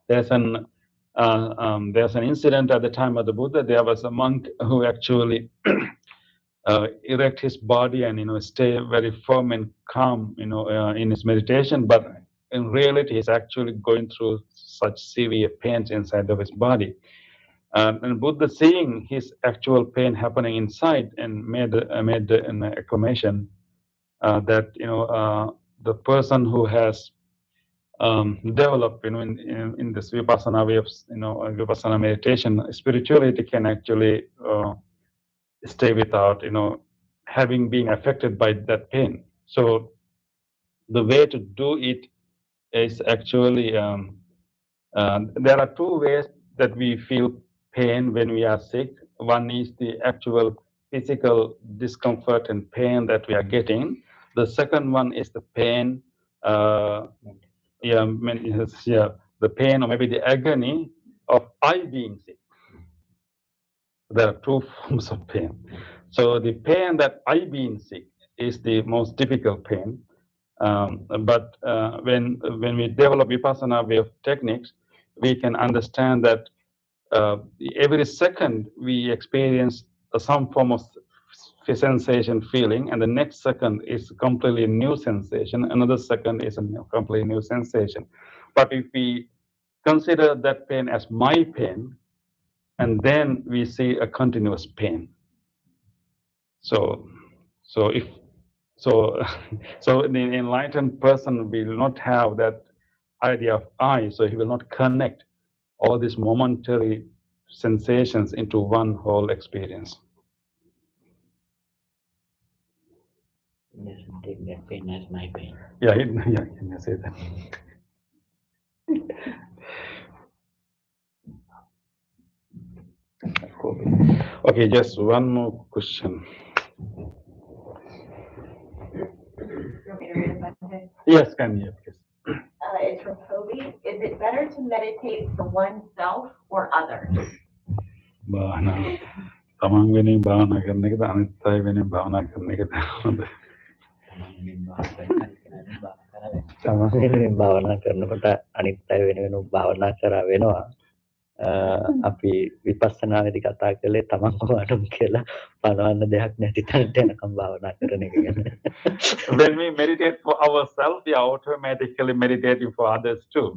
There's an incident at the time of the Buddha. There was a monk who actually erect his body and stay very firm and calm in his meditation, but in reality he's actually going through such severe pains inside of his body. And Buddha, seeing his actual pain happening inside, and made an acclamation that the person who has developed in this Vipassana way of Vipassana meditation, spirituality can actually stay without having been affected by that pain. So the way to do it is actually there are two ways that we feel pain when we are sick. One is the actual physical discomfort and pain that we are getting. The second one is the pain, the pain or maybe the agony of I being sick. There are two forms of pain. So the pain that I being sick is the most difficult pain. But when we develop Vipassana way of techniques, we can understand that every second we experience some form of sensation, feeling, and the next second is completely new sensation. Another second is a completely new sensation. But if we consider that pain as my pain, and then we see a continuous pain. So the enlightened person will not have that idea of I, so he will not connect all these momentary sensations into one whole experience. Yes, take that pain as my pain. Yeah, yeah, can you say that? Okay, just one more question. Yes, can you please? It's from Toby. Is it better to meditate for oneself or others? Bhavana. Tamang vening bhavana karne ke anit tay vening bhavana karne ke තමන් වෙනුවෙන් භාවනා කරනකොට අනිත් අය වෙනුවෙන් භාවනා කරා වෙනවා. අපි විපස්සනාවේදී කතා කළේ තමන් කොහොමද කියලා පනවන්න දෙයක් නැති තැනට යනකම් භාවනා කරන එක ගැන. When we meditate for ourselves, we are automatically meditating for others too,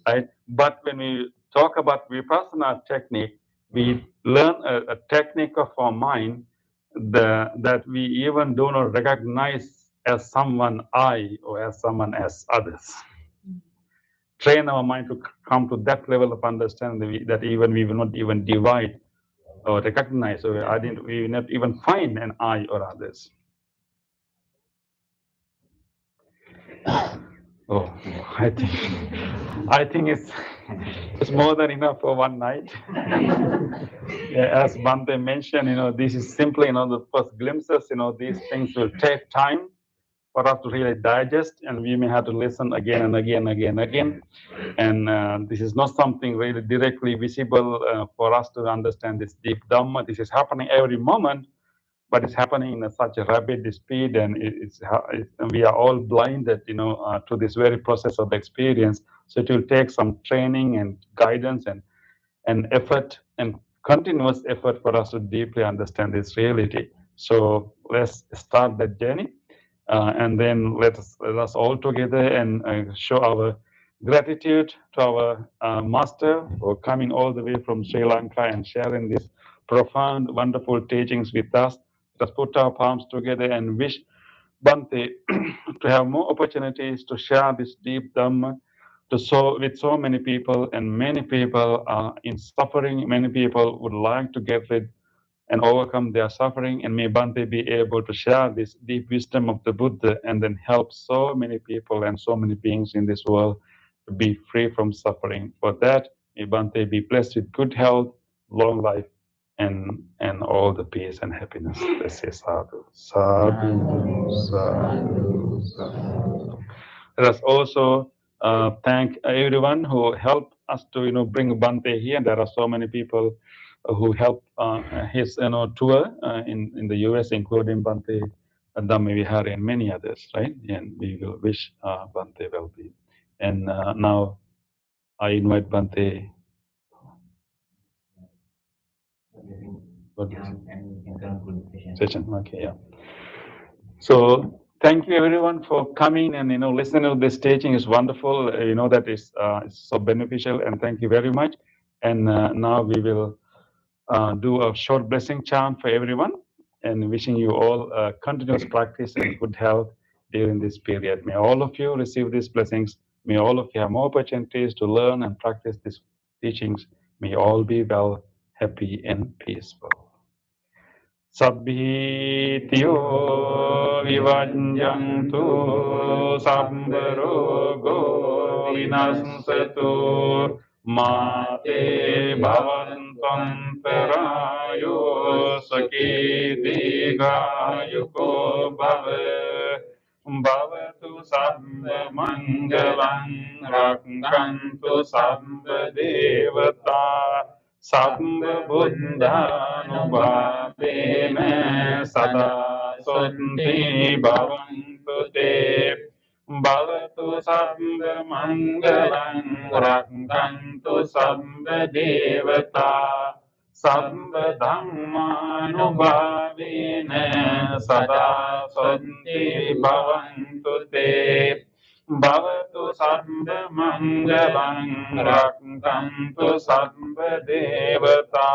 right? But when we talk about Vipassana technique, we learn a technique of our mind that we even do not recognize as someone I or as someone as others. Train our mind to come to that level of understanding that even we will not even divide or recognize, or we will not even find an I or others. Oh, I think it's more than enough for one night. Yeah, as Bhante mentioned, this is simply, the first glimpses. These things will take time for us to really digest, and we may have to listen again and again, And this is not something really directly visible for us to understand this deep Dhamma. This is happening every moment, but it's happening in such a rapid speed, and we are all blinded, to this very process of the experience. So it will take some training and guidance and effort and continuous effort for us to deeply understand this reality. So let's start that journey. And then let us all together and show our gratitude to our master for coming all the way from Sri Lanka and sharing these profound, wonderful teachings with us. Let's put our palms together and wish Bhante to have more opportunities to share this deep Dhamma with so many people, and many people are in suffering. Many people would like to get rid and overcome their suffering, and may Bhante be able to share this deep wisdom of the Buddha and then help so many people and so many beings in this world to be free from suffering. For that, may Bhante be blessed with good health, long life, and all the peace and happiness. Let's say sadhu. Sadhu, sadhu, sadhu. Let us also thank everyone who helped us to bring Bhante here. There are so many people who helped his tour in the US, including Bhante Dhamma Vihara and many others, right? And we will wish Bhante well-being. And now I invite Bhante. Session. Okay, yeah. So thank you everyone for coming and listening to this teaching. Is wonderful. That is so beneficial, and thank you very much. And now we will do a short blessing chant for everyone, and wishing you all continuous practice and good health during this period. May all of you receive these blessings. May all of you have more opportunities to learn and practice these teachings. May all be well, happy, and peaceful. Sabbhitiyo vivanjantu sabbarogo vinasatu mate bhavantantarayo sakiti gayuko bhave bhavatu sabba mangalam rakhantu sabba devata Sabba buddhanubhavena sada santi bhavantu te bhavatu sabba mangalam rakhantu sabba devata sabba dhammanubhavena sada santi bhavantu te Bhavatu sabba mangalam rakhantu sabba devata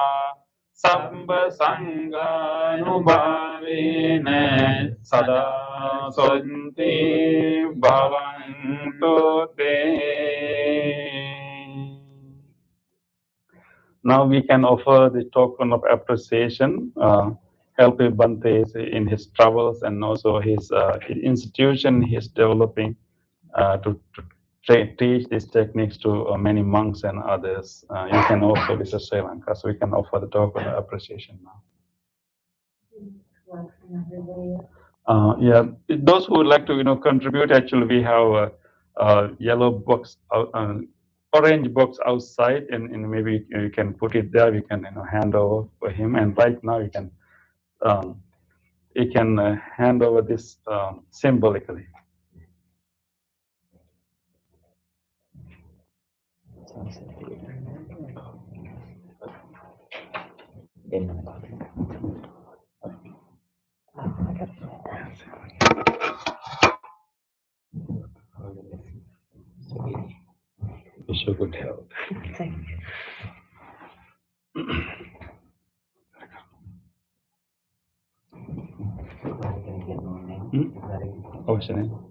sabba sanganubhavena sada santi bhavantu te Now we can offer the token of appreciation, helping Bhante in his travels and also his institution he's developing to teach these techniques to many monks and others. You can also visit Sri Lanka, so we can offer the token of appreciation now. Yeah, those who would like to contribute, actually we have a yellow box, orange box outside, and maybe you can put it there. We can hand over for him, and right now you can hand over this symbolically. Wish you good health. Thank you. What's your name?